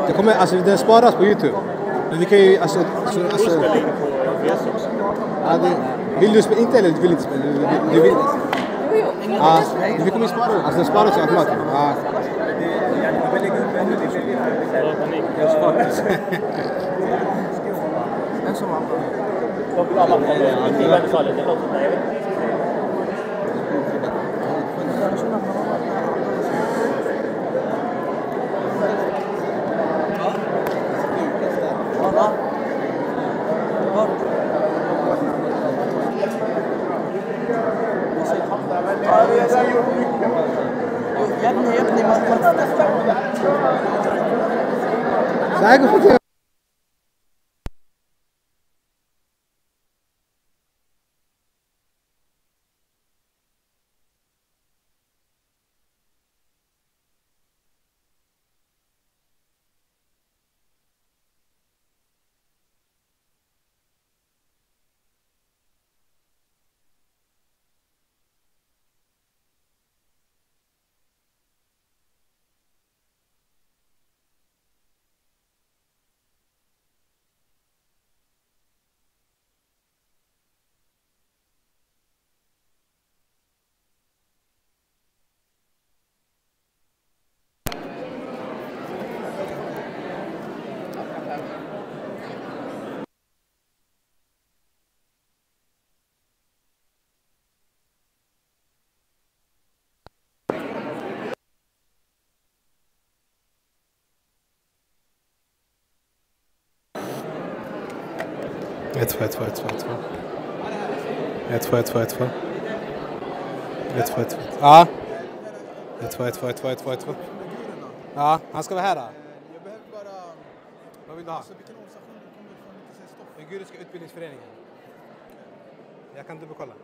Det kommer, alltså den sparas på YouTube. Men vi kan ju alltså ja, vill du spela inte eller vill inte spela? Du vill. Ja, vi kommer spara den. Alltså den sparas automatiskt. Ja. En som säkert. Ett. Ja. Ett. Ja, han ska vara här då. Jag behöver bara... Vad vill du ha? Vilken organisation kommer från Stockholm? Uiguriska utbildningsföreningen. Jag kan dubbelkolla.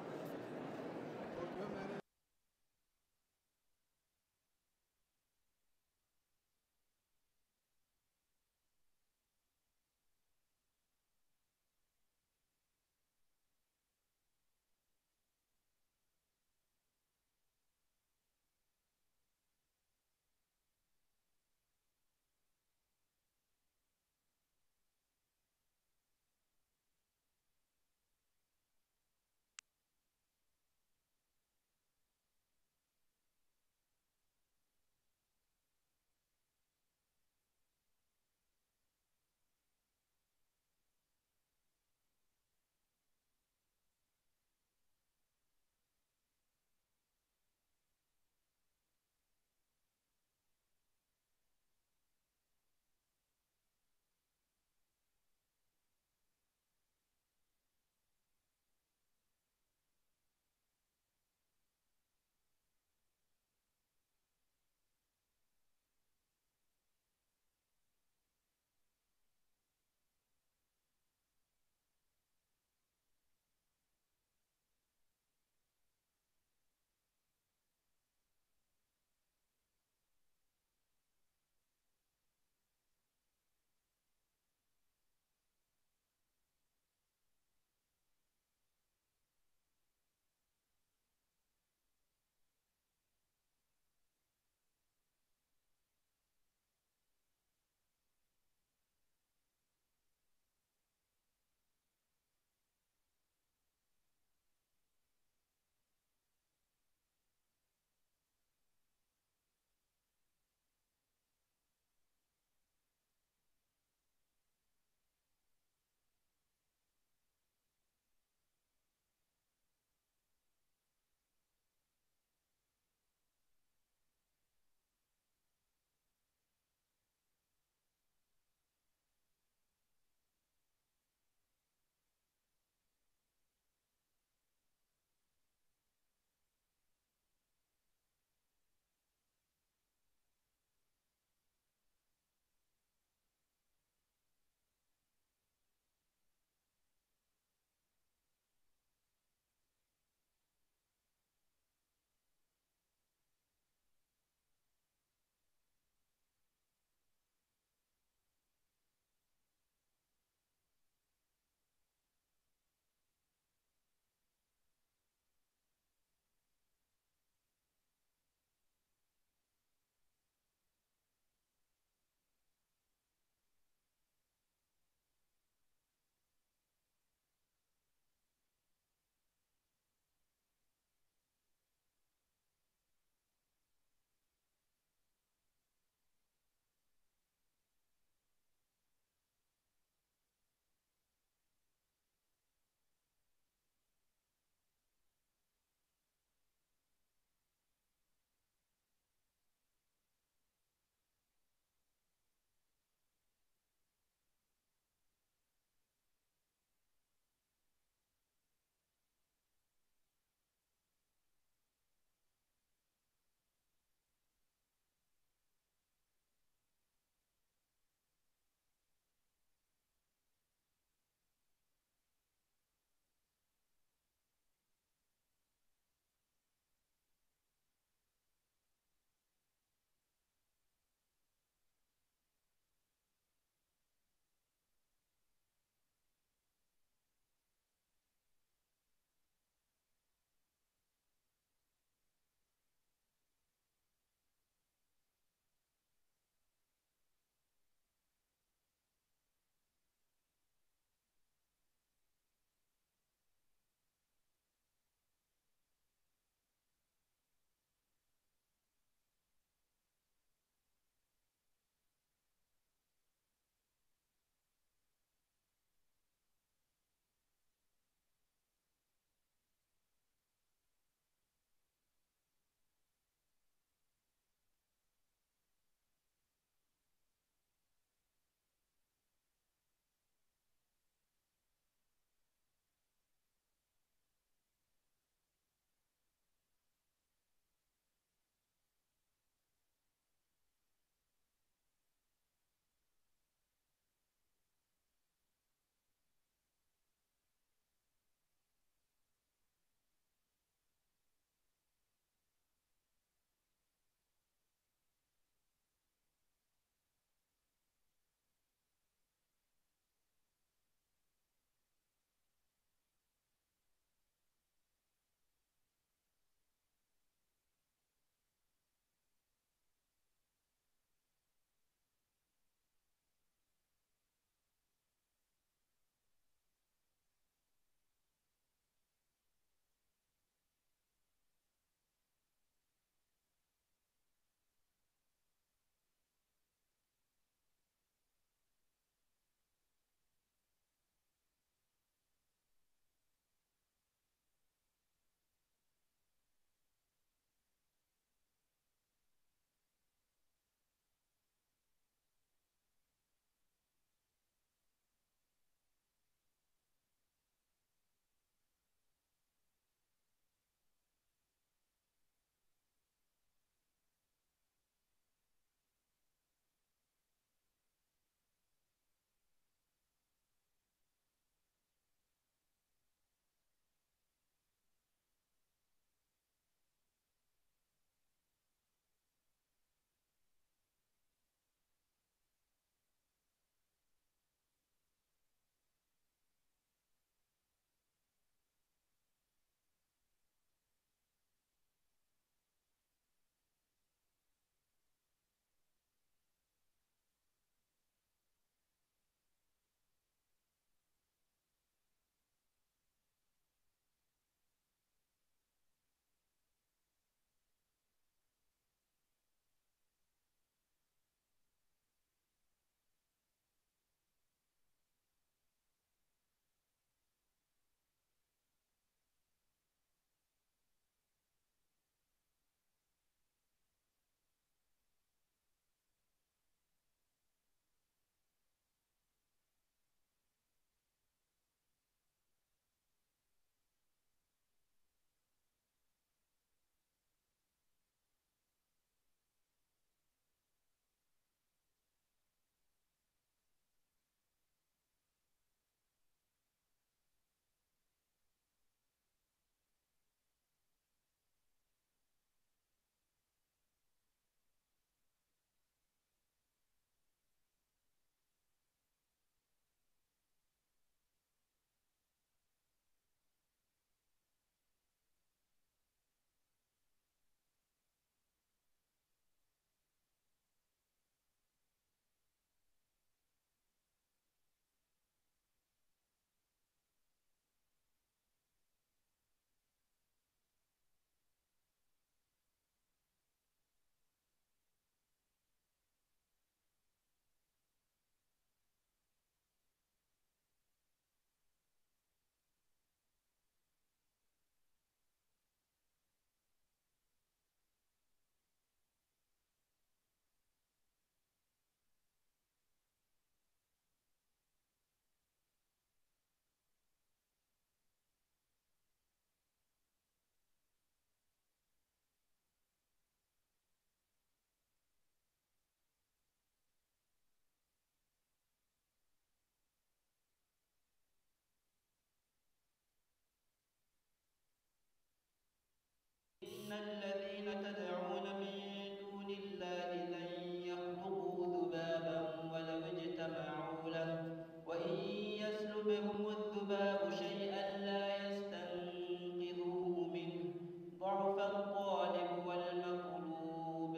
الطالب والمطلوب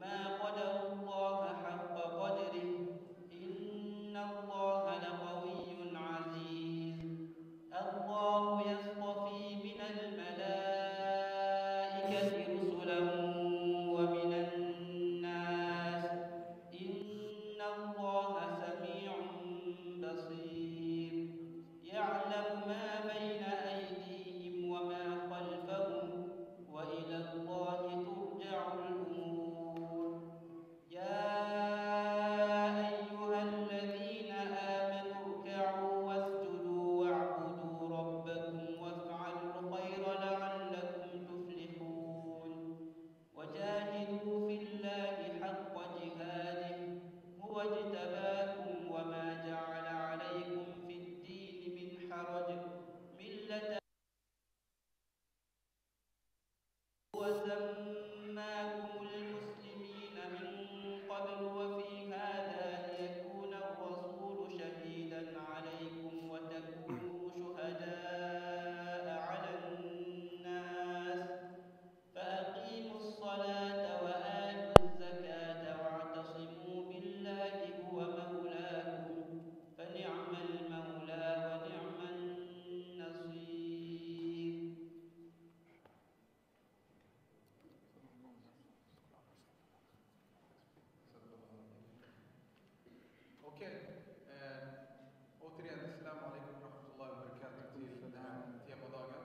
ما قدر الله حق قدره إن الله لقوي عزيز الله يصطفي من الملائكة رسلا ومن الناس إن الله سميع بصير يعلم ما بين أيديهم وما خلفهم وإلى الله ترجع الأمور يا أيها الذين آمنوا اركعوا واسجدوا واعبدوا ربكم وافعلوا الخير لعلكم تفلحون وجاهدوا في الله حق جهاده هو اجتباكم وما جعل عليكم في الدين من حرج ملة وسماكم المسلمين من قبل وفي هذا ليكون الرسول شهيدا عليكم وتكونوا شهداء على الناس فأقيموا الصلاة وآتوا الزكاة واعتصموا بالله هو مولاكم فنعم المولى ونعم النصير. Okej. Återigen, assalamu alaikum wa rahmatullahi wa barakatuh till den här temadagen.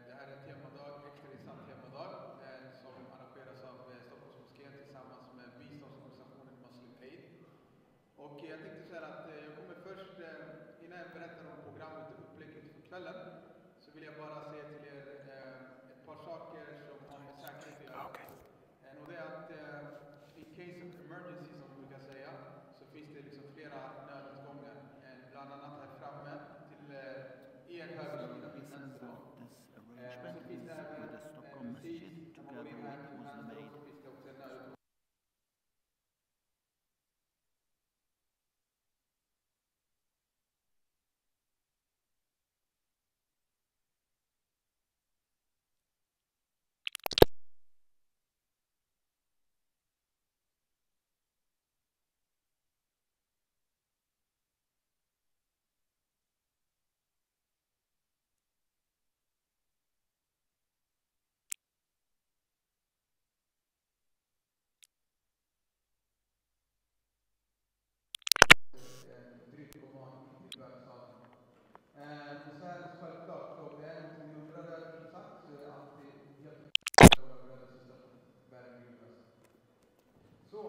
Det här är en temadag, extra intressant temadag som arrangeras av Stockholms Moské tillsammans med biståndsorganisationen Muslim Aid. Och jag tänkte så här att jag kommer först, innan jag berättar om programmet och upplägget för kvällen, så vill jag bara säga till er ett par saker som har med säkerhet att göra. Och det är att in case of emergency, som man brukar säga, så finns det liksom flera nödutgångar. Bland annat här framme till er höger sida finns en sån. Så finns det även en sid, när man går in här till vänster, så finns det också en nödutgång. Drygt på morgonen i början. Och så här självklart, då det är något ni undrar över som sagt, så är det alltid helt våra föräldrar sista världens. Så,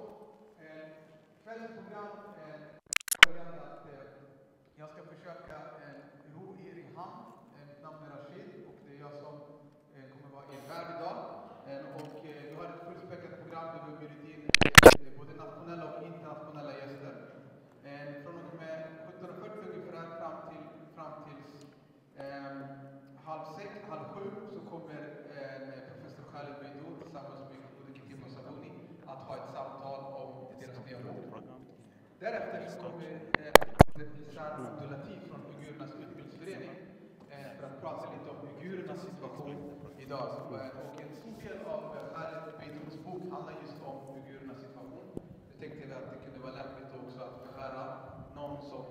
kvällens program är följande att jag ska försöka ro er i hamn. Mitt namn är Rashid och det är jag som kommer vara er värd idag. Och vi har ett fullspäckat program där vi har bjudit in både nationella och internationella gäster. Från och med 17.40 ungefär fram tills 6:30 så kommer professor Khaled Beydoun tillsammans med både Kitimbwa och Sabuni att ha ett samtal om deras nya bok. Därefter så kommer Ihsan Abdullatif från Uigurernas utbildningsförening för att prata lite om uigurernas situation idag. Och en stor del av Khaled Beydouns bok handlar just om uigurernas situation. Jag tänkte att det kunde vara lämpligt också att förhöra någon som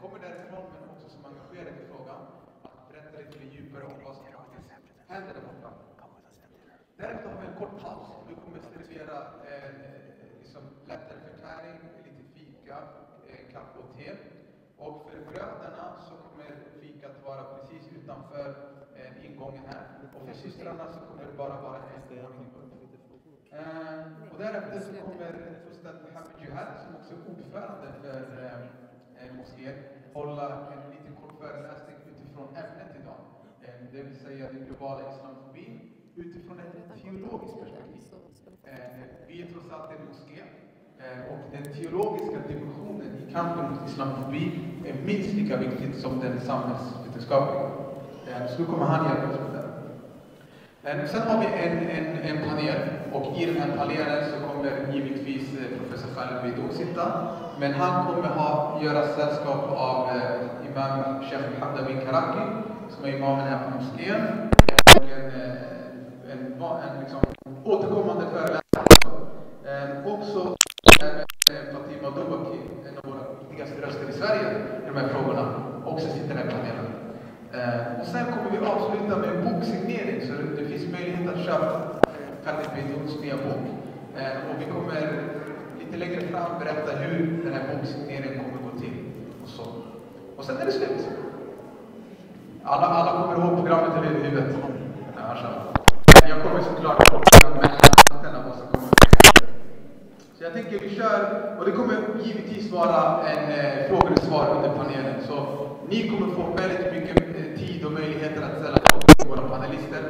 kommer därifrån men också som är engagerad i frågan att berätta lite djupare om vad som faktiskt händer där borta. Därefter har vi en kort paus. Vi kommer servera liksom lättare förtäring, lite fika, kaffe och te. Och för bröderna så kommer fikat vara precis utanför ingången här. Och för systrarna så kommer det bara vara en ordning. Och därefter så kommer Ustadh Mohammed Jehad, som också är ordförande för Moské, hålla en liten kort föreläsning utifrån ämnet idag. Det vill säga den globala islamofobin utifrån ett teologiskt perspektiv. Vi är trots allt en moské. Och den teologiska dimensionen i kampen mot islamofobi är minst lika viktigt som den samhällsvetenskapliga. Så då kommer han hjälpa oss med det. Sen har vi en panel, och i den här panelen så kommer givetvis professor Khaled Beydoun sitta. Men han kommer göra sällskap av imam Sh.Mohammed som är imamen här på moskén. Och en Khaled Beydouns nya bok. Och vi kommer lite längre fram berätta hur den här boksigneringen kommer gå till. Och sen är det slut. Alla kommer ihåg programmet i huvudet. Jag kommer såklart ihåg vad som kommer. Så jag tänker vi kör, och det kommer givetvis vara en frågor och svar under panelen. Så ni kommer få väldigt mycket tid och möjligheter att ställa frågor till våra panelister.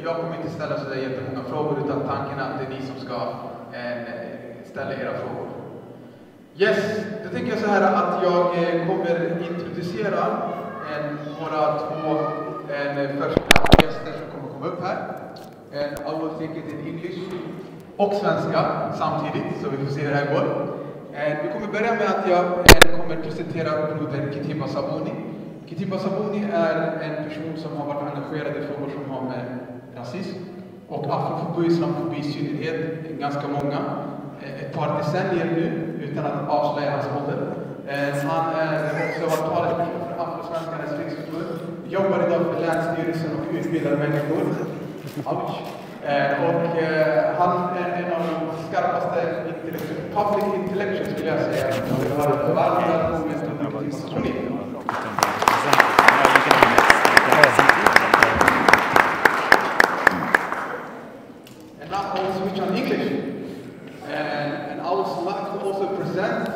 Jag kommer inte ställa så jättemånga frågor, utan tanken är att det är ni som ska ställa era frågor. Yes, då tänker jag så här att jag kommer introducera våra två första gäster som kommer komma upp här. And I will take it in English och svenska samtidigt, så vi får se hur det här går. Vi kommer börja med att jag kommer presentera broder Kitimbwa Sabuni. Kitimbwa Sabuni är en person som har varit engagerad i frågor som har med rasism och afrofobi, islamofobi i synnerhet, ganska många. Ett par decennier nu, utan att avslöja hans ålder. Han är också varit talesperson för Afrosvenskarnas riksförbund, jobbar idag för Länsstyrelsen och utbildar människor. Och han är en av de skarpaste public intellectuals, skulle jag säga. Varmt välkommen till Sabuni. And now I will switch on English. And I would like to also present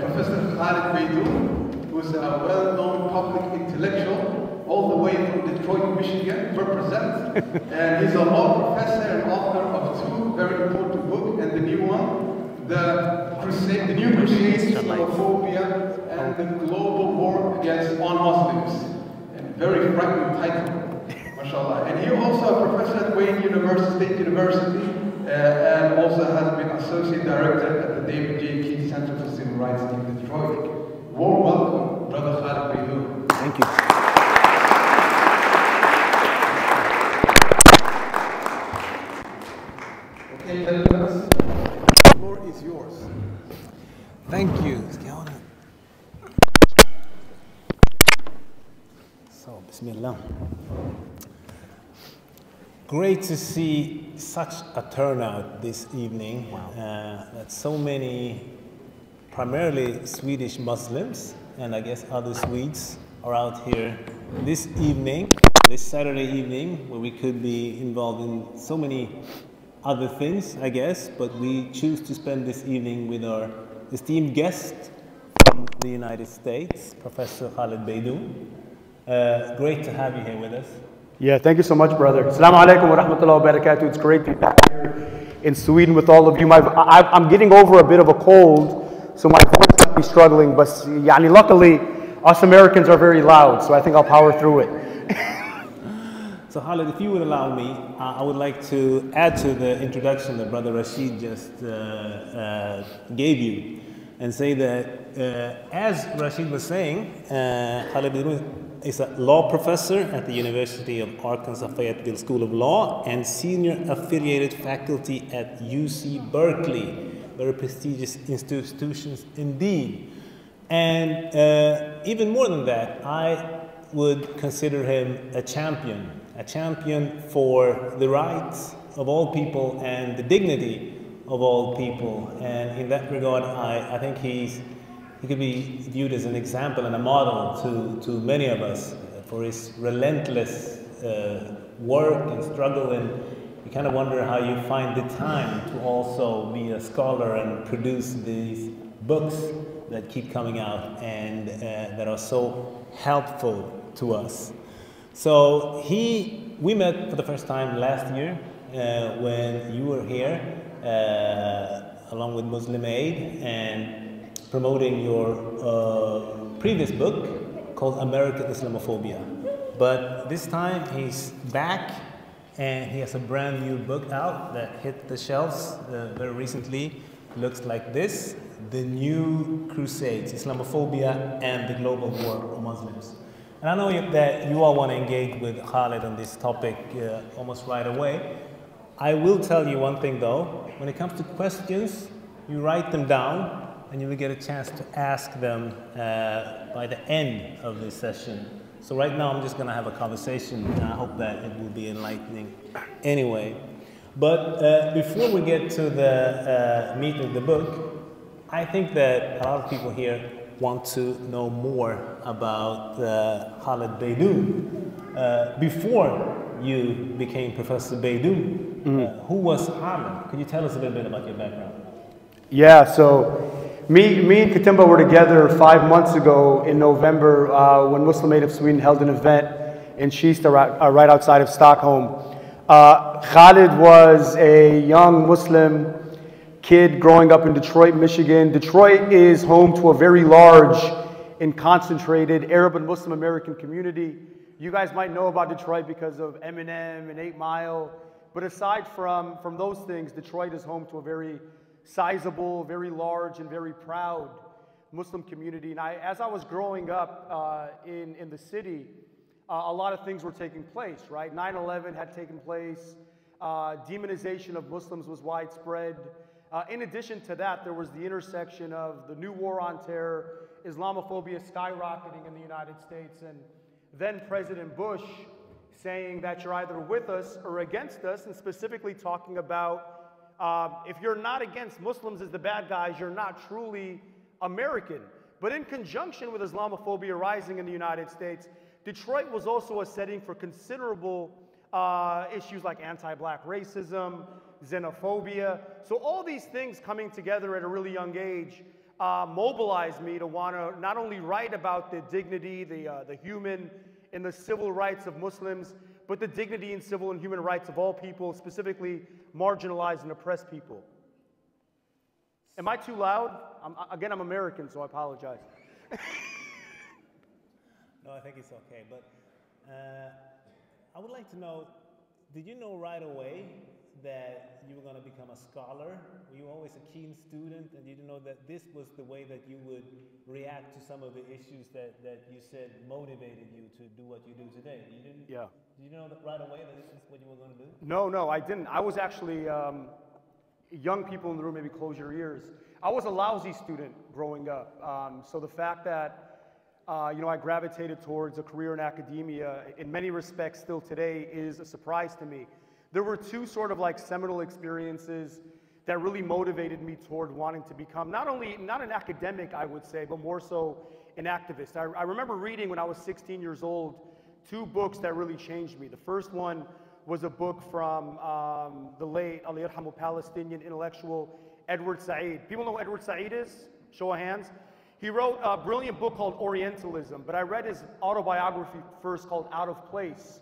Professor Khaled Beydoun, who's a well-known public intellectual, all the way from Detroit, Michigan, represents. And he's a law professor and author of two very important books, and the new one, The New Crusades, Islamophobia, and the Global War Against Non-Muslims. And very frightening title, mashallah. And he also a professor at Wayne State University, and also has been associate director at the David J. Keith Center for Civil Rights in Detroit. Warm welcome, Brother Khaled Beydoun. Thank you. Okay, the floor is yours. Thank you. So, Bismillah. Great to see such a turnout this evening. That so many, primarily Swedish Muslims, and I guess other Swedes, are out here this evening, this Saturday evening, where we could be involved in so many other things, I guess, but we choose to spend this evening with our esteemed guest from the United States, Professor Khaled Beydoun. Great to have you here with us. Yeah, thank you so much, brother. Assalamu alaikum wa rahmatullahi wa barakatuh. It's great to be back here in Sweden with all of you. I'm getting over a bit of a cold, so my voice might be struggling, but luckily, us Americans are very loud, so I think I'll power through it. So Khaled, if you would allow me, I would like to add to the introduction that Brother Rashid just gave you, and say that, as Rashid was saying, Khaled Beydoun is a law professor at the University of Arkansas Fayetteville School of Law and senior affiliated faculty at UC Berkeley, very prestigious institutions indeed. And even more than that, I would consider him a champion for the rights of all people and the dignity of all people. And in that regard, I think he could be viewed as an example and a model to many of us for his relentless work and struggle. And you kind of wonder how you find the time to also be a scholar and produce these books that keep coming out and that are so helpful to us. So we met for the first time last year when you were here along with Muslim Aid and promoting your previous book called American Islamophobia. But this time he's back and he has a brand new book out that hit the shelves very recently. Looks like this: The New Crusades, Islamophobia and the Global War on Muslims. And I know that you all want to engage with Khaled on this topic almost right away. I will tell you one thing though: when it comes to questions, you write them down and you will get a chance to ask them by the end of this session. So right now I'm just going to have a conversation and I hope that it will be enlightening anyway. But before we get to the meat of the book, I think that a lot of people here want to know more about Khaled Beydoun. Before you became Professor Beydoun, who was Khaled? Could you tell us a little bit about your background? Yeah, so me and Kitimbwa were together 5 months ago in November when Muslim Aid of Sweden held an event in Kista, right outside of Stockholm. Khaled was a young Muslim kid growing up in Detroit, Michigan. Detroit is home to a very large and concentrated Arab and Muslim American community. You guys might know about Detroit because of Eminem and 8 Mile. But aside from those things, Detroit is home to a very sizable, very large, and very proud Muslim community. And as I was growing up in the city, a lot of things were taking place, right? 9/11 had taken place. Demonization of Muslims was widespread. In addition to that, there was the intersection of the new war on terror, Islamophobia skyrocketing in the United States, and then President Bush saying that you're either with us or against us, and specifically talking about if you're not against Muslims as the bad guys, you're not truly American. But in conjunction with Islamophobia rising in the United States, Detroit was also a setting for considerable issues like anti-black racism, xenophobia. So all these things coming together at a really young age mobilized me to want to not only write about the dignity, the human and the civil rights of Muslims, but the dignity and civil and human rights of all people, specifically marginalized and oppressed people. Am I too loud? Again, I'm American, so I apologize. No, I think it's okay. But I would like to know, did you know right away that you were going to become a scholar? Were you always a keen student, and did you know that this was the way that you would react to some of the issues that you said motivated you to do what you do today? You didn't? Yeah. Did you know that right away that this is what you were going to do? No, I didn't. I was actually, young people in the room, maybe close your ears. I was a lousy student growing up. So the fact that I gravitated towards a career in academia, in many respects still today, is a surprise to me. There were two sort of like seminal experiences that really motivated me toward wanting to become not an academic, I would say, but more so an activist. I remember reading when I was 16 years old 2 books that really changed me. The first one was a book from the late Palestinian intellectual Edward Said. People know who Edward Said is? Show of hands. He wrote a brilliant book called Orientalism, but I read his autobiography first called Out of Place.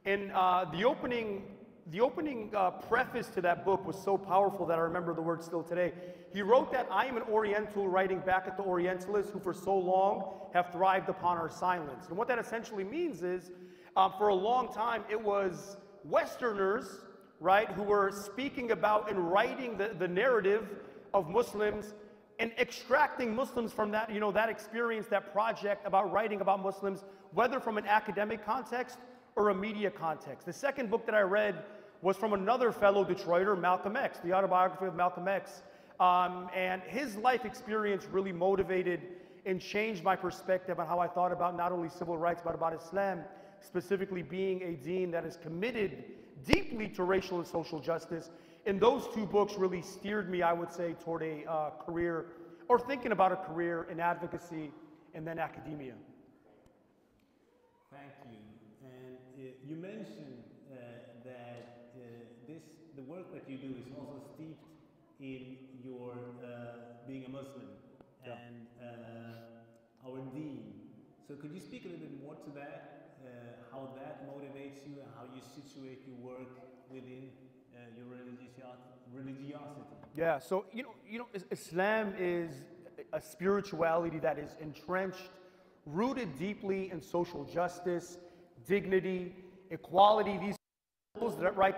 And the opening preface to that book was so powerful that I remember the words still today. He wrote that I am an Oriental writing back at the Orientalists who for so long have thrived upon our silence. And what that essentially means is, for a long time, it was Westerners, right, who were speaking about and writing the narrative of Muslims and extracting Muslims from that, that experience, that project about writing about Muslims, whether from an academic context or a media context. The second book that I read was from another fellow Detroiter, Malcolm X, the autobiography of Malcolm X. And his life experience really motivated and changed my perspective on how I thought about not only civil rights, but about Islam, specifically being a deen that is committed deeply to racial and social justice. And those 2 books really steered me, I would say, toward a career, or thinking about a career in advocacy and then academia. Thank you. And you mentioned that the work that you do is also steeped in your being a Muslim and our deen. So could you speak a little bit more to that, how that motivates you and how you situate your work within your religiosity? Yeah, so Islam is a spirituality that is entrenched, rooted deeply in social justice, dignity, equality, these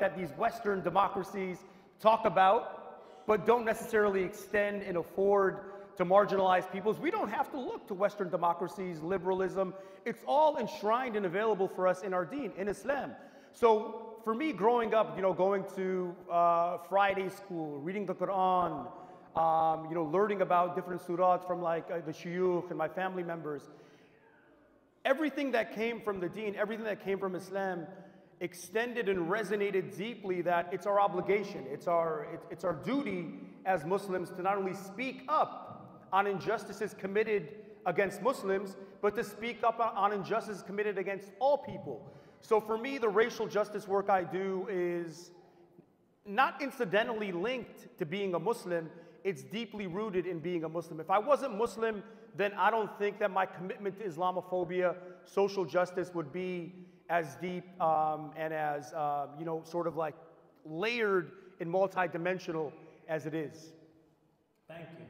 that these Western democracies talk about, but don't necessarily extend and afford to marginalized peoples. We don't have to look to Western democracies, liberalism. It's all enshrined and available for us in our deen, in Islam. So for me, growing up, going to Friday school, reading the Quran, learning about different surahs from like the shuyukh and my family members, everything that came from the deen, everything that came from Islam, extended and resonated deeply that it's our obligation, it's our duty as Muslims to not only speak up on injustices committed against Muslims, but to speak up on injustices committed against all people. So for me, the racial justice work I do is not incidentally linked to being a Muslim, it's deeply rooted in being a Muslim. If I wasn't Muslim, then I don't think that my commitment to Islamophobia, social justice would be as deep and as, sort of like layered and multidimensional as it is. Thank you.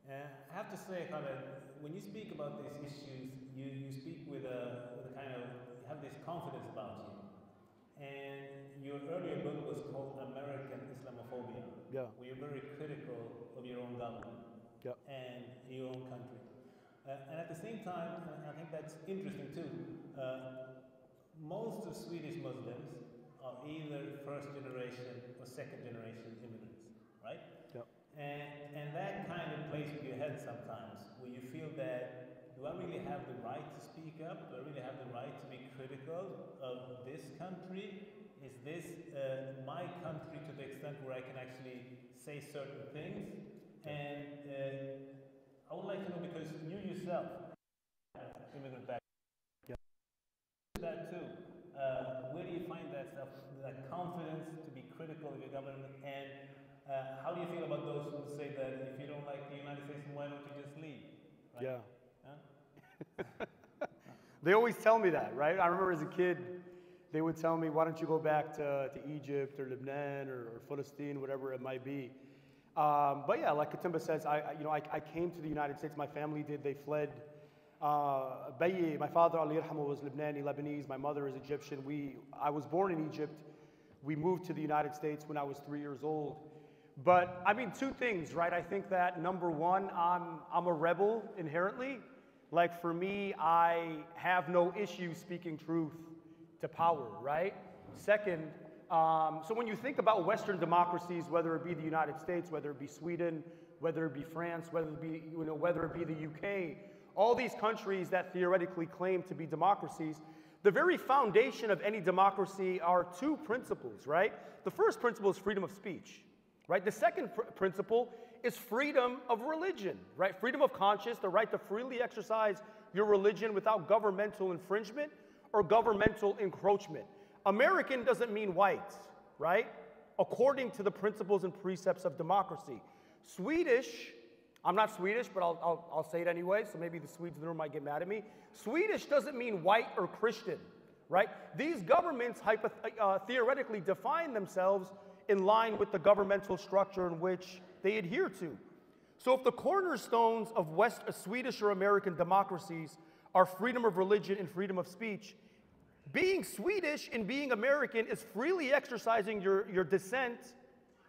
I have to say, Khaled, when you speak about these issues, you speak with a kind of, you have this confidence about you. And your earlier book was called American Islamophobia, where you're very critical of your own government and your own country. And at the same time, and I think that's interesting too, most of Swedish Muslims are either first generation or second generation immigrants, right? And that kind of plays with your head sometimes, where you feel that, do I really have the right to speak up? Do I really have the right to be critical of this country? Is this my country to the extent where I can actually say certain things? And I would like to know, because you yourself have immigrant background, that too. Where do you find that stuff, that confidence to be critical of your government? And how do you feel about those who say that if you don't like the United States, why don't you just leave? Right? They always tell me that, right? I remember as a kid, they would tell me, why don't you go back to Egypt or Lebanon or Palestine, whatever it might be. But yeah, like Kitimbwa says, I came to the United States. My family did. They fled. My father, Ali Yarhamu, was Lebanese. My mother is Egyptian. I was born in Egypt. We moved to the United States when I was 3 years old. But I mean, two things, right? I think that number one, I'm a rebel inherently. Like for me, I have no issue speaking truth to power, right? Second, so when you think about Western democracies, whether it be the United States, whether it be Sweden, whether it be France, whether it be the UK, all these countries that theoretically claim to be democracies, the very foundation of any democracy are two principles, right? The first principle is freedom of speech, right? The second principle is freedom of religion, right? Freedom of conscience, the right to freely exercise your religion without governmental infringement or governmental encroachment. American doesn't mean white, right? According to the principles and precepts of democracy. Swedish, I'm not Swedish, but I'll say it anyway, so maybe the Swedes in the room might get mad at me. Swedish doesn't mean white or Christian, right? These governments theoretically define themselves in line with the governmental structure in which they adhere to. So if the cornerstones of Swedish or American democracies are freedom of religion and freedom of speech, being Swedish and being American is freely exercising your dissent,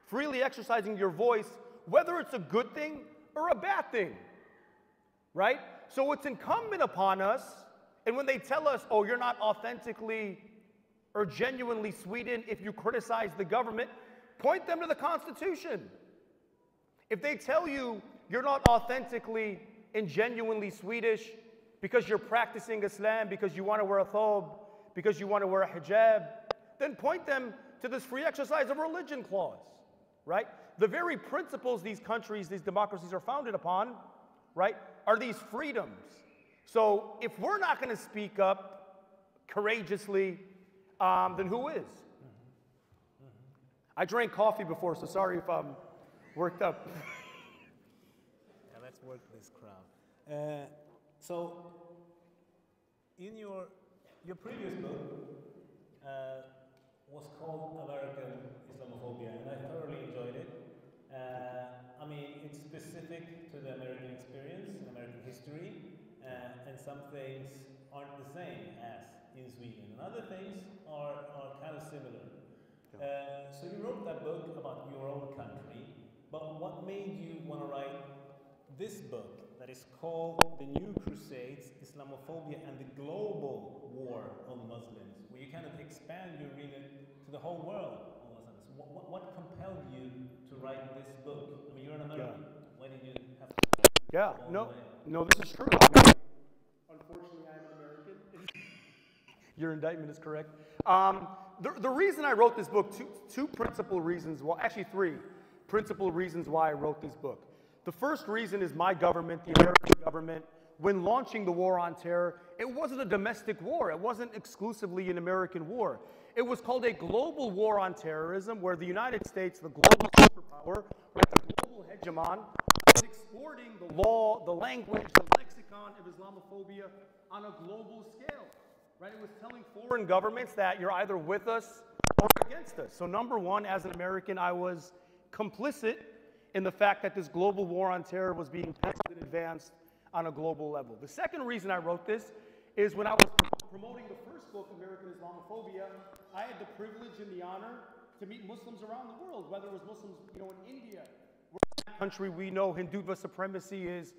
freely exercising your voice, whether it's a good thing or a bad thing, right? So it's incumbent upon us, and when they tell us, oh, you're not authentically or genuinely Sweden if you criticize the government, point them to the Constitution. If they tell you you're not authentically and genuinely Swedish because you're practicing Islam, because you want to wear a thobe, because you want to wear a hijab, then point them to this free exercise of religion clause, right? The very principles these countries, these democracies are founded upon, right, are these freedoms. So if we're not going to speak up courageously, then who is? I drank coffee before, so sorry if I'm worked up. Yeah, let's work this crowd. So in your previous book was called American Islamophobia, and I thoroughly enjoyed it. I mean, it's specific to the American experience, American history, and some things aren't the same as in Sweden, and other things are kind of similar. So you wrote that book about your own country, but what made you want to write this book that is called The New Crusades, Islamophobia and the Global War on Muslims, where you kind of expand your reading to the whole world? What compelled you to write this book? I mean, you're an American. Why did you have to? No, this is true. I mean, unfortunately, I'm an American. Your indictment is correct. The reason I wrote this book, two principal reasons, well, actually three principal reasons why I wrote this book. The first reason is my government, the American government, when launching the war on terror, it wasn't a domestic war. It wasn't exclusively an American war. It was called a global war on terrorism, where the United States, the global superpower, the global hegemon, was exporting the law, the language, the lexicon of Islamophobia on a global scale. Right? It was telling foreign governments that you're either with us or against us. So number one, as an American, I was complicit in the fact that this global war on terror was being tested and advanced on a global level. The second reason I wrote this is when I was promoting the first book, American Islamophobia, I had the privilege and the honor to meet Muslims around the world, whether it was Muslims, in India, where in that country we know Hindutva supremacy is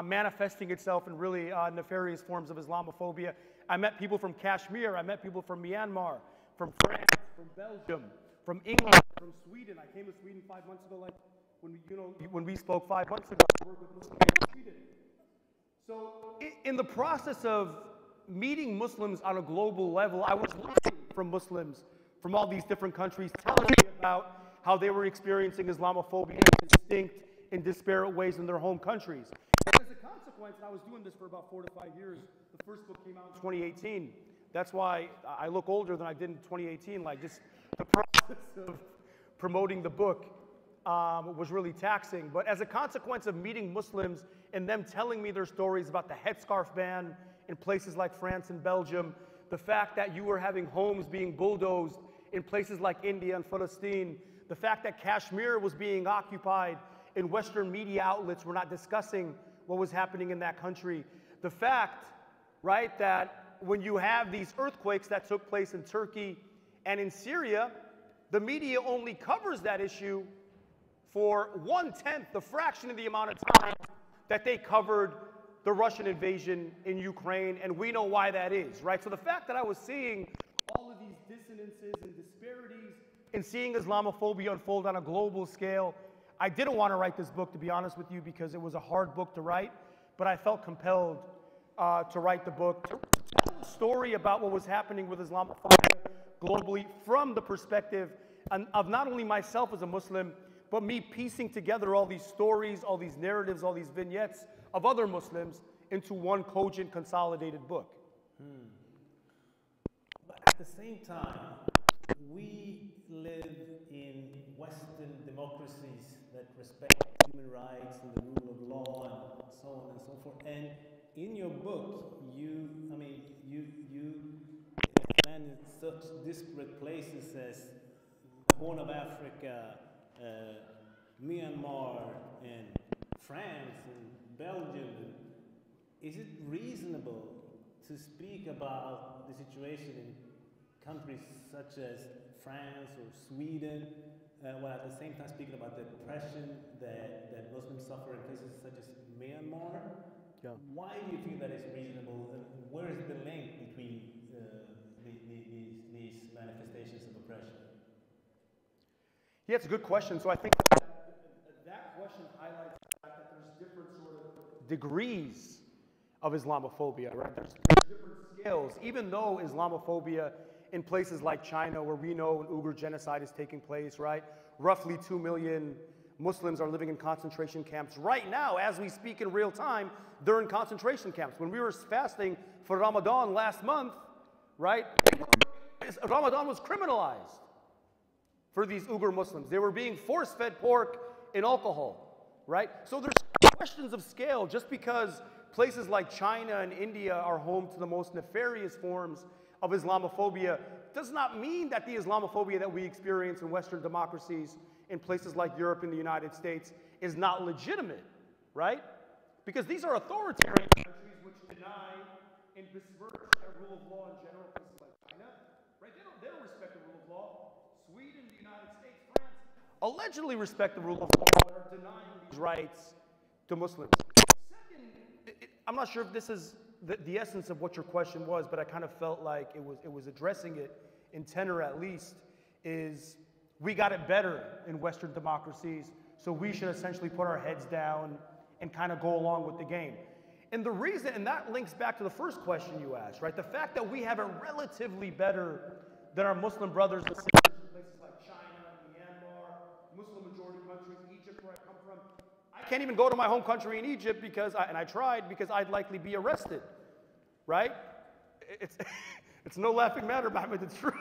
manifesting itself in really nefarious forms of Islamophobia. I met people from Kashmir, I met people from Myanmar, from France, from Belgium, from England, from Sweden. I came to Sweden 5 months ago, like when we spoke 5 months ago, I worked with Muslims in Sweden. So in the process of meeting Muslims on a global level, I was learning from Muslims from all these different countries, telling me about how they were experiencing Islamophobia in distinct and disparate ways in their home countries. And as a consequence, I was doing this for about 4 to 5 years. The first book came out in 2018. That's why I look older than I did in 2018. Like, just the process of promoting the book was really taxing. But as a consequence of meeting Muslims and them telling me their stories about the headscarf ban in places like France and Belgium, the fact that you were having homes being bulldozed in places like India and Palestine, the fact that Kashmir was being occupied and Western media outlets were not discussing what was happening in that country, the fact, right, that when you have these earthquakes that took place in Turkey and in Syria, the media only covers that issue for 1/10, the fraction of the amount of time that they covered the Russian invasion in Ukraine, and we know why that is, right? So the fact that I was seeing all of these dissonances and disparities and seeing Islamophobia unfold on a global scale, I didn't want to write this book, to be honest with you, because it was a hard book to write, but I felt compelled to write the book, to tell a story about what was happening with Islamophobia globally from the perspective of not only myself as a Muslim, but me piecing together all these stories, all these narratives, all these vignettes of other Muslims into one cogent, consolidated book. But at the same time, we live in Western democracies that respect human rights and the rule of law and so on and so forth. And in your book, you land in such disparate places as the Horn of Africa, Myanmar, and France, and Belgium. Is it reasonable to speak about the situation in countries such as France or Sweden, while at the same time speaking about the oppression that Muslims suffer in places such as Myanmar? Yeah. Why do you think that is reasonable, and where is the link between these manifestations of oppression? Yeah, it's a good question. So I think that question highlights the fact that there's different sort of degrees of Islamophobia, right? There's different scales. Even though Islamophobia in places like China, where we know an Uyghur genocide is taking place, right? Roughly 2 million Muslims are living in concentration camps. Right now, as we speak in real time, they're in concentration camps. When we were fasting for Ramadan last month, right? Ramadan was criminalized for these Uyghur Muslims. They were being force-fed pork and alcohol, right? So there's questions of scale. Just because places like China and India are home to the most nefarious forms of Islamophobia does not mean that the Islamophobia that we experience in Western democracies in places like Europe and the United States is not legitimate, right? Because these are authoritarian countries which deny and besmirch their rule of law in general. Places like China, right? They don't respect the rule of law. Sweden, the United States, France allegedly respect the rule of law, but are denying these rights to Muslims. Second, I'm not sure if this is the essence of what your question was, but I kind of felt like it was addressing it in tenor at least, is we got it better in Western democracies, so we should essentially put our heads down and kind of go along with the game. And the reason, and that links back to the first question you asked, right? The fact that we have it relatively better than our Muslim brothers and sisters in places like China, Myanmar, Muslim majority countries, Egypt, where I come from. I can't even go to my home country in Egypt because, I tried, because I'd likely be arrested, right? It's no laughing matter, Mohammed, it's true.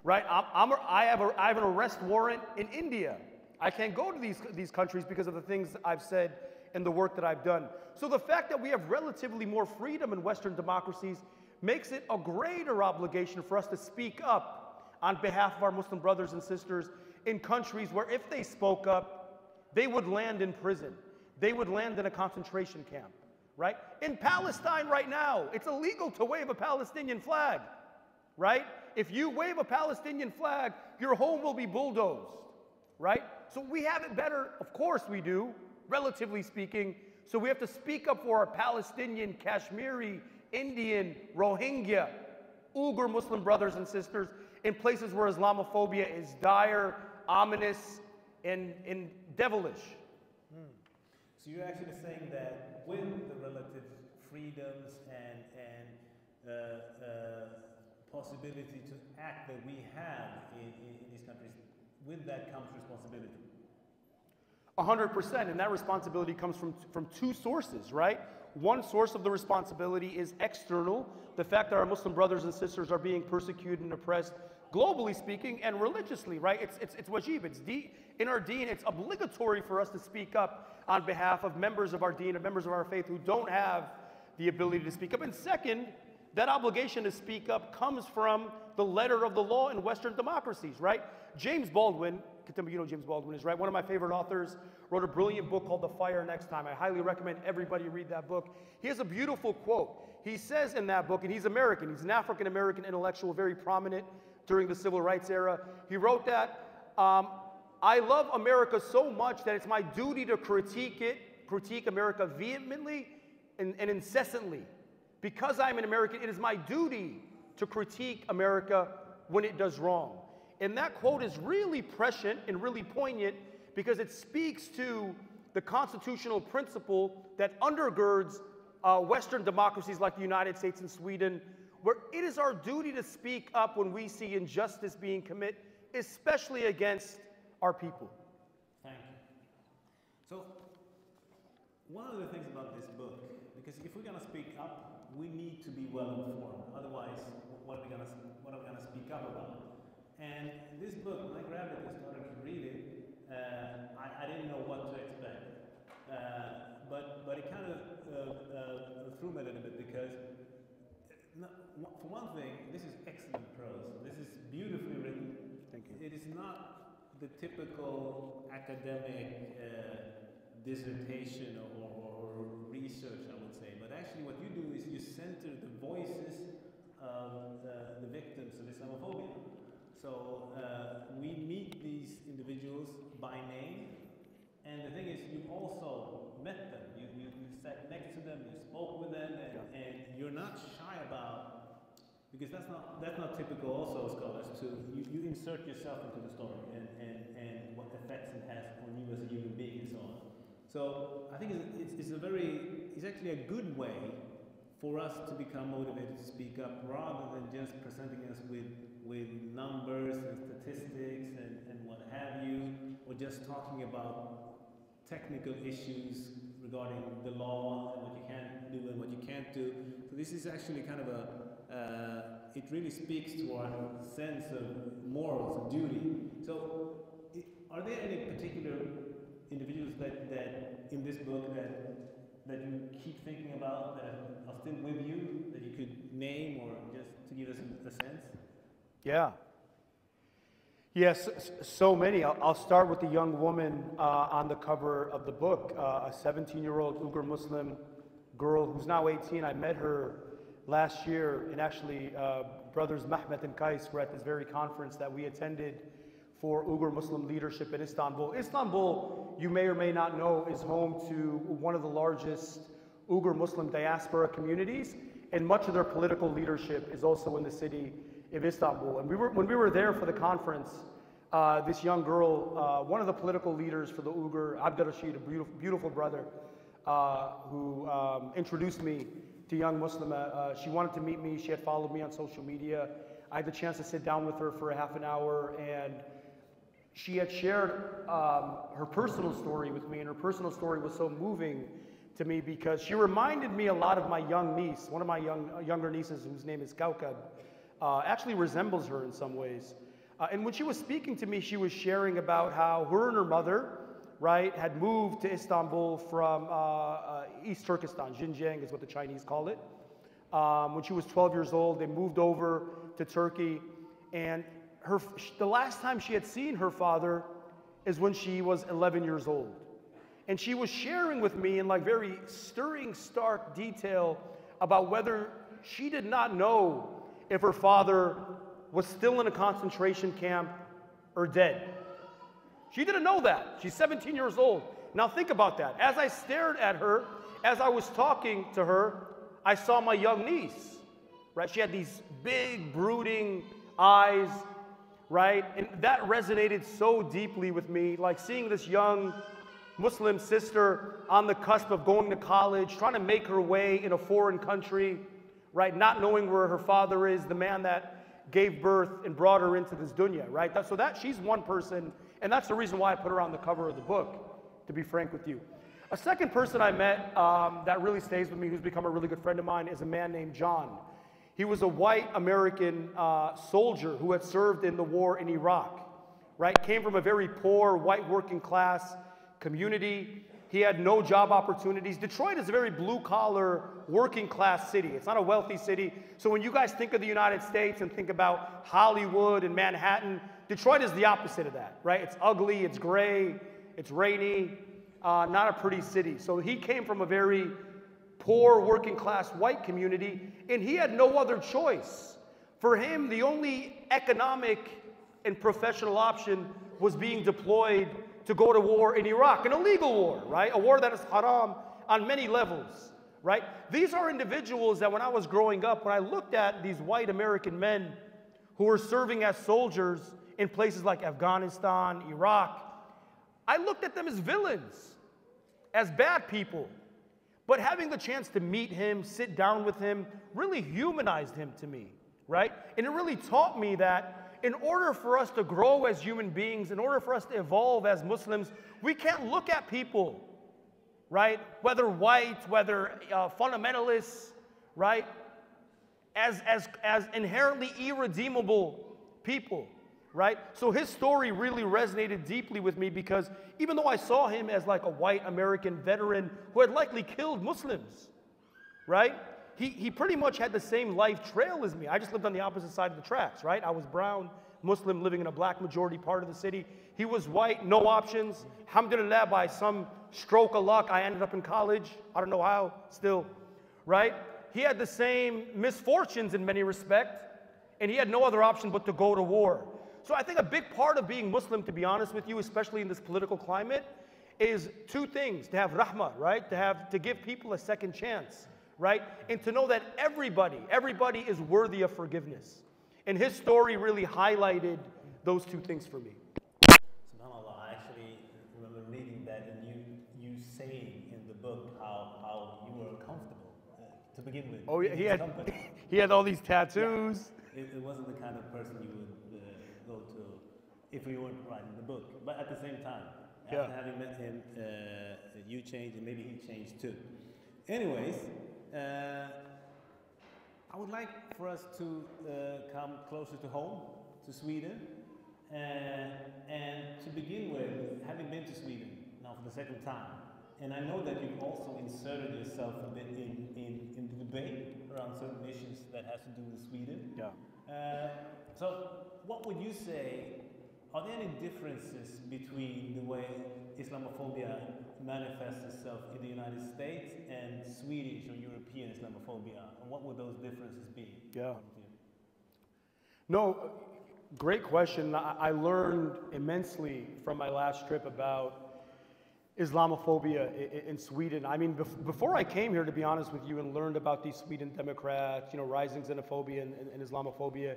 Right? I have an arrest warrant in India. I can't go to these countries because of the things I've said and the work that I've done. So the fact that we have relatively more freedom in Western democracies makes it a greater obligation for us to speak up on behalf of our Muslim brothers and sisters in countries where if they spoke up, they would land in prison. They would land in a concentration camp, right? In Palestine right now, it's illegal to wave a Palestinian flag, right? If you wave a Palestinian flag, your home will be bulldozed, right? So we have it better, of course we do, relatively speaking. So we have to speak up for our Palestinian, Kashmiri, Indian, Rohingya, Uyghur Muslim brothers and sisters in places where Islamophobia is dire, ominous, and devilish. So you're actually saying that with the relative freedoms and possibility to act that we have in these countries, with that comes responsibility. 100%, and that responsibility comes from two sources, right? One source of the responsibility is external, the fact that our Muslim brothers and sisters are being persecuted and oppressed, globally speaking, and religiously, right? It's wajib, in our deen, it's obligatory for us to speak up on behalf of members of our deen, and members of our faith who don't have the ability to speak up. And second, that obligation to speak up comes from the letter of the law in Western democracies, right? James Baldwin, Kitimbwa, you know James Baldwin is, right? One of my favorite authors, wrote a brilliant book called The Fire Next Time. I highly recommend everybody read that book. He has a beautiful quote. He says in that book, and he's American, he's an African-American intellectual, very prominent during the civil rights era. He wrote that, I love America so much that it's my duty to critique America vehemently and incessantly. Because I'm an American, it is my duty to critique America when it does wrong. And that quote is really prescient and really poignant because it speaks to the constitutional principle that undergirds Western democracies like the United States and Sweden, where it is our duty to speak up when we see injustice being committed, especially against our people. Thank you. So, one of the things about this book, because if we're going to speak up, we need to be well informed. Otherwise, what are we going to speak up about? And this book, when I grabbed it and started to read it, I didn't know what to expect. But it kind of threw me a little bit because, for one thing, this is excellent prose. This is beautifully written. Thank you. It is not the typical academic dissertation or research, I would say, but actually what you do is you center the voices of the victims of Islamophobia. So we meet these individuals by name, and the thing is you also met them, you sat next to them, you spoke with them, and you're not shy about, because that's not typical also of scholars, you insert yourself into the story and what effects it has on you as a human being and so on. So I think it's actually a good way for us to become motivated to speak up rather than just presenting us with numbers and statistics and what have you, or just talking about technical issues regarding the law and what you can do and what you can't do. So this is actually kind of it really speaks to our sense of morals and duty. So are there any particular individuals that in this book that you keep thinking about that are still with you, that you could name or just to give us a sense? Yeah. Yes, so many. I'll start with the young woman on the cover of the book, a 17-year-old Uyghur Muslim girl who's now 18. I met her last year, and actually brothers Mehmet and Kais were at this very conference that we attended for Uyghur Muslim leadership in Istanbul. Istanbul, you may or may not know, is home to one of the largest Uyghur Muslim diaspora communities, and much of their political leadership is also in the city of Istanbul. And when we were there for the conference, this young girl, one of the political leaders for the Uyghur, Abdurrashid, a beautiful brother, who introduced me to young Muslim. She wanted to meet me. She had followed me on social media. I had the chance to sit down with her for a half an hour, and she had shared her personal story with me, and her personal story was so moving to me because she reminded me a lot of my young niece. One of my younger nieces, whose name is Kaukab, actually resembles her in some ways. And when she was speaking to me, she was sharing about how her and her mother, right, had moved to Istanbul from East Turkestan. Xinjiang is what the Chinese call it. When she was 12 years old, they moved over to Turkey, and the last time she had seen her father is when she was 11 years old. And she was sharing with me in like very stirring, stark detail about whether she did not know if her father was still in a concentration camp or dead. She didn't know that. She's 17 years old. Now think about that. As I stared at her, as I was talking to her, I saw my young niece, right? She had these big, brooding eyes, right? And that resonated so deeply with me, like seeing this young Muslim sister on the cusp of going to college, trying to make her way in a foreign country, right? Not knowing where her father is, the man that gave birth and brought her into this dunya, right? She's one person, and that's the reason why I put her on the cover of the book, to be frank with you. A second person I met that really stays with me, who's become a really good friend of mine, is a man named John. He was a white American soldier who had served in the war in Iraq, right? Came from a very poor white working class community. He had no job opportunities. Detroit is a very blue-collar, working-class city. It's not a wealthy city. So when you guys think of the United States and think about Hollywood and Manhattan, Detroit is the opposite of that, right? It's ugly, it's gray, it's rainy, not a pretty city. So he came from a very poor, working-class white community, and he had no other choice. For him, the only economic and professional option was being deployed to go to war in Iraq, an illegal war, right? A war that is haram on many levels, right? These are individuals that when I was growing up, when I looked at these white American men who were serving as soldiers in places like Afghanistan, Iraq, I looked at them as villains, as bad people. But having the chance to meet him, sit down with him, really humanized him to me, right? And it really taught me that in order for us to grow as human beings, in order for us to evolve as Muslims, we can't look at people, right? Whether white, whether fundamentalists, right? As inherently irredeemable people, right? So his story really resonated deeply with me because even though I saw him as like a white American veteran who had likely killed Muslims, right? He pretty much had the same life trail as me. I just lived on the opposite side of the tracks, right? I was brown, Muslim, living in a black majority part of the city. He was white, no options. Alhamdulillah, by some stroke of luck, I ended up in college. I don't know how, still, right? He had the same misfortunes in many respects, and he had no other option but to go to war. So I think a big part of being Muslim, to be honest with you, especially in this political climate, is two things: to have rahmah, right? To give people a second chance, right? And to know that everybody is worthy of forgiveness. And his story really highlighted those two things for me. SubhanAllah, I actually remember reading that and you saying in the book how you were comfortable to begin with. Oh yeah, he had all these tattoos. Yeah. It wasn't the kind of person you would go to if you weren't writing the book. But at the same time, after having met him, you changed and maybe he changed too. Anyways, I would like for us to come closer to home, to Sweden, and to begin with, having been to Sweden now for the second time, and I know that you've also inserted yourself a bit in the debate around certain issues that has to do with Sweden. Yeah. So what would you say, are there any differences between the way Islamophobia manifests itself in the United States and Swedish or European Islamophobia? And what would those differences be? Yeah. No, great question. I learned immensely from my last trip about Islamophobia in Sweden. I mean, before I came here, to be honest with you, and learned about these Sweden Democrats, rising xenophobia and Islamophobia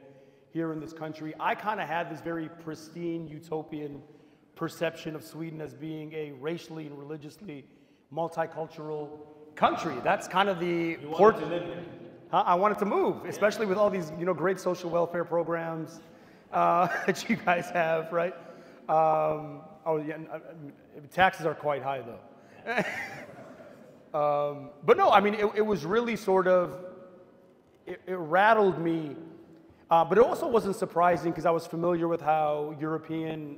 here in this country, I kind of had this very pristine, utopian perception of Sweden as being a racially and religiously multicultural country. That's kind of the You wanted to live there. I wanted to move, especially with all these, great social welfare programs that you guys have, right? Taxes are quite high, though. But no, I mean, it was really sort of, it rattled me, but it also wasn't surprising because I was familiar with how European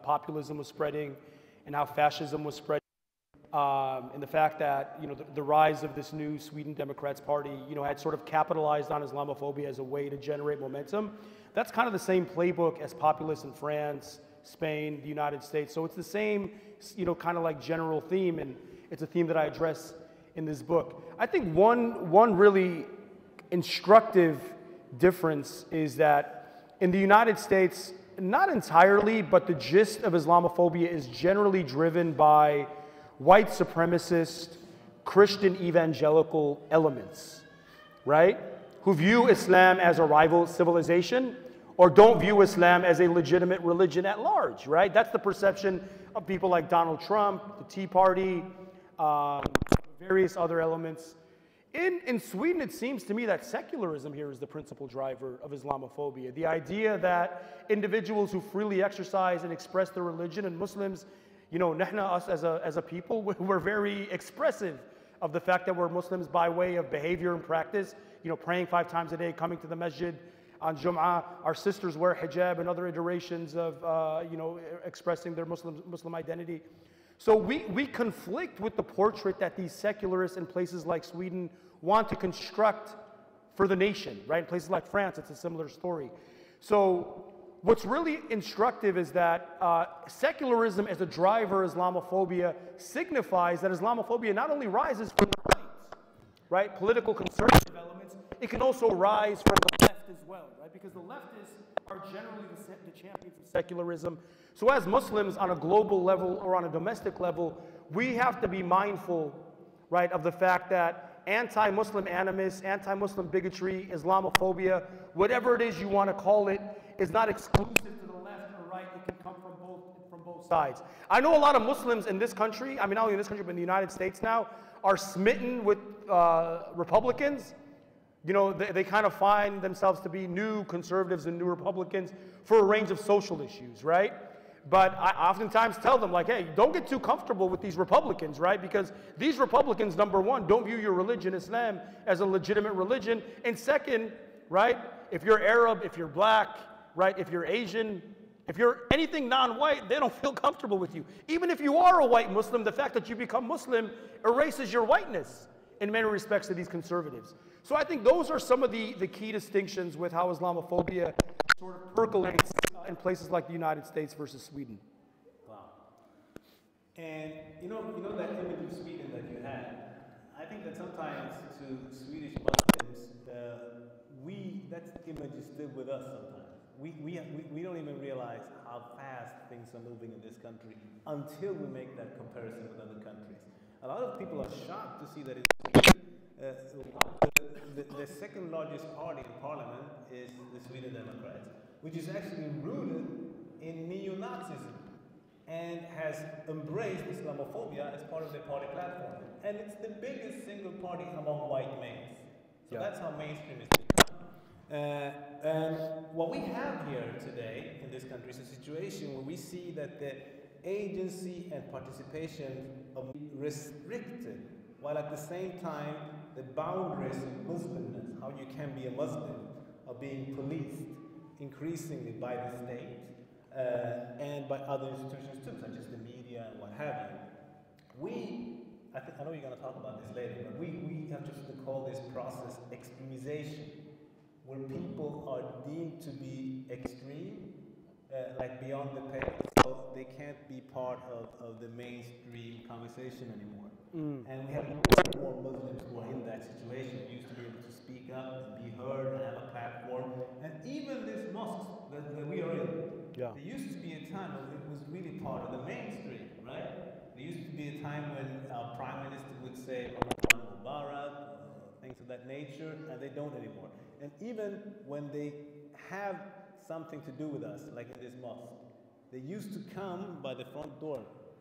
populism was spreading and how fascism was spreading. And the fact that, the rise of this new Sweden Democrats Party, had sort of capitalized on Islamophobia as a way to generate momentum. That's kind of the same playbook as populists in France, Spain, the United States. So it's the same, kind of like general theme, and it's a theme that I address in this book. I think one really instructive difference is that in the United States, not entirely, but the gist of Islamophobia is generally driven by white supremacist, Christian evangelical elements, right? Who view Islam as a rival civilization or don't view Islam as a legitimate religion at large, right? That's the perception of people like Donald Trump, the Tea Party, various other elements. In Sweden, it seems to me that secularism here is the principal driver of Islamophobia. The idea that individuals who freely exercise and express their religion, and Muslims, us as a people, we're very expressive of the fact that we're Muslims by way of behavior and practice, praying 5 times a day, coming to the masjid on Jum'ah. Our sisters wear hijab and other iterations of, expressing their Muslim identity. So we conflict with the portrait that these secularists in places like Sweden want to construct for the nation, right? In places like France, it's a similar story. So what's really instructive is that secularism as a driver of Islamophobia signifies that Islamophobia not only rises from the right, political conservative elements, it can also rise from the left as well, right? Because the leftists are generally the champions of secularism. So as Muslims on a global level or on a domestic level, we have to be mindful, right, of the fact that anti-Muslim animus, anti-Muslim bigotry, Islamophobia, whatever it is you want to call it, is not exclusive to the left or right. It can come from both sides. I know a lot of Muslims in this country, I mean, not only in this country, but in the United States now, are smitten with Republicans. They kind of find themselves to be new conservatives and new Republicans for a range of social issues, right? But I oftentimes tell them, like, hey, don't get too comfortable with these Republicans, right? Because these Republicans, number one, don't view your religion, Islam, as a legitimate religion. And second, right, if you're Arab, if you're black, right, if you're Asian, if you're anything non-white, they don't feel comfortable with you. Even if you are a white Muslim, the fact that you become Muslim erases your whiteness in many respects to these conservatives. So I think those are some of the key distinctions with how Islamophobia sort of percolates in places like the United States versus Sweden. Wow. And you know that image of Sweden that you had, I think that sometimes to Swedish Muslims, that image is still with us sometimes. We don't even realize how fast things are moving in this country until we make that comparison with other countries. A lot of people are shocked to see that in Sweden, the second largest party in parliament is the Sweden Democrats, which is actually rooted in neo-Nazism and has embraced Islamophobia as part of their party platform. And it's the biggest single party among white males. So that's how mainstream it's become. And what we have here today in this country is a situation where we see that the agency and participation are restricted, while at the same time the boundaries of Muslimness, how you can be a Muslim, are being policed increasingly by the state and by other institutions too, such as the media and what have you. I know you're going to talk about this later, but we have to call this process extremization, where people are deemed to be extreme, like beyond the pale, so they can't be part of the mainstream conversation anymore. And we have more Muslims who are in that situation, who used to be able to speak up, be heard, and have a platform. And even this mosque that we are in, there used to be a time when it was really part of the mainstream, right? There used to be a time when our Prime Minister would say, Mubarak, things of that nature, and they don't anymore. And even when they have something to do with us, like in this mosque, they used to come by the front door,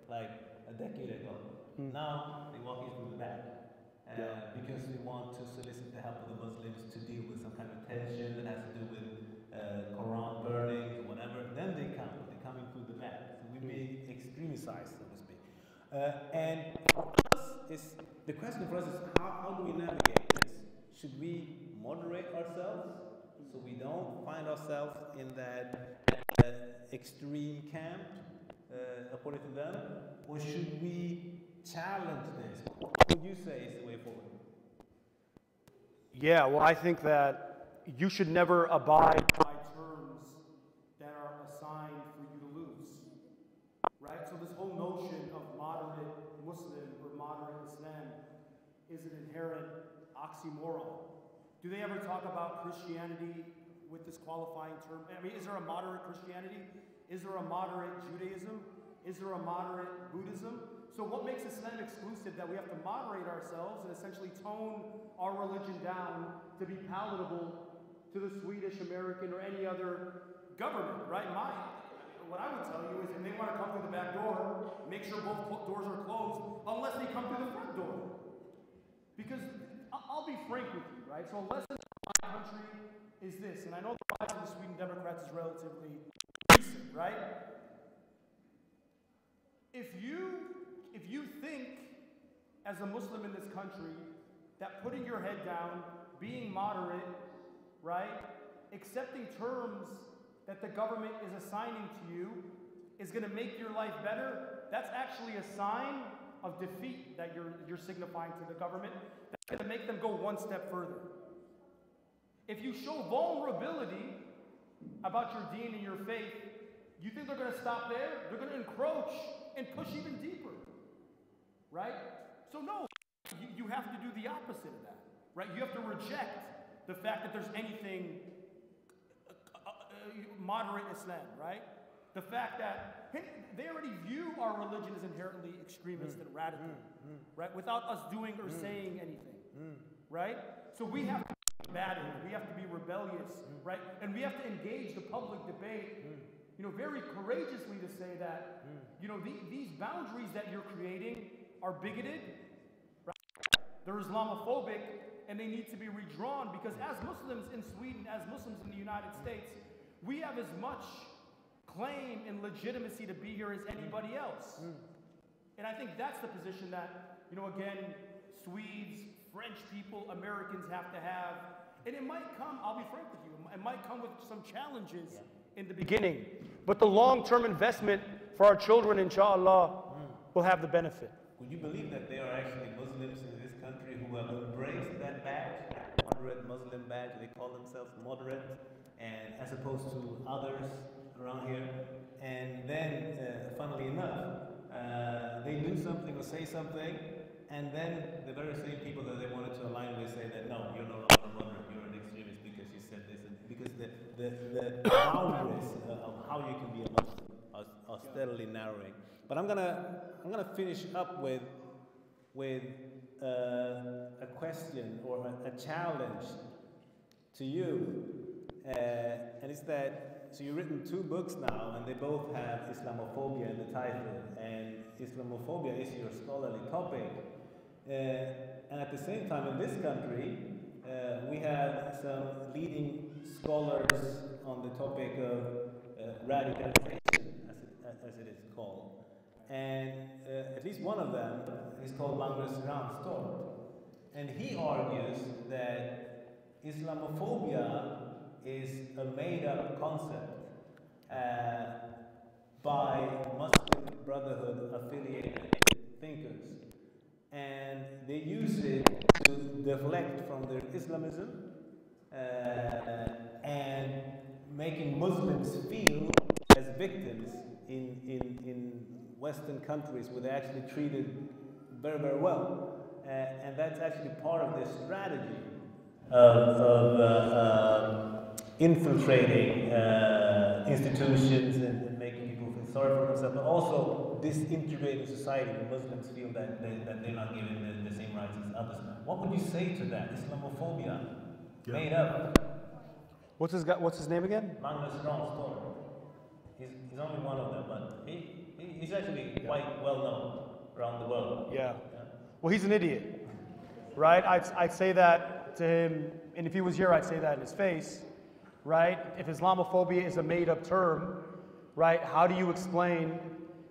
like a decade ago, Now they walk in through the back. Because they want to solicit the help of the Muslims to deal with some kind of tension that has to do with Quran burning or whatever. Then they come. They're coming through the back. So we're being extremicized, so to speak. And for us, the question for us is how do we navigate this? Should we moderate ourselves so we don't find ourselves in that extreme camp, according to them? Or should we challenge this? What would you say is the way forward? Yeah, well, I think that you should never abide by terms that are assigned for you to lose, right? So this whole notion of moderate Muslim or moderate Islam is an inherent oxymoron. Do they ever talk about Christianity with this qualifying term? I mean, is there a moderate Christianity? Is there a moderate Judaism? Is there a moderate Buddhism? So what makes Islam exclusive that we have to moderate ourselves and essentially tone our religion down to be palatable to the Swedish, American, or any other government, right? What I would tell you is if they want to come through the back door, make sure both doors are closed unless they come through the front door. Because I'll be frank with you, right? So a lesson in my country is this, and I know the rise of the Sweden Democrats is relatively recent, right? If you think, as a Muslim in this country, that putting your head down, being moderate, right, accepting terms that the government is assigning to you is going to make your life better, that's actually a sign of defeat that you're signifying to the government. That's going to make them go one step further. If you show vulnerability about your deen and your faith, you think they're going to stop there? They're going to encroach and push even deeper, right? So no, you have to do the opposite of that, right? You have to reject the fact that there's anything moderate Islam, right? The fact that they already view our religion as inherently extremist and radical, right? Without us doing or saying anything, right? So we have to be combative, we have to be rebellious, right? And we have to engage the public debate, you know, very courageously to say that, you know, these boundaries that you're creating are bigoted, right? They're Islamophobic, and they need to be redrawn because as Muslims in Sweden, as Muslims in the United States, we have as much claim and legitimacy to be here as anybody else. And I think that's the position that, you know, again, Swedes, French people, Americans have to have. And it might come, I'll be frank with you, it might come with some challenges in the beginning. But the long-term investment for our children, inshallah, will have the benefit. Would you believe that there are actually Muslims in this country who have embraced that badge, moderate Muslim badge? They call themselves moderate, and as opposed to others around here. And then, funnily enough, they do something or say something, and then the very same people that they wanted to align with say that no, you're no longer moderate, you're an extremist because you said this, and because the boundaries of how you can be a Muslim are steadily narrowing. But I'm gonna finish up with a question or a challenge to you, and it's that. So you've written 2 books now, and they both have Islamophobia in the title, and Islamophobia is your scholarly topic. And at the same time, in this country, we have some leading scholars on the topic of radicalization, as it is called. And at least one of them is called Magnus Ranstorp. And he argues that Islamophobia is a made-up concept by Muslim Brotherhood affiliated thinkers, and they use it to deflect from their Islamism and making Muslims feel as victims in Western countries where they're actually treated very, very well, and that's actually part of their strategy of infiltrating institutions and making people feel sorry for themselves, but also disintegrating society when Muslims feel that they're not given the same rights as others. What would you say to that? Islamophobia, made up. What's his name again? Magnus Ranstorp. He's only one of them, but he's actually quite well known. around the world. Yeah. Well, he's an idiot, right? I'd say that to him, and if he was here, I'd say that in his face, right? If Islamophobia is a made-up term, right? How do you explain,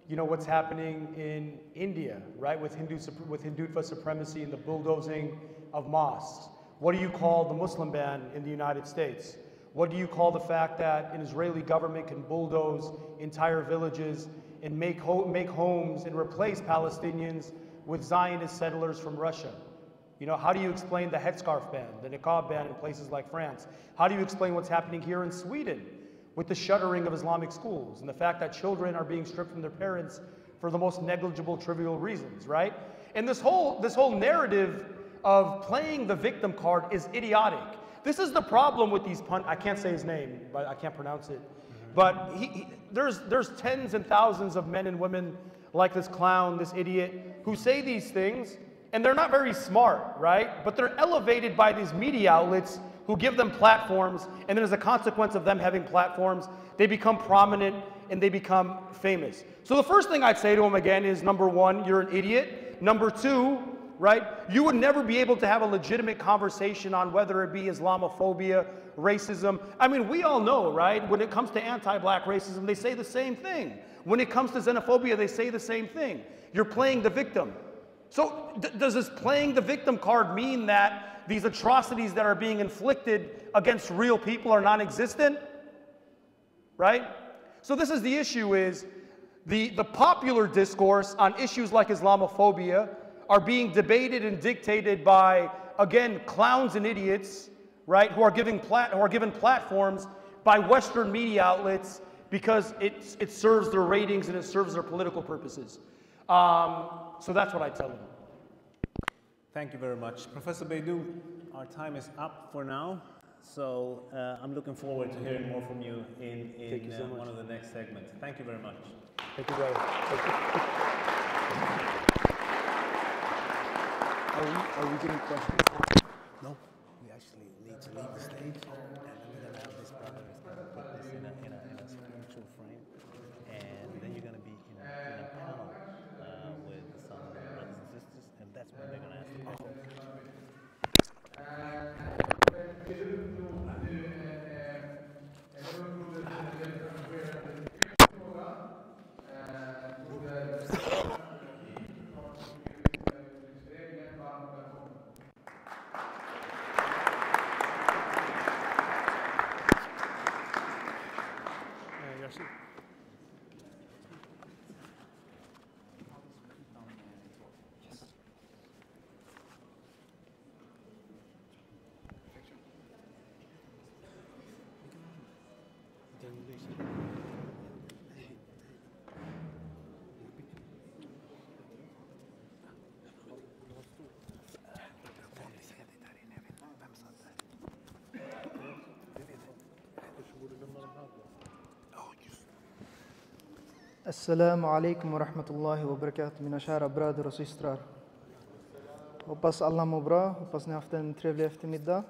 you know, what's happening in India, right? With Hindutva supremacy and the bulldozing of mosques. What do you call the Muslim ban in the United States? What do you call the fact that an Israeli government can bulldoze entire villages and make homes and replace Palestinians with Zionist settlers from Russia? You know, how do you explain the headscarf ban, the niqab ban in places like France? How do you explain what's happening here in Sweden with the shuttering of Islamic schools and the fact that children are being stripped from their parents for the most negligible, trivial reasons, right? And this whole narrative of playing the victim card is idiotic. This is the problem with these I can't say his name, but I can't pronounce it. But there's tens and thousands of men and women like this clown, this idiot, who say these things, and they're not very smart, right? But they're elevated by these media outlets who give them platforms, and then as a consequence of them having platforms, they become prominent and they become famous. So the first thing I'd say to him again is, number one, you're an idiot. Number two, right, you would never be able to have a legitimate conversation on whether it be Islamophobia, racism. I mean, we all know, right, when it comes to anti-black racism, they say the same thing. When it comes to xenophobia, they say the same thing. You're playing the victim. So does this playing the victim card mean that these atrocities that are being inflicted against real people are non-existent? Right? So this is the issue, is the popular discourse on issues like Islamophobia are being debated and dictated by, again, clowns and idiots, right, who are given platforms by Western media outlets because it serves their ratings and it serves their political purposes. So that's what I tell them. Thank you very much. Professor Beydoun, our time is up for now, so I'm looking forward to hearing more from you in one of the next segments. Thank you very much. Thank you, brother. Thank you. Are we getting questions? No, we actually need to leave the stage, and then we're going to have this brother is going to put this in a spiritual frame, and then you're going to be in a panel with some brothers and sisters, and that's when they're going to ask the questions. Assalamu alaikum wa rahmatullahi wa barakatuh, mina kära bröder och systrar. Hoppas alla mår bra, hoppas ni har haft en trevlig eftermiddag.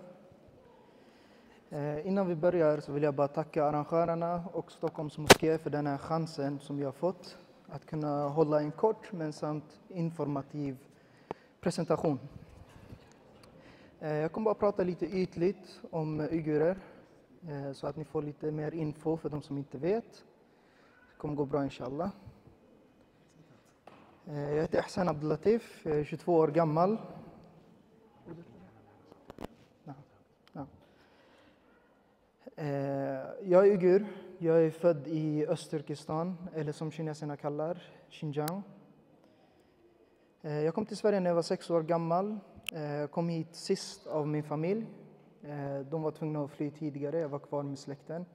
Innan vi börjar så vill jag bara tacka arrangörerna och Stockholms Moské för den här chansen som vi har fått att kunna hålla en kort men samt informativ presentation. Jag kommer bara prata lite ytligt om uigurer så att ni får lite mer info för de som inte vet. Det kommer gå bra inshallah. Jag heter Ihsan Abdullatif, jag är 22 år gammal. Jag är uigur, jag är född i Östturkestan, eller som kineserna kallar, Xinjiang. Jag kom till Sverige när jag var 6 år gammal. Jag kom hit sist av min familj. De var tvungna att fly tidigare, jag var kvar med släkten.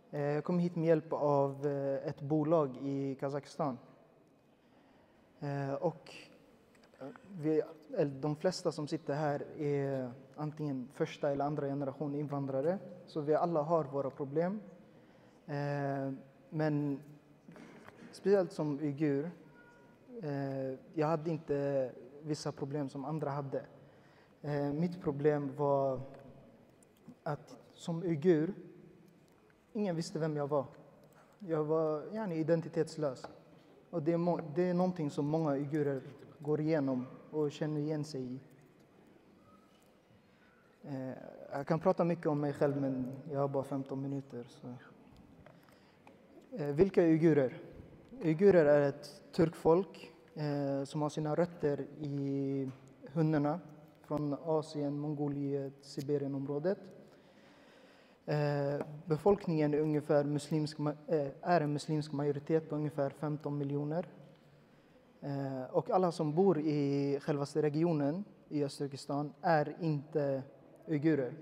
Jag kom hit med hjälp av ett bolag i Kazakstan. Och de flesta som sitter här är antingen första eller andra generation invandrare. Så vi alla har våra problem. Men speciellt som uigur, jag hade inte vissa problem som andra hade. Mitt problem var att som uigur, ingen visste vem jag var. Jag var identitetslös. Och det är någonting som många uigurer går igenom och känner igen sig i. Jag kan prata mycket om mig själv, men jag har bara 15 minuter. Så. Vilka är uigurer? Uigurer är ett turkfolk som har sina rötter i hundarna från Asien, Mongoliet, Sibirienområdet. Befolkningen är är en muslimsk majoritet på ungefär 15 miljoner. Och alla som bor i självaste regionen i Östturkestan är inte uigurer.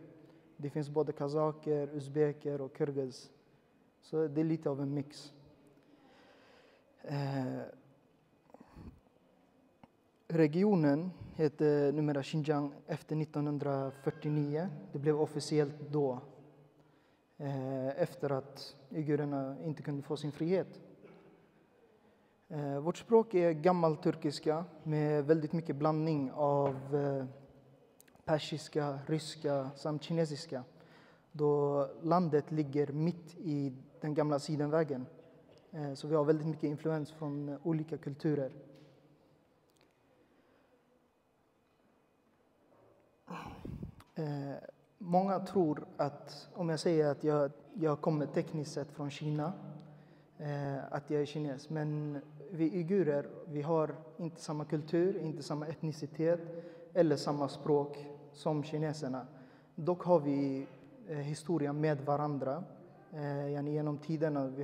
Det finns både kazaker, uzbeker och kirgiz. Så det är lite av en mix. Regionen heter numera Xinjiang efter 1949. Det blev officiellt då. Efter att uigurerna inte kunde få sin frihet. Vårt språk är gammalturkiska med väldigt mycket blandning av persiska, ryska samt kinesiska. Då landet ligger mitt i den gamla sidenvägen. Så vi har väldigt mycket influens från olika kulturer. Många tror att, om jag säger att jag kommer tekniskt sett från Kina, att jag är kines. Men vi uigurer, vi har inte samma kultur, inte samma etnicitet eller samma språk som kineserna. Dock har vi historia med varandra. Genom tiderna, vi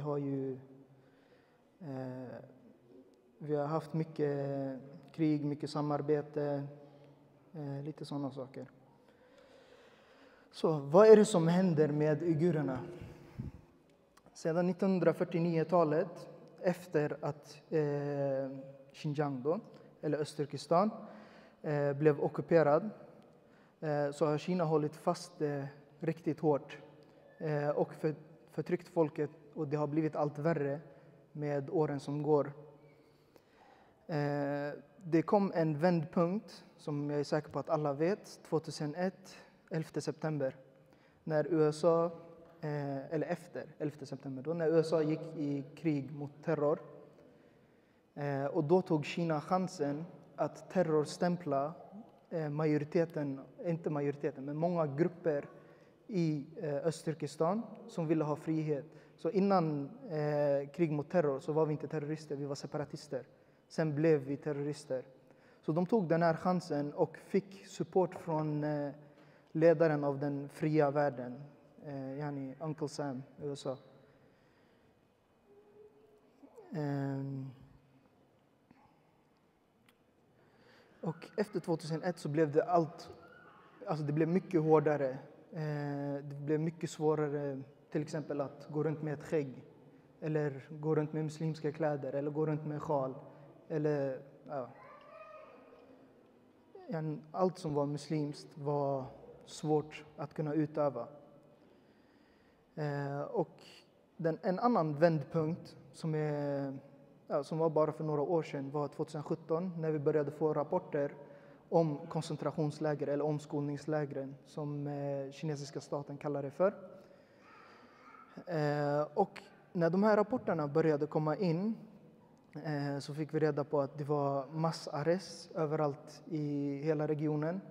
har haft mycket krig, mycket samarbete, lite sådana saker. Så vad är det som händer med uigurerna? Sedan 1949-talet, efter att Xinjiang då, eller Östturkestan, blev ockuperad, så har Kina hållit fast riktigt hårt och förtryckt folket, och det har blivit allt värre med åren som går. Det kom en vändpunkt som jag är säker på att alla vet, 2001, 11 september, när USA, eller efter 11 september, då när USA gick i krig mot terror. Och då tog Kina chansen att terrorstämpla men många grupper i Östturkestan som ville ha frihet. Så innan krig mot terror så var vi inte terrorister, vi var separatister. Sen blev vi terrorister. Så de tog den här chansen och fick support från ledaren av den fria världen, Uncle Sam, USA. Och efter 2001 så blev det blev mycket hårdare. Det blev mycket svårare, till exempel att gå runt med ett skägg, eller gå runt med muslimska kläder, eller gå runt med sjal, eller allt som var muslimskt var svårt att kunna utöva. Och en annan vändpunkt som var bara för några år sedan var 2017, när vi började få rapporter om koncentrationsläger eller omskolningslägren som kinesiska staten kallar det för. Och när de här rapporterna började komma in så fick vi reda på att det var massarrest överallt i hela regionen.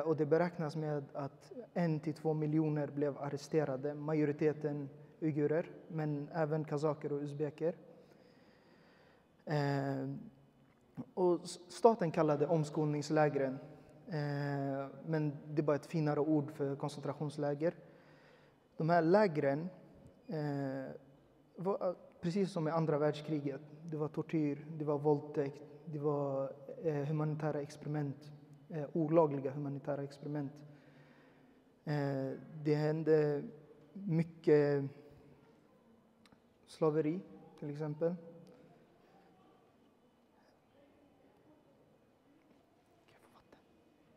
Och det beräknas med att 1-2 miljoner blev arresterade, majoriteten uigurer, men även kazaker och uzbeker. Och staten kallade omskolningslägren, men det är bara ett finare ord för koncentrationsläger. De här lägren var precis som i andra världskriget. Det var tortyr, det var våldtäkt, det var humanitära experiment, olagliga humanitära experiment. Det hände mycket slaveri, till exempel.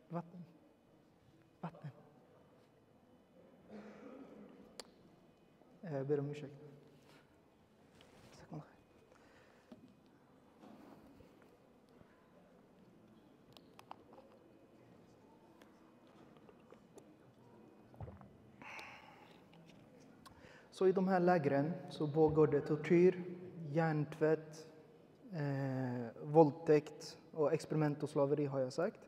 Vatten. Jag ber om ursäkt. Så i de här lägren så pågår det tortyr, hjärntvätt, våldtäkt och experiment och slaveri har jag sagt.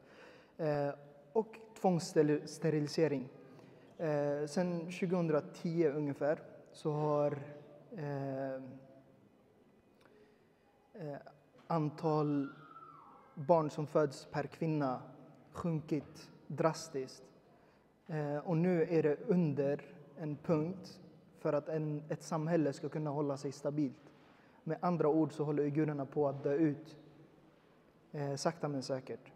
Och tvångssterilisering. Sen 2010 ungefär så har antal barn som föds per kvinna sjunkit drastiskt. Och nu är det under en punkt för att ett samhälle ska kunna hålla sig stabilt. Med andra ord så håller uigurerna på att dö ut. Sakta men säkert.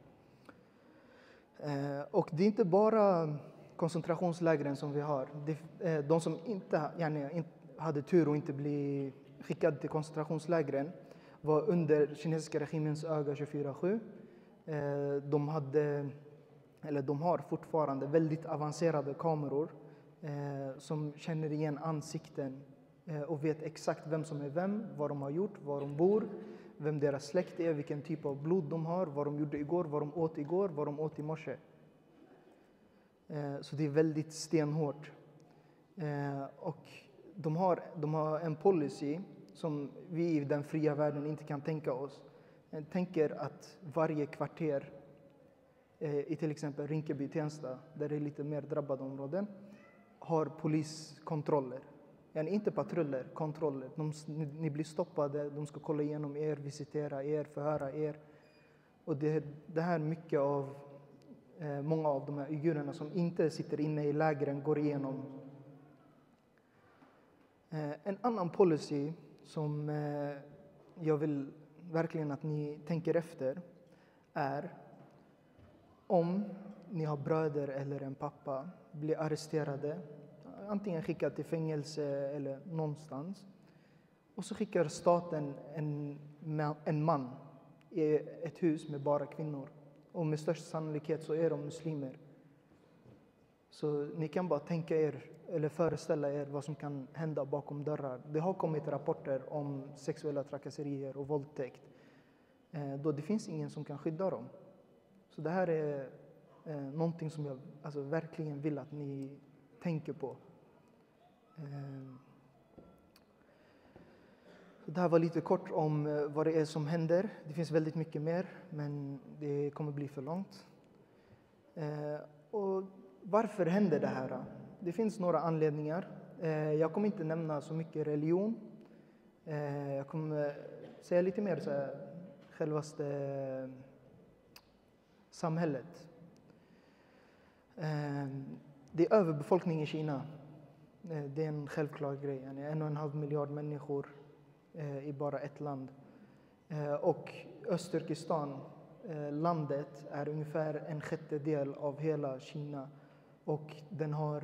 Och det är inte bara koncentrationslägren som vi har. De som inte hade tur och inte blev skickade till koncentrationslägren var under kinesiska regimens öga 24/7. De har fortfarande väldigt avancerade kameror som känner igen ansikten och vet exakt vem som är vem, vad de har gjort, var de bor, vem deras släkt är, vilken typ av blod de har, vad de gjorde igår, vad de åt i morse. Så det är väldigt stenhårt. Och de har en policy som vi i den fria världen inte kan tänka oss. Jag tänker att varje kvarter i till exempel Rinkeby, Tensta, där det är lite mer drabbade områden, har poliskontroller. Inte patruller, kontroller. Ni blir stoppade, de ska kolla igenom er, visitera er, förhöra er. Och det här mycket av många av de här uigurerna som inte sitter inne i lägren går igenom. En annan policy som jag vill verkligen att ni tänker efter är om ni har bröder eller en pappa blir arresterade, antingen skickad till fängelse eller någonstans, och så skickar staten en man i ett hus med bara kvinnor, och med största sannolikhet så är de muslimer. Så ni kan bara tänka er eller föreställa er vad som kan hända bakom dörrar. Det har kommit rapporter om sexuella trakasserier och våldtäkt då det finns ingen som kan skydda dem. Så det här är någonting som jag verkligen vill att ni tänker på. Det här var lite kort om vad det är som händer. Det finns väldigt mycket mer, men det kommer bli för långt. Och varför händer det här? Det finns några anledningar. Jag kommer inte nämna så mycket religion. Jag kommer säga lite mer så här, självaste samhället. Det är överbefolkning i Kina. Det är en självklar grej. 1,5 miljard människor i bara ett land. Och Östturkestan, landet, är ungefär 1/6 av hela Kina. Och den har,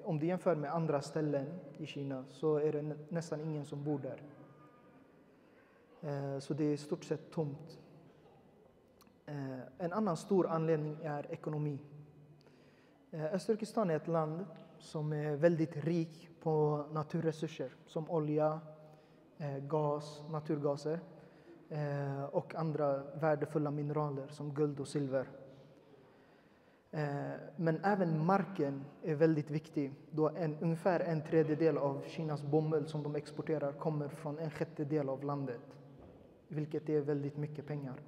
om du jämför med andra ställen i Kina så är det nästan ingen som bor där. Så det är i stort sett tomt. En annan stor anledning är ekonomi. Östturkestan är ett land som är väldigt rik på naturresurser som olja, gas, naturgaser och andra värdefulla mineraler som guld och silver. Men även marken är väldigt viktig då ungefär 1/3 av Kinas bomull som de exporterar kommer från 1/6 av landet, vilket är väldigt mycket pengar.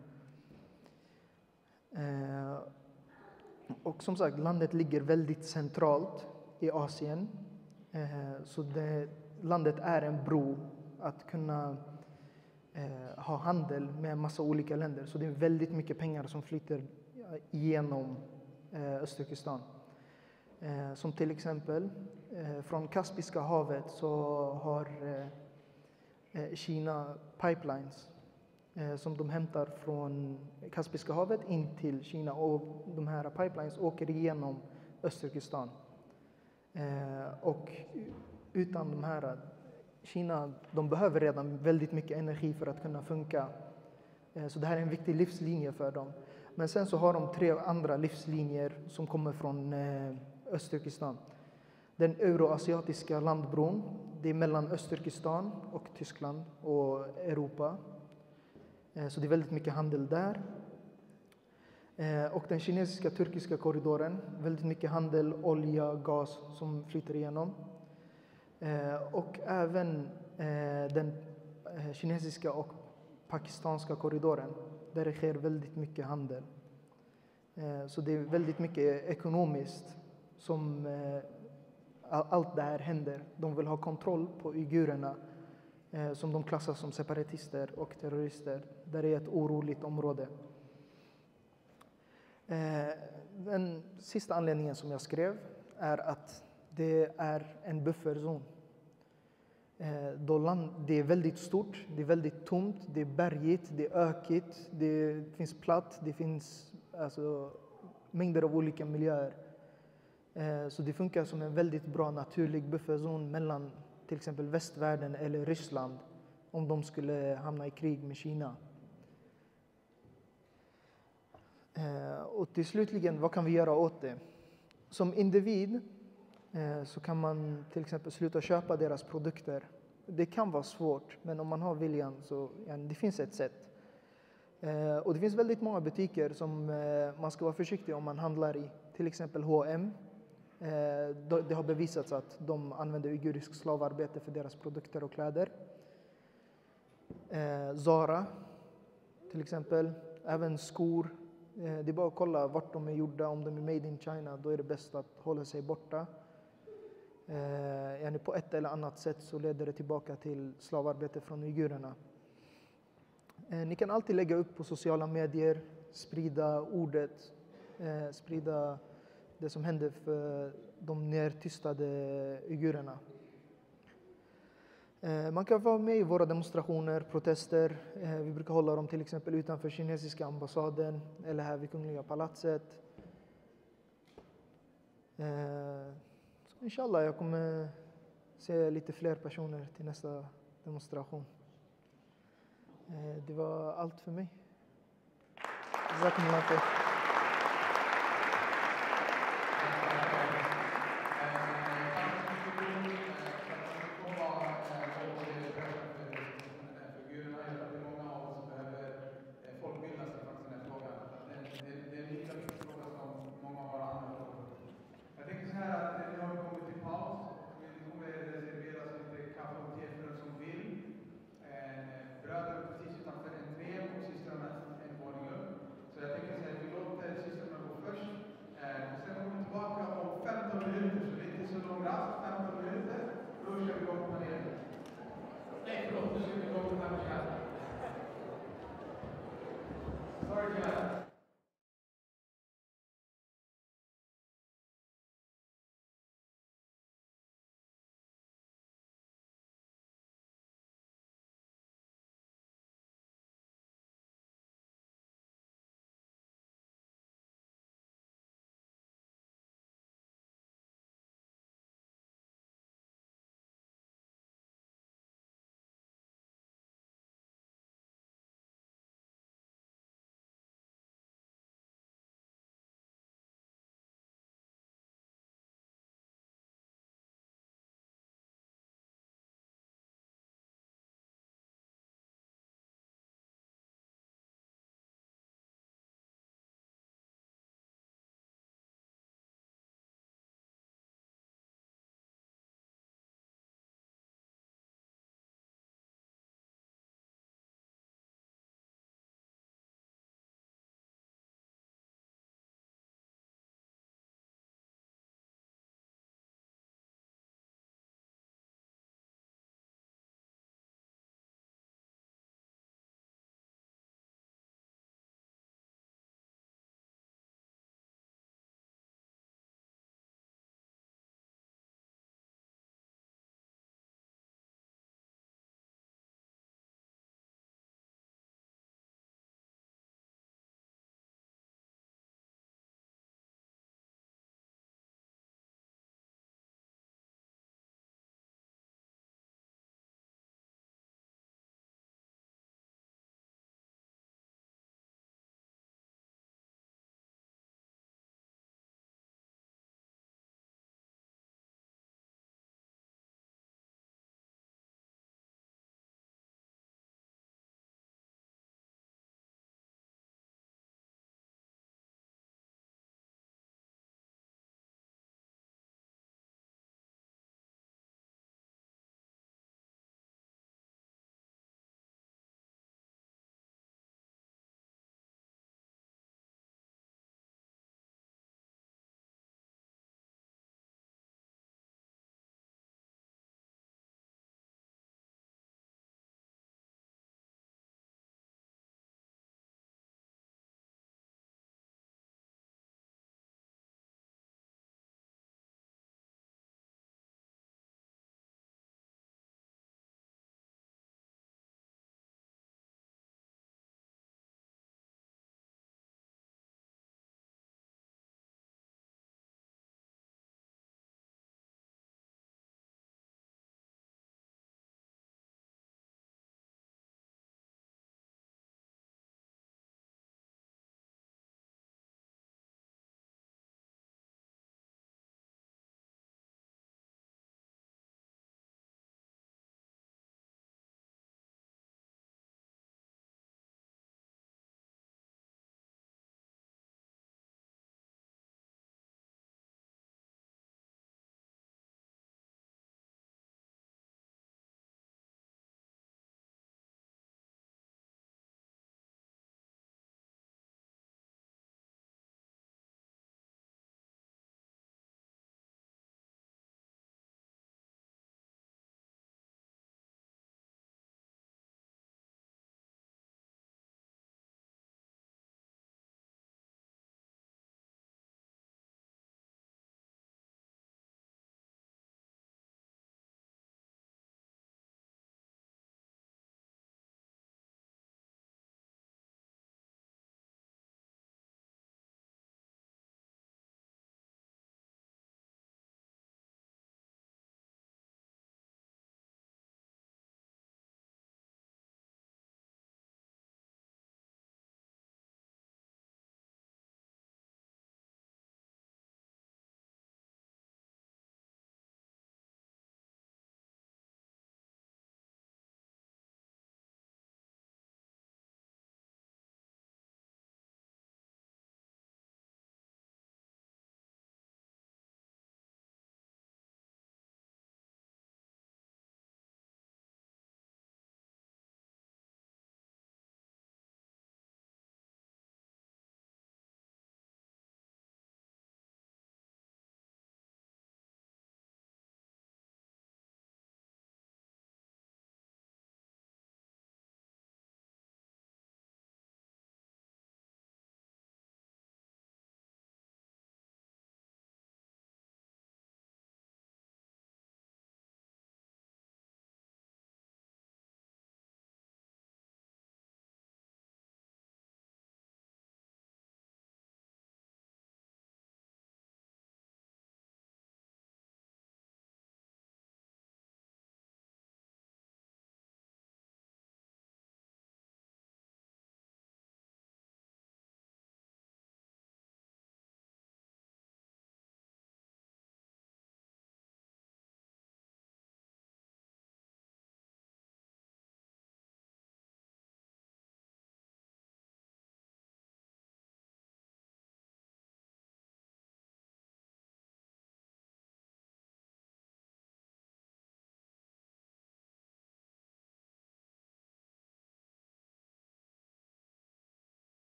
Och som sagt, landet ligger väldigt centralt i Asien. Så landet är en bro att kunna ha handel med en massa olika länder. Så det är väldigt mycket pengar som flyter igenom Östturkestan. Som till exempel från Kaspiska havet så har Kina pipelines som de hämtar från Kaspiska havet in till Kina, och de här pipelines åker igenom Östturkestan. Och utan de här, Kina, de behöver redan väldigt mycket energi för att kunna funka. Så det här är en viktig livslinje för dem. Men sen så har de 3 andra livslinjer som kommer från Östturkestan. Den euroasiatiska landbron, det är mellan Östturkestan och Tyskland och Europa. Så det är väldigt mycket handel där. Och den kinesiska turkiska korridoren, väldigt mycket handel, olja, gas som flyter igenom. Och även den kinesiska och pakistanska korridoren där det sker väldigt mycket handel. Så det är väldigt mycket ekonomiskt som allt det här händer. De vill ha kontroll på uigurerna som de klassar som separatister och terrorister. Där det är ett oroligt område. Den sista anledningen som jag skrev är att det är en buffertzon. Det är väldigt stort, det är väldigt tomt, det är bergigt, det är ökigt, det finns platt, det finns alltså mängder av olika miljöer. Så det funkar som en väldigt bra naturlig buffertzon mellan till exempel västvärlden eller Ryssland om de skulle hamna i krig med Kina. Och till slutligen, vad kan vi göra åt det? Som individ så kan man till exempel sluta köpa deras produkter. Det kan vara svårt, men om man har viljan så det finns ett sätt. Och det finns väldigt många butiker som man ska vara försiktig om man handlar i. Till exempel H&M. Det har bevisats att de använder uigurisk slavarbete för deras produkter och kläder. Zara till exempel. Även skor. Det är bara att kolla vart de är gjorda. Om de är made in China, då är det bäst att hålla sig borta. På ett eller annat sätt så leder det tillbaka till slavarbete från uigurerna. Ni kan alltid lägga upp på sociala medier, sprida ordet, sprida det som händer för de nertystade uigurerna. Man kan vara med i våra demonstrationer, protester. Vi brukar hålla dem till exempel utanför kinesiska ambassaden eller här vid Kungliga palatset. Så inshallah, jag kommer se lite fler personer till nästa demonstration. Det var allt för mig. Jazakumullah khair. Bröderna precis utanför entrén och systrarna en våning upp. Så jag tänker så här, vi låter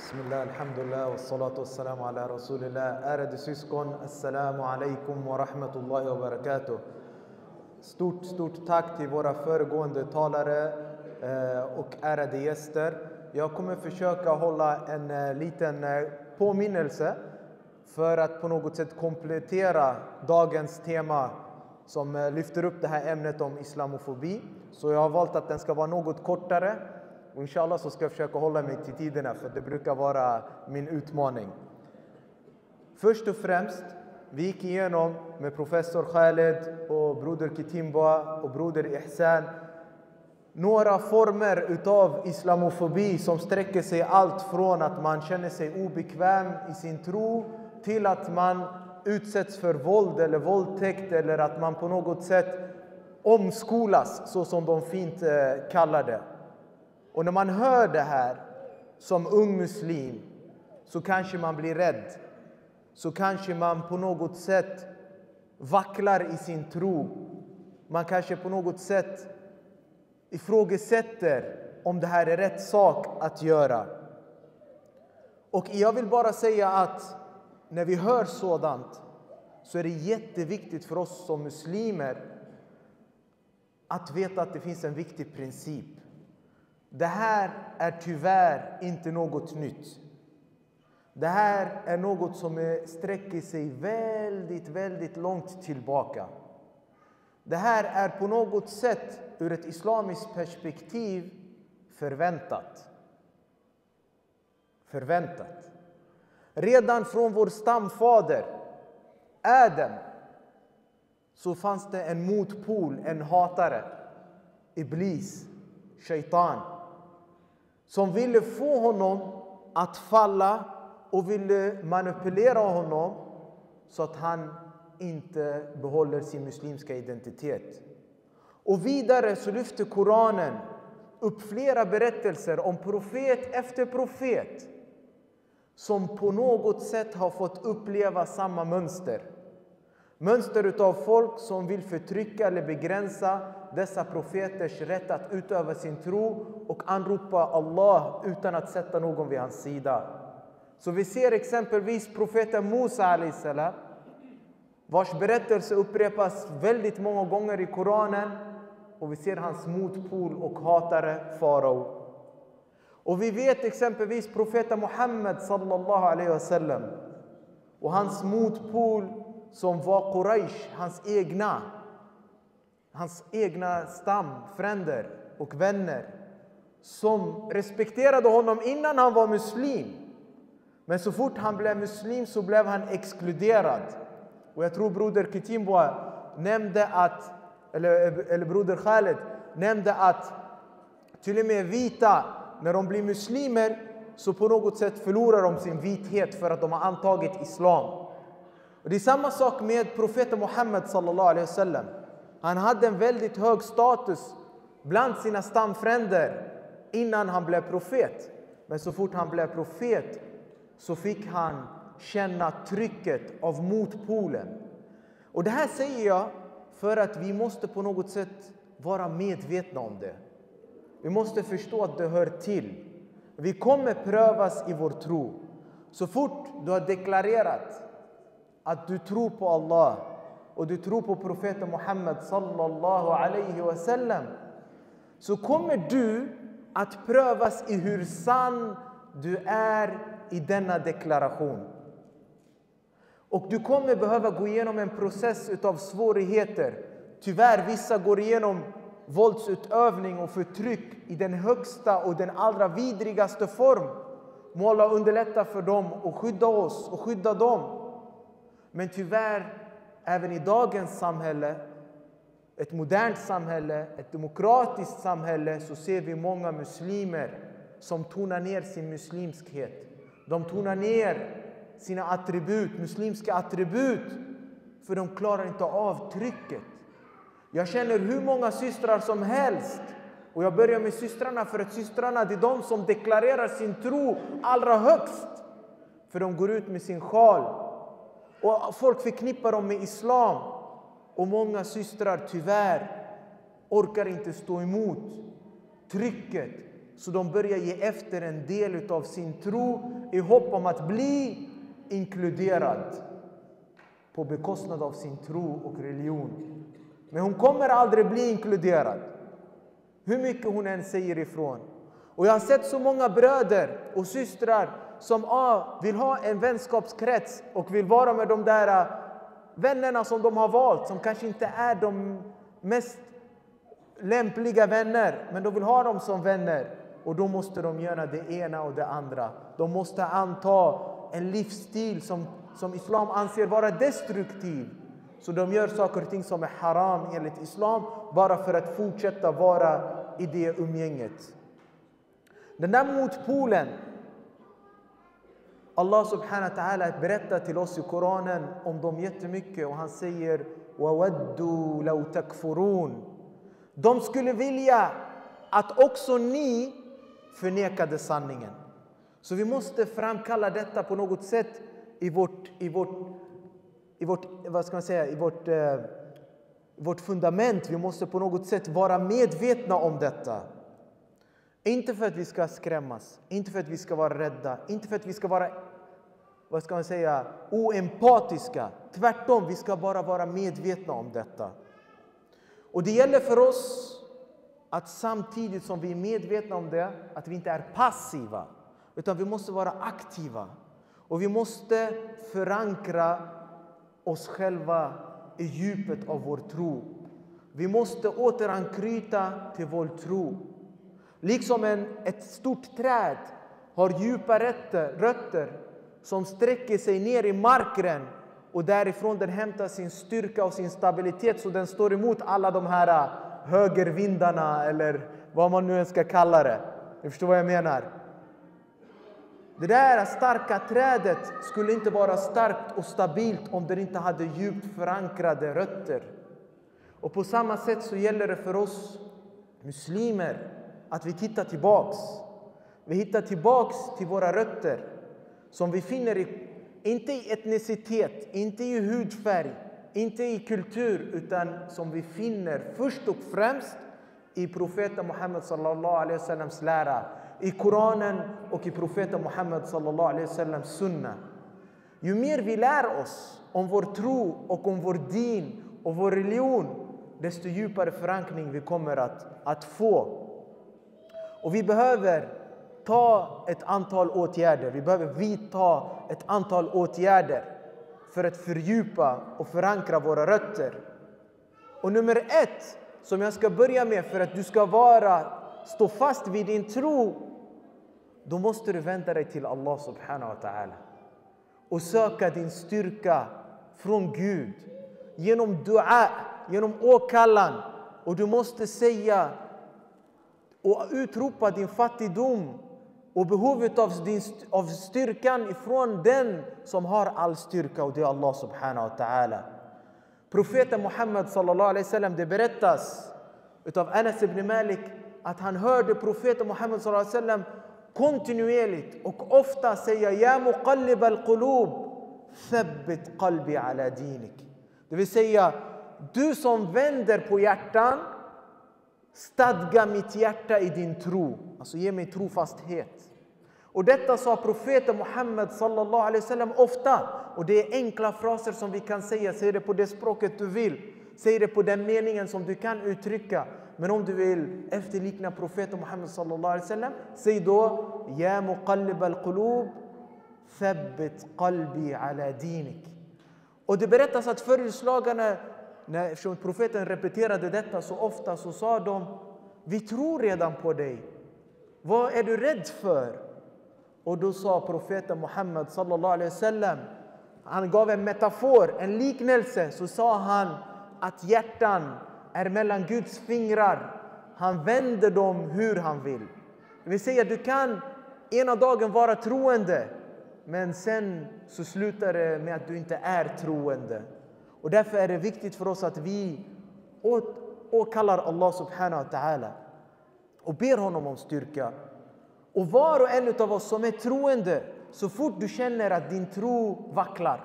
Bismillah, alhamdulillah, wa salatu wa salam ala rasulillah. Ärade syskon, assalamu alaikum wa rahmatullahi wa barakatuh. Stort tack till våra föregående talare och ärade gäster. Jag kommer försöka hålla en liten påminnelse för att på något sätt komplettera dagens tema som lyfter upp det här ämnet om islamofobi. Så jag har valt att den ska vara något kortare. Och inshallah så ska jag försöka hålla mig till tiderna, för det brukar vara min utmaning. Först och främst, vi gick igenom med professor Khaled och broder Kitimbwa och broder Ihsan några former utav islamofobi som sträcker sig allt från att man känner sig obekväm i sin tro till att man utsätts för våld eller våldtäkt, eller att man på något sätt omskolas, så som de fint kallar det. Och när man hör det här som ung muslim så kanske man blir rädd. Så kanske man på något sätt vacklar i sin tro. Man kanske på något sätt ifrågasätter om det här är rätt sak att göra. Och jag vill bara säga att när vi hör sådant så är det jätteviktigt för oss som muslimer att veta att det finns en viktig princip. Det här är tyvärr inte något nytt. Det här är något som sträcker sig väldigt långt tillbaka. Det här är på något sätt ur ett islamiskt perspektiv förväntat. Redan från vår stamfader Adam så fanns det en motpol, en hatare, Iblis, Shaitan, som ville få honom att falla och ville manipulera honom så att han inte behåller sin muslimska identitet. Och vidare så lyfter Koranen upp flera berättelser om profet efter profet som på något sätt har fått uppleva samma mönster. Mönster utav folk som vill förtrycka eller begränsa dessa profeters rätt att utöva sin tro och anropa Allah utan att sätta någon vid hans sida. Så vi ser exempelvis profeten Musa a.s. vars berättelse upprepas väldigt många gånger i Koranen, och vi ser hans motpol och hatare farao. Och vi vet exempelvis profeten Mohammed sallallahu alaihi wasallam och hans motpol som var Quraysh, hans egna stamfränder och vänner, som respekterade honom innan han var muslim. Men så fort han blev muslim så blev han exkluderad. Och jag tror broder Kitimbwa nämnde att, eller broder Khaled nämnde att till och med vita, när de blir muslimer så på något sätt förlorar de sin vithet för att de har antagit islam. Och det är samma sak med profeten Mohammed sallallahu alaihi wasallam. Han hade en väldigt hög status bland sina stamfränder innan han blev profet. Men så fort han blev profet så fick han känna trycket av motpolen. Och det här säger jag för att vi måste på något sätt vara medvetna om det. Vi måste förstå att det hör till. Vi kommer prövas i vår tro. Så fort du har deklarerat att du tror på Allah och du tror på profeten Mohammed sallallahu alaihi wasallam, så kommer du att prövas i hur sann du är i denna deklaration. Och du kommer behöva gå igenom en process utav svårigheter. Tyvärr, vissa går igenom våldsutövning och förtryck i den högsta och den allra vidrigaste form. Må Allah underlätta för dem och skydda oss och skydda dem. Men tyvärr, även i dagens samhälle, ett modernt samhälle, ett demokratiskt samhälle, så ser vi många muslimer som tonar ner sin muslimskhet. De tonar ner sina attribut, muslimska attribut, för de klarar inte av trycket. Jag känner hur många systrar som helst, och jag börjar med systrarna för att systrarna, det är de som deklarerar sin tro allra högst. För de går ut med sin sjal. Och folk förknippar dem med islam. Och många systrar tyvärr orkar inte stå emot trycket, Så de börjar ge efter en del av sin tro i hopp om att bli inkluderad på bekostnad av sin tro och religion. Men hon kommer aldrig bli inkluderad, hur mycket hon än säger ifrån. Och jag har sett så många bröder och systrar som vill ha en vänskapskrets och vill vara med de där vännerna som de har valt, som kanske inte är de mest lämpliga vänner, men de vill ha dem som vänner. Och då måste de göra det ena och det andra. De måste anta en livsstil som islam anser vara destruktiv. Så de gör saker och ting som är haram enligt islam, bara för att fortsätta vara i det umgänget. Den där motpolen, Allah subhanahu wa ta'ala berättar till oss i Koranen om dem jättemycket. Och han säger وَوَدُّوا لَوْ تَكْفُرُونَ. De skulle vilja att också ni förnekade sanningen. Så vi måste framkalla detta på något sätt i vårt fundament. Vi måste på något sätt vara medvetna om detta. Inte för att vi ska skrämmas, inte för att vi ska vara rädda, inte för att vi ska vara oempatiska. Tvärtom, vi ska bara vara medvetna om detta. Och det gäller för oss att samtidigt som vi är medvetna om det, att vi inte är passiva, utan vi måste vara aktiva. Och vi måste förankra oss själva i djupet av vår tro. Vi måste återanknyta till vår tro. Liksom ett stort träd har djupa rötter som sträcker sig ner i marken, och därifrån den hämtar sin styrka och sin stabilitet, så den står emot alla de här högervindarna, eller vad man nu ska kalla det. Ni förstår vad jag menar? Det där starka trädet skulle inte vara starkt och stabilt om det inte hade djupt förankrade rötter. Och på samma sätt så gäller det för oss muslimer att vi tittar tillbaks. Vi hittar tillbaks till våra rötter, som vi finner inte i etnicitet, inte i hudfärg, inte i kultur, utan som vi finner först och främst i profeten Mohammed sallallahu alaihi wasallams lära, i Koranen och i profeten Mohammed sallallahu alaihi wasallams sunna. Ju mer vi lär oss om vår tro och om vår din och vår religion, desto djupare förankring vi kommer att få. Och vi behöver ta ett antal åtgärder. Vi behöver vidta ett antal åtgärder för att fördjupa och förankra våra rötter. Och nummer 1 som jag ska börja med, för att du ska stå fast vid din tro, då måste du vända dig till Allah subhanahu wa ta'ala och söka din styrka från Gud genom dua, genom åkallan. Och du måste säga och utropa din fattigdom och behovet av styrkan ifrån den som har all styrka, och det är Allah subhanahu wa ta'ala. Profeten Mohammed sallallahu alaihi wasallam, det berättas utav Anas ibn Malik att han hörde profeten Mohammed sallallahu alaihi wasallam kontinuerligt och ofta säga: Ja muqallib al-qulub, thabbit qalbi ala dinik. Det vill säga, du som vänder på hjärtan, stadga mitt hjärta i din tro. Alltså ge mig trofasthet. Och detta sa profeten Mohammed sallallahu alaihi wasallam ofta. Och det är enkla fraser som vi kan säga. Säg det på det språket du vill. Säg det på den meningen som du kan uttrycka. Men om du vill efterlikna profeten Mohammed sallallahu alaihi wasallam, säg då: Ja muqallib al-qulub, thabbit qalbi ala dinik. Och det berättas att förslagarna, när profeten repeterade detta så ofta, så sa de: Vi tror redan på dig. Vad är du rädd för? Och då sa profeten Mohammed sallallahu alaihi wasallam, han gav en metafor, en liknelse. Så sa han att hjärtan är mellan Guds fingrar. Han vänder dem hur han vill. Det vill säga, du kan ena dagen vara troende, men sen så slutar det med att du inte är troende. Och därför är det viktigt för oss att vi åkallar Allah subhanahu wa ta'ala och ber honom om styrka. Och var och en av oss som är troende, så fort du känner att din tro vacklar,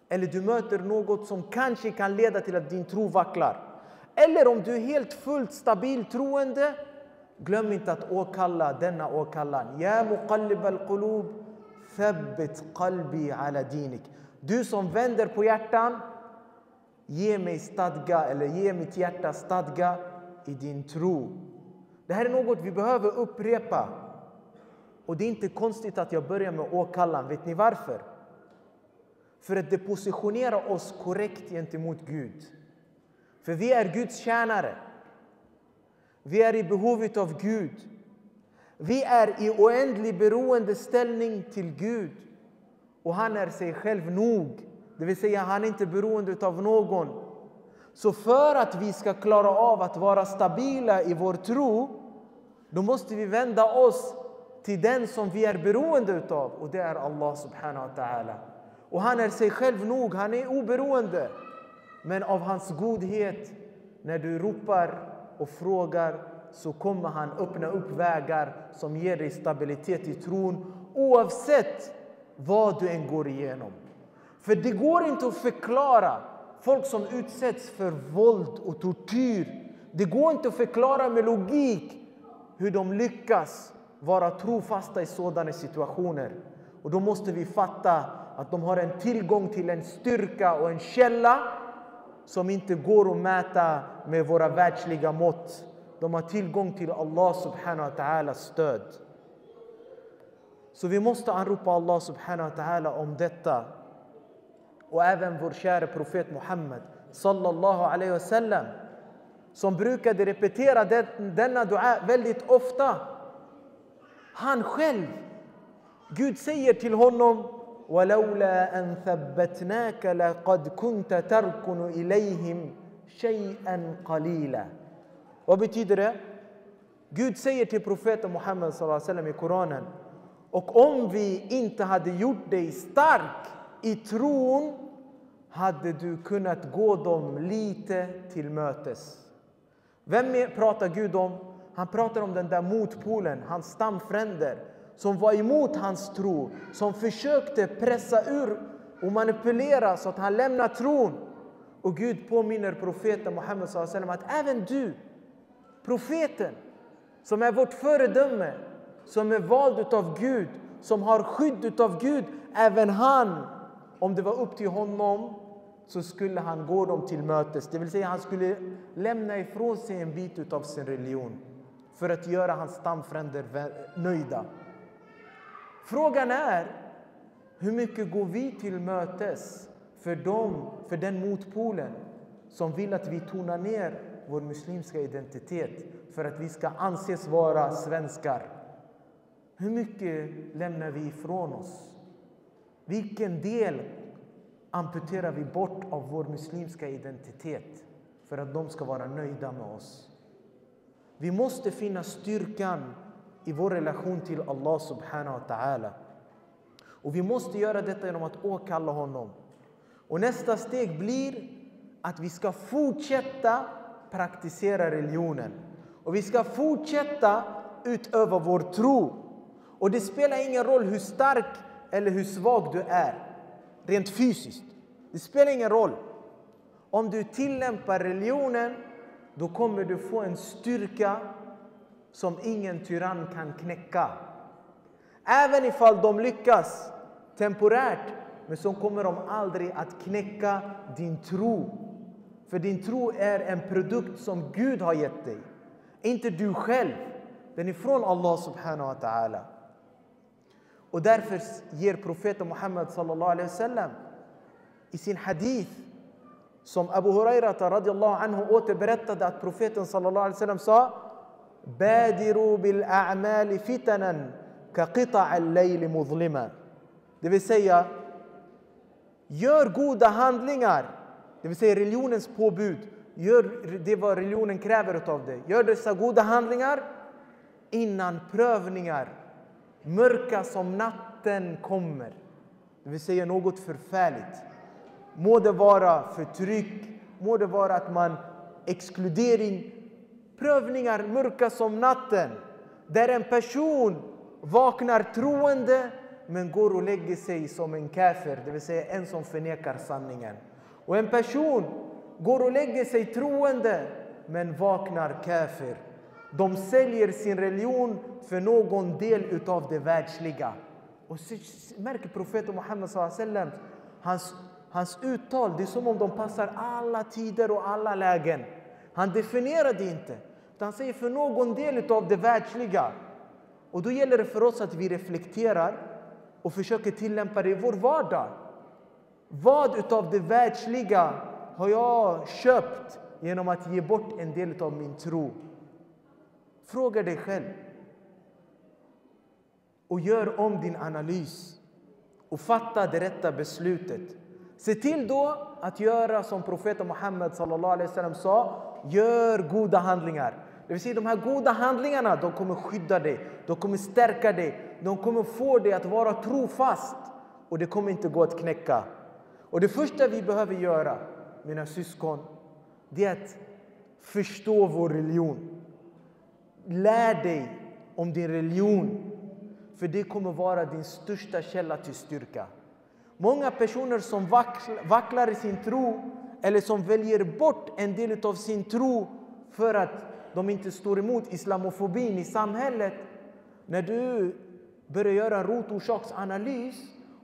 eller du möter något som kanske kan leda till att din tro vacklar, eller om du är helt fullt stabil troende, Glöm inte att åkalla denna åkallan. Ja muqallib al-qulub, thabbit qalbi ala dinik. Du som vänder på hjärtan, ge mig stadga, eller ge mitt hjärta stadga i din tro. Det här är något vi behöver upprepa. Och det är inte konstigt att jag börjar med åkallan. Vet ni varför? För att det positionerar oss korrekt gentemot Gud. För vi är Guds tjänare. Vi är i behovet av Gud. Vi är i oändlig beroendeställning till Gud. Och han är sig själv nog. Det vill säga han är inte beroende av någon. Så för att vi ska klara av att vara stabila i vår tro, då måste vi vända oss till den som vi är beroende utav. Och det är Allah subhanahu wa ta'ala. Och han är sig själv nog, han är oberoende. Men av hans godhet, när du ropar och frågar, så kommer han öppna upp vägar som ger dig stabilitet i tron, oavsett vad du än går igenom. För det går inte att förklara folk som utsätts för våld och tortyr. Det går inte att förklara med logik hur de lyckas vara trofasta i sådana situationer. Och då måste vi fatta att de har en tillgång till en styrka och en källa som inte går att mäta med våra världsliga mått. De har tillgång till Allah subhanahu wa ta'alas stöd. Så vi måste anropa Allah subhanahu wa ta'ala om detta. Och även vår kära profet Mohammed sallallahu alaihi wasallam, som brukade repetera denna dua väldigt ofta. Han själv, Gud säger till honom: وَلَوْلَا أَنْ ثَبَّتْنَاكَ لَقَدْ كُنْتَ تَرْكُنُ إِلَيْهِمْ شَيْئًا قَلِيلًا. Vad betyder det? Gud säger till profeten Mohammed sallallahu alaihi wasallam i Koranen: och om vi inte hade gjort dig stark i tron, hade du kunnat gå dem lite till mötes. Vem pratar Gud om? Han pratar om den där motpolen, hans stamfränder, som var emot hans tro, som försökte pressa ur och manipulera så att han lämnar tron. Och Gud påminner profeten Mohammed sallallahu alaihi wasallam att även du, profeten, som är vårt föredöme, som är vald av Gud, som har skydd av Gud, även han, om det var upp till honom, så skulle han gå dem till mötes. Det vill säga han skulle lämna ifrån sig en bit av sin religion för att göra hans stamfränder nöjda. Frågan är, hur mycket går vi till mötes för den motpolen som vill att vi tonar ner vår muslimska identitet för att vi ska anses vara svenskar? Hur mycket lämnar vi ifrån oss? Vilken del amputerar vi bort av vår muslimska identitet för att de ska vara nöjda med oss? Vi måste finna styrkan i vår relation till Allah subhanahu wa ta'ala. Och vi måste göra detta genom att åkalla honom. Och nästa steg blir att vi ska fortsätta praktisera religionen. Och vi ska fortsätta utöva vår tro. Och det spelar ingen roll hur stark eller hur svag du är rent fysiskt. Det spelar ingen roll. Om du tillämpar religionen, då kommer du få en styrka som ingen tyrann kan knäcka. Även ifall de lyckas temporärt, men så kommer de aldrig att knäcka din tro. För din tro är en produkt som Gud har gett dig. Inte du själv. Den är från Allah subhanahu wa ta'ala. Och därför ger profeten Mohammed sallallahu alaihi wasallam i sin hadith, som Abu Huraira radiyallahu anhu återberättade, att profeten sallallahu alaihi wasallam sa: Badiru bil a'mali fitanan ka qita'a al-layli mudlima. Det vill säga, gör goda handlingar. Det vill säga religionens påbud. Gör det vad religionen kräver av dig. Gör dessa goda handlingar innan prövningar, mörka som natten, kommer. Det vill säga något förfärligt. Må det vara förtryck, må det vara att man exkludering, prövningar mörka som natten, där en person vaknar troende men går och lägger sig som en kafir, det vill säga en som förnekar sanningen. Och en person går och lägger sig troende men vaknar kafir. De säljer sin religion för någon del utav det världsliga. Och så märker profeten Mohammed sallam, hans uttal, det är som om de passar alla tider och alla lägen. Han definierar det inte. Utan han säger för någon del utav det världsliga. Och då gäller det för oss att vi reflekterar och försöker tillämpa det i vår vardag. Vad utav det världsliga har jag köpt genom att ge bort en del av min tro? Fråga dig själv. Och gör om din analys. Och fatta det rätta beslutet. Se till då att göra som profeten Mohammed sallallahu alaihi wasallam sa. Gör goda handlingar. Det vill säga de här goda handlingarna, de kommer skydda dig. De kommer stärka dig. De kommer få dig att vara trofast. Och det kommer inte gå att knäcka. Och det första vi behöver göra, mina syskon, det är att förstå vår religion. Lär dig om din religion. För det kommer vara din största källa till styrka. Många personer som vacklar i sin tro eller som väljer bort en del av sin tro för att de inte står emot islamofobin i samhället. När du börjar göra en rotorsaksanalys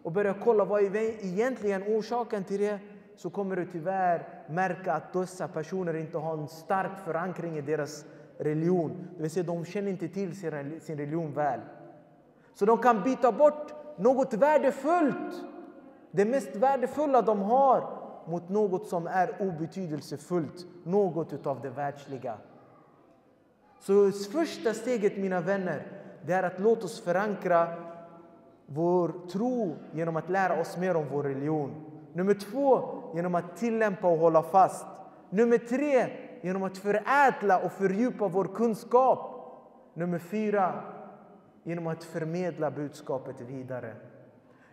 och börjar kolla vad är egentligen orsaken till det, så kommer du tyvärr märka att dessa personer inte har en stark förankring i deras religion. Det vill säga de känner inte till sin religion väl. Så de kan byta bort något värdefullt, det mest värdefulla de har, mot något som är obetydelsefullt, något utav det världsliga. Så första steget, mina vänner, det är att låta oss förankra vår tro genom att lära oss mer om vår religion. Nummer 2, genom att tillämpa och hålla fast. Nummer 3, genom att förädla och fördjupa vår kunskap. Nummer 4, genom att förmedla budskapet vidare.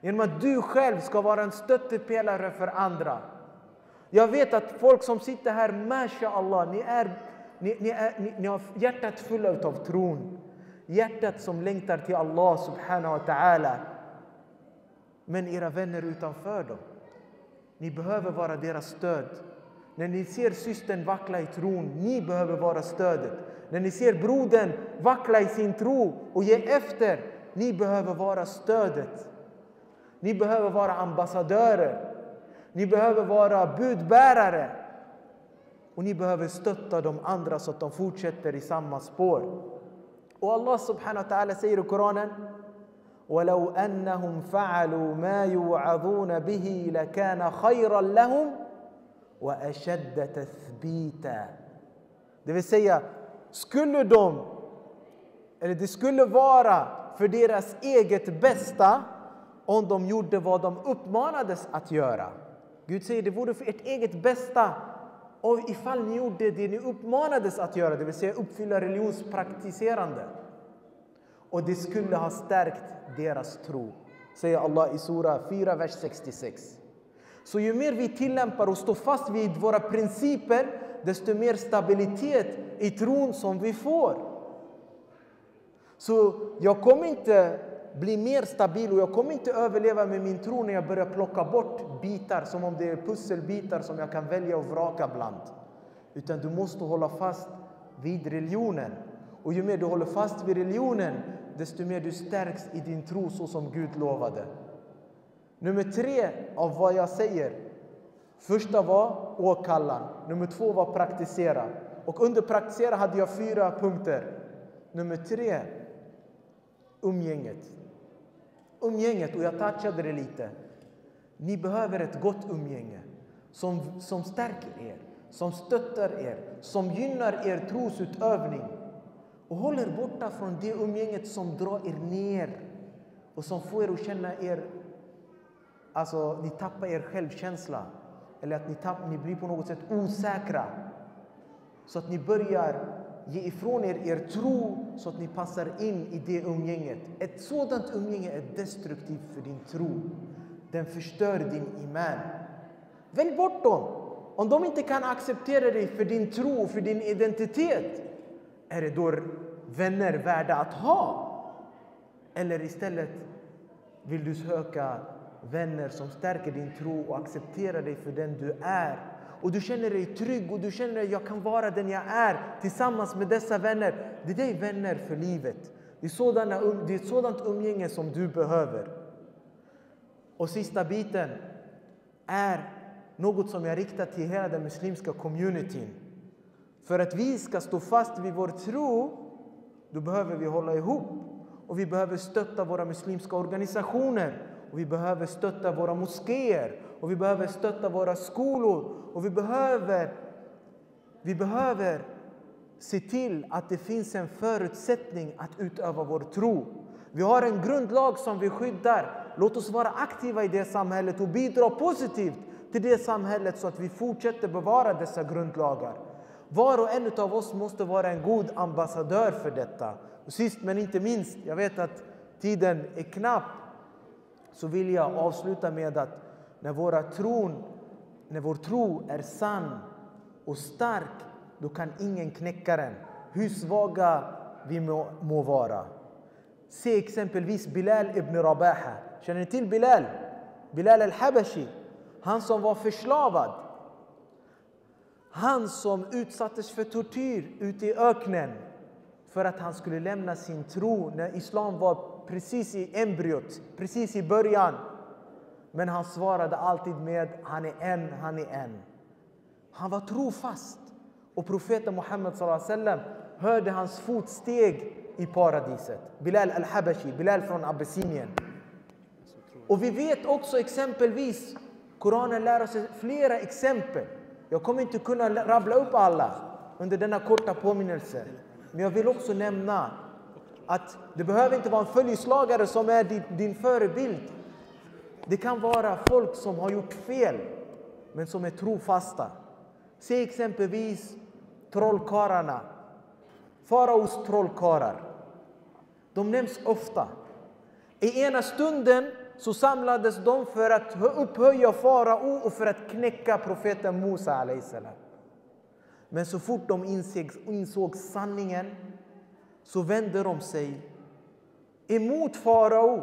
Genom att du själv ska vara en stöttepelare för andra. Jag vet att folk som sitter här, mashallah, ni har hjärtat fulla av tron. Hjärtat som längtar till Allah subhanahu wa ta'ala. Men era vänner utanför dem, ni behöver vara deras stöd. När ni ser systern vackla i tron, ni behöver vara stödet. När ni ser brodern vackla i sin tro och ge efter, ni behöver vara stödet. Ni behöver vara ambassadörer. Ni behöver vara budbärare. Och ni behöver stötta de andra så att de fortsätter i samma spår. Och Allah subhanahu wa ta'ala säger i Koranen: وَلَوْ أَنَّهُمْ فَعَلُوا مَا يُوعَظُونَ بِهِ لَكَانَ خَيْرًا لَهُمْ وَأَشَدَّ تَثْبِيتًا. Det vill säga, det skulle vara för deras eget bästa om de gjorde vad de uppmanades att göra. Gud säger det vore för ert eget bästa och ifall ni gjorde det ni uppmanades att göra, det vill säga uppfylla religionspraktiserande. Och det skulle ha stärkt deras tro, säger Allah i sura 4, vers 66. Så ju mer vi tillämpar och står fast vid våra principer, desto mer stabilitet i tron som vi får. Så jag kommer inte bli mer stabil och jag kommer inte överleva med min tro när jag börjar plocka bort bitar som om det är pusselbitar som jag kan välja och vraka bland. Utan du måste hålla fast vid religionen. Och ju mer du håller fast vid religionen, desto mer du stärks i din tro så som Gud lovade. Nummer 3 av vad jag säger. Första var åkalla. Nummer 2 var praktisera. Och under praktisera hade jag 4 punkter. Nummer 3, umgänget. Umgänget, och jag touchade det lite. Ni behöver ett gott umgänge som stärker er, som stöttar er, som gynnar er trosutövning. Och håll er borta från det umgänget som drar er ner och som får er att känna er, alltså ni tappar er självkänsla, eller att ni blir på något sätt osäkra, så att ni börjar ge ifrån er tro så att ni passar in i det umgänget. Ett sådant umgänge är destruktivt för din tro. Den förstör din iman. Välj bort dem. Om de inte kan acceptera dig för din tro och för din identitet, är det då vänner värda att ha? Eller istället vill du söka vänner som stärker din tro och accepterar dig för den du är? och du känner dig trygg och du känner att jag kan vara den jag är tillsammans med dessa vänner. Det är vänner för livet. Det är ett sådant umgänge som du behöver. Och sista biten är något som jag riktar till hela den muslimska communityn. För att vi ska stå fast vid vår tro, då behöver vi hålla ihop. Och vi behöver stötta våra muslimska organisationer. Och vi behöver stötta våra moskéer. Och vi behöver stötta våra skolor. Och vi behöver se till att det finns en förutsättning att utöva vår tro. Vi har en grundlag som vi skyddar. Låt oss vara aktiva i det samhället och bidra positivt till det samhället så att vi fortsätter bevara dessa grundlagar. Var och en av oss måste vara en god ambassadör för detta. Och sist men inte minst, jag vet att tiden är knapp, så vill jag avsluta med att när vår tro är sann och stark, då kan ingen knäcka den, hur svaga vi må vara. Se exempelvis Bilal ibn Rabaha. Känner ni till Bilal? Bilal al-Habashi. Han som var förslavad. Han som utsattes för tortyr ute i öknen för att han skulle lämna sin tro när islam var precis i embryot, precis i början. Men han svarade alltid med han är en, han är en. Han var trofast. Och profeten Mohammed sallallahu alaihi wasallam hörde hans fotsteg i paradiset. Bilal al-Habashi, Bilal från Abessinien. Och vi vet också exempelvis, Koranen lär oss flera exempel. Jag kommer inte kunna rabbla upp alla under denna korta påminnelse. Men jag vill också nämna att det behöver inte vara en följeslagare som är din förebild. Det kan vara folk som har gjort fel, men som är trofasta. Se exempelvis trollkarlarna. Faraos trollkarlar. De nämns ofta. I ena stunden så samlades de för att upphöja farao och för att knäcka profeten Musa alaihissalam. Men så fort de insåg sanningen så vände de sig emot farao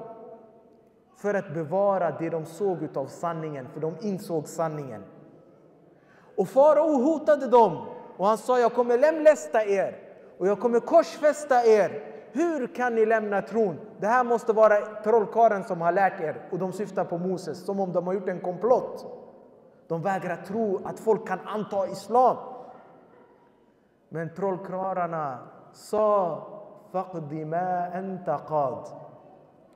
för att bevara det de såg utav sanningen, för de insåg sanningen. Och farao hotade dem och han sa, jag kommer lemlästa er och jag kommer korsfästa er. Hur kan ni lämna tron? Det här måste vara trollkarlen som har lärt er. Och de syftar på Moses, som om de har gjort en komplott. De vägrar tro att folk kan anta islam. Men trollkarlarna sa, faqdi ma anta qad.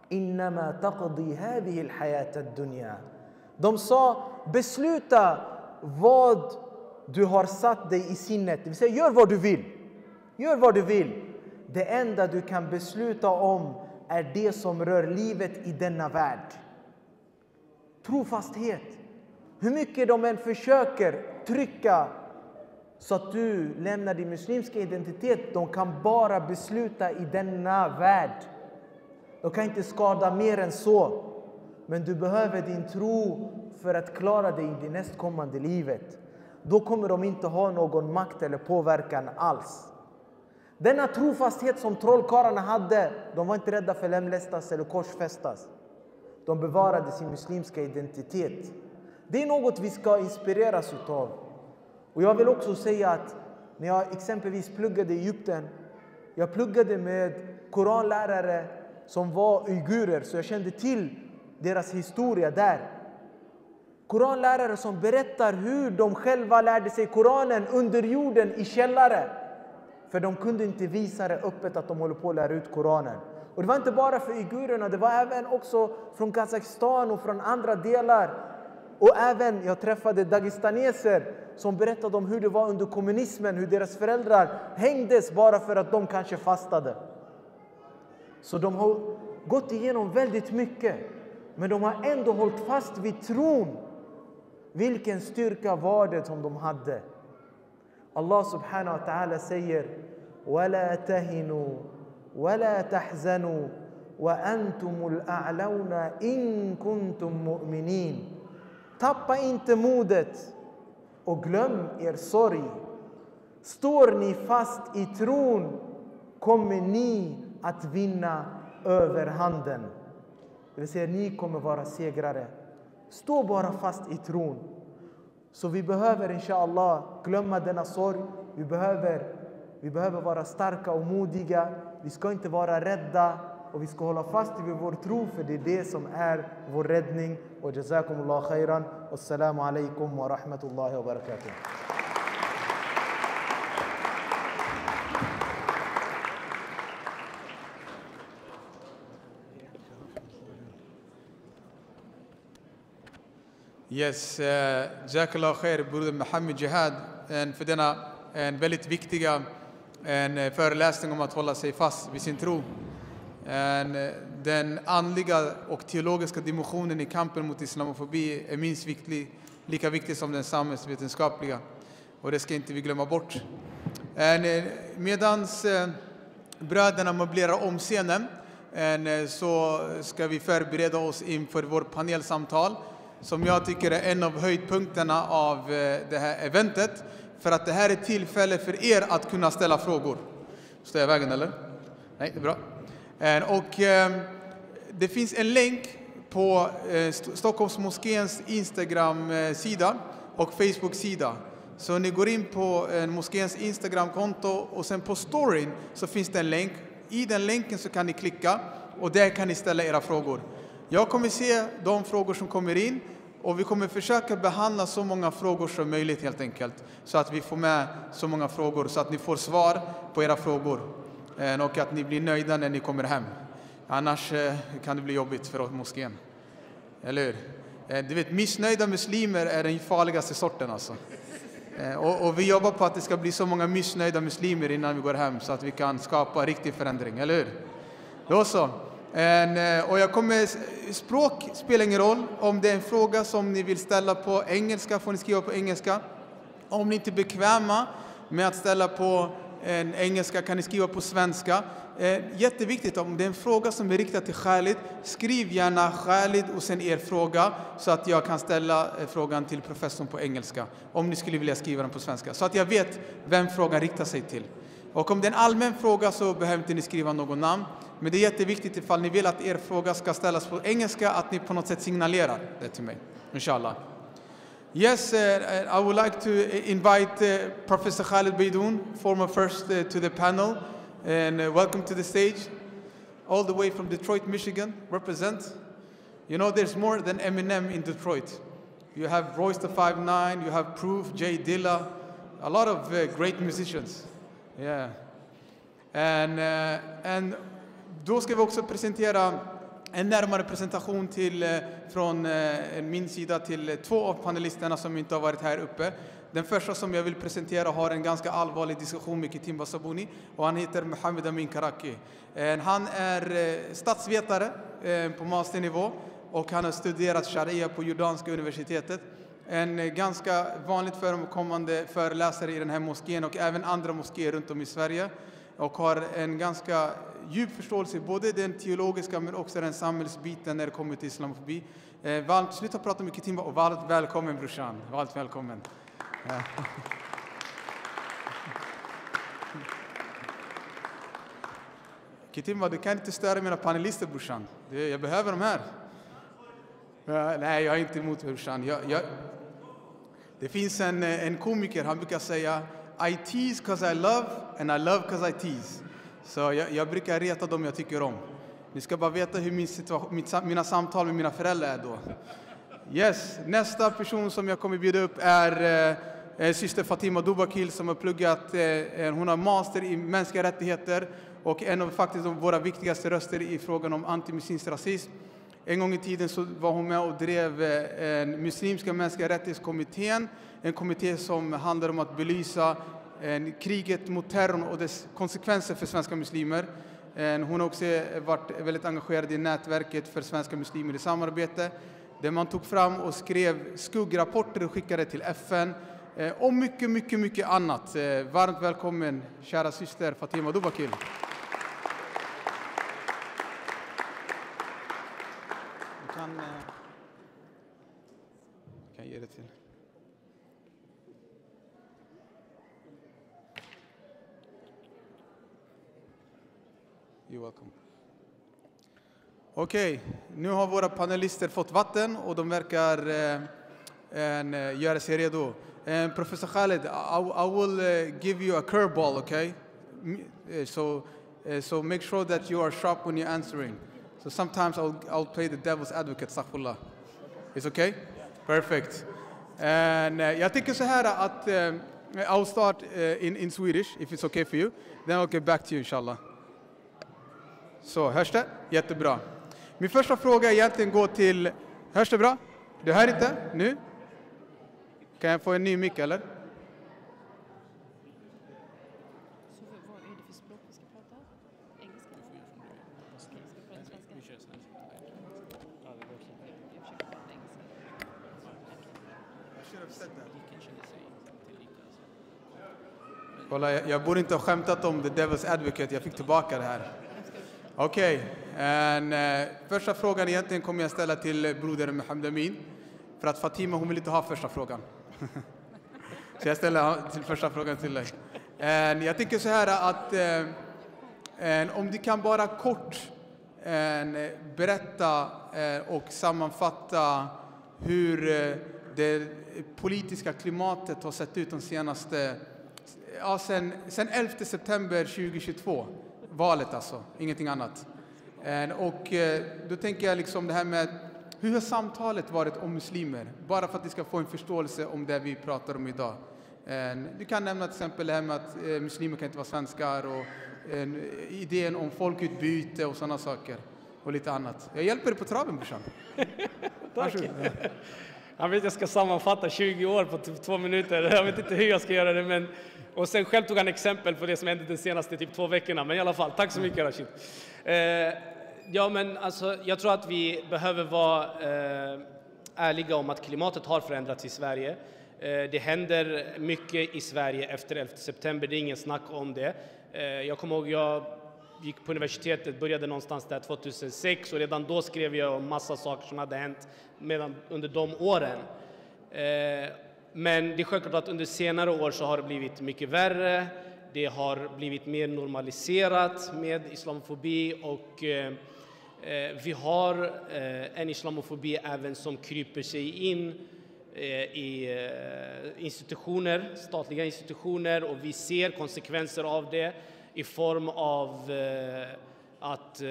Innama taqdi hadihi al-hayat ad-dunya. De sa, besluta vad du har satt dig i sinnet. Det vill säga, gör vad du vill. Gör vad du vill. Det enda du kan besluta om är det som rör livet i denna värld. Trofasthet. Hur mycket de än försöker trycka så att du lämnar din muslimska identitet, de kan bara besluta i denna värld. De kan inte skada mer än så. Men du behöver din tro för att klara dig i det nästkommande livet. Då kommer de inte ha någon makt eller påverkan alls. Denna trofasthet som trollkarlarna hade, de var inte rädda för lemlästas eller korsfästas. De bevarade sin muslimska identitet. Det är något vi ska inspireras utav. Och jag vill också säga att när jag exempelvis pluggade i Egypten, jag pluggade med koranlärare som var uigurer, så jag kände till deras historia där. Koranlärare som berättar hur de själva lärde sig Koranen under jorden i källare. För de kunde inte visa det öppet att de håller på att lära ut Koranen. Och det var inte bara för uigurerna, det var även också från Kazakstan och från andra delar. Och även, jag träffade dagestaneser som berättade om hur det var under kommunismen, hur deras föräldrar hängdes bara för att de kanske fastade. Så de har gått igenom väldigt mycket, men de har ändå hållit fast vid tron. Vilken styrka var det som de hade? Allah subhanahu wa ta'ala säger: وَلَا تَهِنُوا وَلَا تَحْزَنُوا وَأَنْتُمُ الْأَعْلَوْنَ إِن كُنْتُم مُؤْمِنِينَ. Tappa inte modet och glöm er sorg. Står ni fast i tron kommer ni att vinna överhanden. Det vill säga, ni kommer vara segrare. Stå bara fast i tron. Så vi behöver inshallah glömma denna sorg. Vi behöver vara starka och modiga. Vi ska inte vara rädda. Och vi ska hålla fast vid vår tro, för det är det som är vår räddning. Och jazakumullah khairan. Assalamu alaikum wa rahmatullahi wa barakatuh. Yes, jazakallah khair, broder Mohammed Jehad, för denna väldigt viktiga föreläsning om att hålla sig fast vid sin tro. Den andliga och teologiska dimensionen i kampen mot islamofobi är minst lika viktig som den samhällsvetenskapliga. Och det ska inte vi glömma bort. Medans bröderna möblerar om scenen så ska vi förbereda oss inför vår panelsamtal, som jag tycker är en av höjdpunkterna av det här eventet. För att det här är tillfälle för er att kunna ställa frågor. Står jag i vägen eller? Nej, det är bra. Och det finns en länk på Stockholms Moskéns Instagram-sida och Facebook-sida. Så ni går in på Moskéns Instagram-konto och sen på storyn så finns det en länk. I den länken så kan ni klicka och där kan ni ställa era frågor. Jag kommer se de frågor som kommer in och vi kommer försöka behandla så många frågor som möjligt helt enkelt. Så att vi får med så många frågor så att ni får svar på era frågor. Och att ni blir nöjda när ni kommer hem. Annars kan det bli jobbigt för moskén. Eller hur? Du vet, missnöjda muslimer är den farligaste sorten alltså. Och vi jobbar på att det ska bli så många missnöjda muslimer innan vi går hem. Så att vi kan skapa riktig förändring, eller hur? Då så. Och jag kommer, språk spelar ingen roll. Om det är en fråga som ni vill ställa på engelska får ni skriva på engelska. Om ni inte är bekväma med att ställa på engelska kan ni skriva på svenska. Jätteviktigt, om det är en fråga som är riktad till Khaled, skriv gärna Khaled och sen er fråga så att jag kan ställa frågan till professorn på engelska. Om ni skulle vilja skriva den på svenska. Så att jag vet vem frågan riktar sig till. Och om det är en allmän fråga så behöver inte ni skriva någon namn. Men det är jätteviktigt ifall ni vill att er fråga ska ställas på engelska att ni på något sätt signalerar det till mig. Inshallah. Yes, I would like to invite Professor Khaled Beydoun, former first to the panel, and welcome to the stage, all the way from Detroit, Michigan, represent. You know, there's more than Eminem in Detroit. You have Royce the 5'9", you have Proof, Jay Dilla, a lot of great musicians. Yeah, and då ska vi också presentera en närmare presentation från min sida till två av panelisterna som inte har varit här uppe. Den första som jag vill presentera har en ganska allvarlig diskussion med Kitimbwa Sabuni och han heter Mohammed Amin Karaki. Han är statsvetare på masternivå och han har studerat sharia på Jordanska universitetet. En ganska vanligt förekommande föreläsare i den här moskén och även andra moskéer runt om i Sverige. Och har en ganska djup förståelse, både den teologiska men också den samhällsbiten när det kommer till islamofobi. Sluta prata med Kitimbwa och varmt välkommen brorsan. Varmt välkommen. Kitimbwa, du kan inte störa mina panelister brorsan. Jag behöver dem här. Nej, jag är inte emot brorsan. Det finns en komiker, han brukar säga I tease cause I love and I love cause I tease. Så jag brukar reta dem jag tycker om. Ni ska bara veta hur mina samtal med mina föräldrar är då. Yes, nästa person som jag kommer bjuda upp är syster Fatima Doubakil som har pluggat, hon har master i mänskliga rättigheter och en av faktiskt våra viktigaste röster i frågan om antimuslimsk rasism. En gång i tiden så var hon med och drev muslimska mänskliga rättighetskommittén. En kommitté som handlar om att belysa kriget mot terrorn och dess konsekvenser för svenska muslimer. Hon har också varit väldigt engagerad i nätverket för svenska muslimer i samarbete. Där man tog fram och skrev skuggrapporter och skickade till FN. Och mycket, mycket, mycket annat. Varmt välkommen, kära syster Fatima Doubakil. Kan ge det till. You're welcome. Okej, nu har våra panelister fått vatten och de verkar göra sig redo. Professor Khaled, I will give you a curveball, okay? So make sure that you are sharp when you're answering. So sometimes I'll play the devil's advocate, astaghfirullah. It's okay? Perfect. And jag tycker så här att I'll start in Swedish, if it's okay for you. Then I'll get back to you, inshallah. Så, hörs det? Jättebra. Min första fråga egentligen går till... Hörs det bra? Du hör inte? Nu? Kan jag få en ny mick, eller? Kolla, jag borde inte ha skämtat om the devil's advocate. Jag fick tillbaka det här. Okej. Första frågan egentligen kommer jag ställa till broder Mohammed Amin. För att Fatima, hon vill inte ha första frågan. Så jag ställer till första frågan till dig. Jag tycker så här att om du kan bara kort berätta och sammanfatta hur det politiska klimatet har sett ut de senaste... Ja, sen 11 september 2022, valet alltså, ingenting annat. Och då tänker jag liksom det här med, hur har samtalet varit om muslimer? Bara för att ni ska få en förståelse om det vi pratar om idag. Du kan nämna till exempel det här med att muslimer kan inte vara svenskar och idén om folkutbyte och sådana saker. Och lite annat. Jag hjälper dig på traven, brorsan. Tack. Jag vet jag ska sammanfatta 20 år på 2 minuter. Jag vet inte hur jag ska göra det, men... Och sen själv tog han exempel på det som hände de senaste typ 2 veckorna. Men i alla fall, tack så mycket Rashid. Ja, men alltså, jag tror att vi behöver vara ärliga om att klimatet har förändrats i Sverige. Det händer mycket i Sverige efter 11 september, det är ingen snack om det. Jag kommer ihåg, jag gick på universitetet, började någonstans där 2006 och redan då skrev jag om massa saker som hade hänt under de åren. Men det är självklart att under senare år så har det blivit mycket värre. Det har blivit mer normaliserat med islamofobi och vi har en islamofobi även som kryper sig in i institutioner, statliga institutioner, och vi ser konsekvenser av det i form av att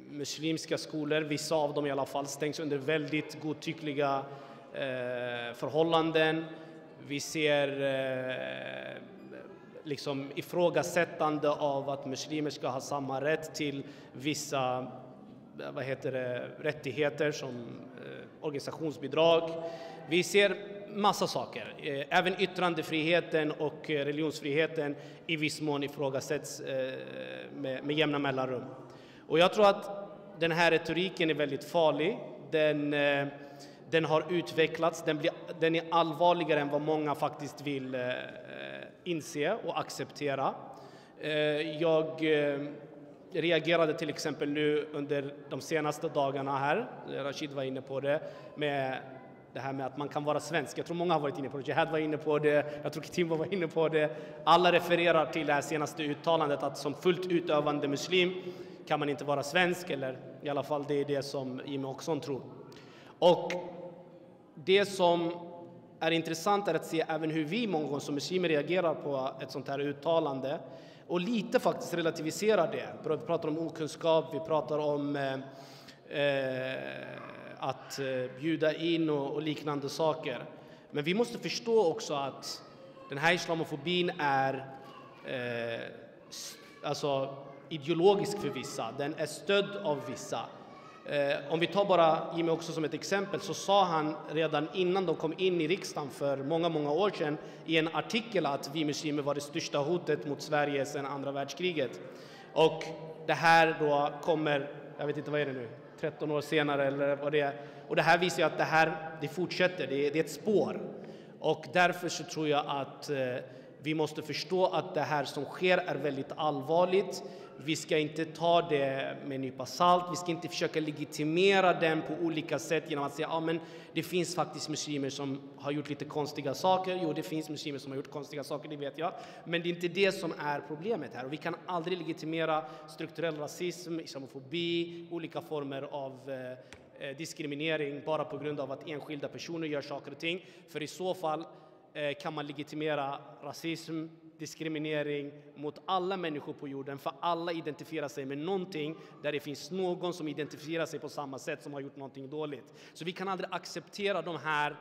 muslimska skolor, vissa av dem i alla fall, stängs under väldigt godtyckliga förhållanden. Vi ser liksom ifrågasättande av att muslimer ska ha samma rätt till vissa rättigheter som organisationsbidrag. Vi ser massa saker. Även yttrandefriheten och religionsfriheten i viss mån ifrågasätts med jämna mellanrum. Och jag tror att den här retoriken är väldigt farlig. Den har utvecklats, den är allvarligare än vad många faktiskt vill inse och acceptera. Jag reagerade till exempel nu under de senaste dagarna här, Rashid var inne på det, med det här med att man kan vara svensk. Jag tror många har varit inne på det, Jehad var inne på det, jag tror Kitimbwa var inne på det. Alla refererar till det här senaste uttalandet att som fullt utövande muslim kan man inte vara svensk, eller i alla fall det är det som Jimmy också tror. Och det som är intressant är att se även hur vi många gånger som muslimer reagerar på ett sånt här uttalande och lite faktiskt relativiserar det. Vi pratar om okunskap, vi pratar om att bjuda in och liknande saker. Men vi måste förstå också att den här islamofobin är alltså ideologisk för vissa. Den är stödd av vissa. Om vi tar bara Jimmy också som ett exempel, så sa han redan innan de kom in i riksdagen för många år sedan i en artikel att vi muslimer var det största hotet mot Sverige sedan andra världskriget. Och det här då kommer, jag vet inte vad är det nu, 13 år senare eller vad det är. Och det här visar ju att det fortsätter, det är ett spår. Och därför så tror jag att vi måste förstå att det här som sker är väldigt allvarligt. Vi ska inte ta det med en nypa salt. Vi ska inte försöka legitimera den på olika sätt genom att säga men det finns faktiskt muslimer som har gjort lite konstiga saker. Jo, det finns muslimer som har gjort konstiga saker, det vet jag. Men det är inte det som är problemet här. Och vi kan aldrig legitimera strukturell rasism, islamofobi, olika former av diskriminering bara på grund av att enskilda personer gör saker och ting. För i så fall kan man legitimera rasism, diskriminering mot alla människor på jorden, för alla identifierar sig med någonting där det finns någon som identifierar sig på samma sätt som har gjort någonting dåligt. Så vi kan aldrig acceptera de här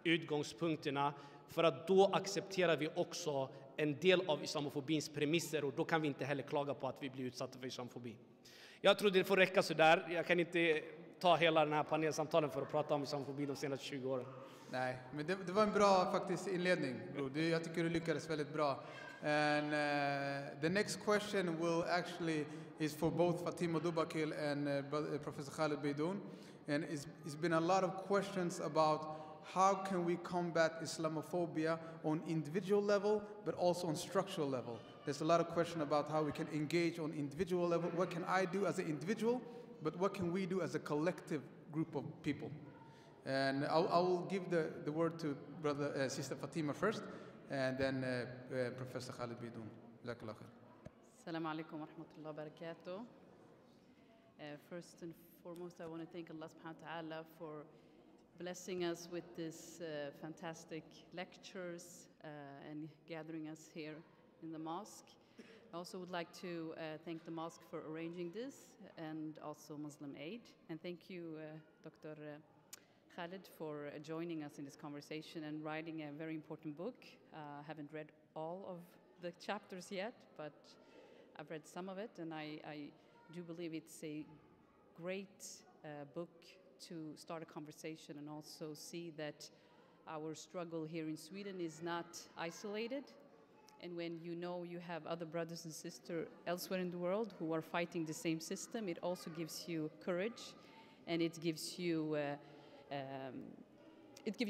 utgångspunkterna, för att då accepterar vi också en del av islamofobins premisser, och då kan vi inte heller klaga på att vi blir utsatta för islamofobi. Jag tror det får räcka så där. Jag kan inte ta hela den här panelsamtalen för att prata om islamofobi de senaste 20 åren. Nej, men det var en bra faktiskt inledning, bro. Jag tycker du lyckades väldigt bra. And the next question is for both Fatima Doubakil and Professor Khaled Beydoun. And it's been a lot of questions about how can we combat Islamophobia on individual level, but also on structural level. There's a lot of question about how we can engage on individual level. What can I do as an individual, but what can we do as a collective group of people? And I will give the word to Sister Fatima first, and then Professor Khaled Beydoun. Jazakallah khair. Assalamu alaikum wa rahmatullahi wa barakatuh. First and foremost, I want to thank Allah subhanahu wa ta'ala for blessing us with this fantastic lectures and gathering us here in the mosque. I also would like to thank the mosque for arranging this, and also Muslim Aid. And thank you, Dr. Khaled, for joining us in this conversation and writing a very important book. I haven't read all of the chapters yet, but I've read some of it, and I do believe it's a great book to start a conversation and also see that our struggle here in Sweden is not isolated. And when you know you have other brothers and sisters elsewhere in the world who are fighting the same system, it also gives you courage, and it gives you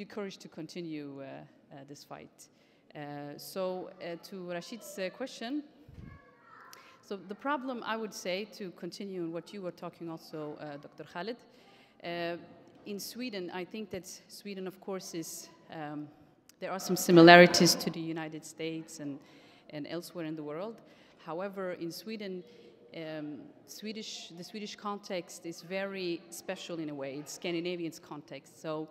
courage to continue this fight. So to Rashid's question, so the problem, I would say, to continue on what you were talking also, Dr. Khaled, in Sweden, I think that Sweden, of course, is, there are some similarities to the United States and elsewhere in the world. However, in Sweden, the Swedish context is very special in a way. It's Scandinavian context. So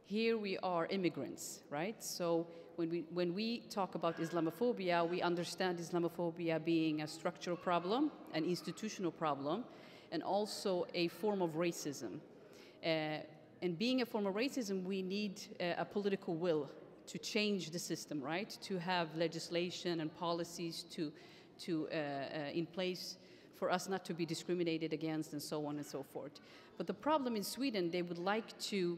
here we are immigrants, right? So when we talk about Islamophobia, we understand Islamophobia being a structural problem, an institutional problem, and also a form of racism. And being a form of racism, we need a political will to change the system, right? To have legislation and policies in place for us not to be discriminated against, and so on and so forth. But the problem in Sweden, they would like to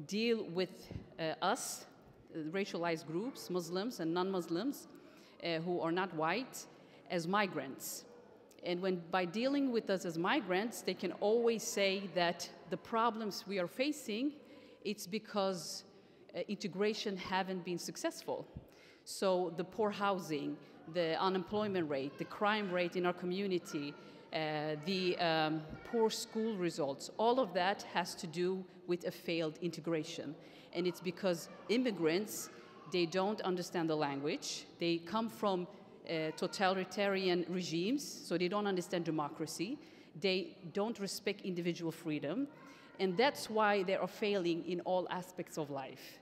deal with us, racialized groups, Muslims and non-Muslims, who are not white, as migrants. And by dealing with us as migrants, they can always say that the problems we are facing, it's because integration haven't been successful. So the poor housing, the unemployment rate, the crime rate in our community, the poor school results, all of that has to do with a failed integration. And it's because immigrants, they don't understand the language. They come from totalitarian regimes, so they don't understand democracy. They don't respect individual freedom. And that's why they are failing in all aspects of life.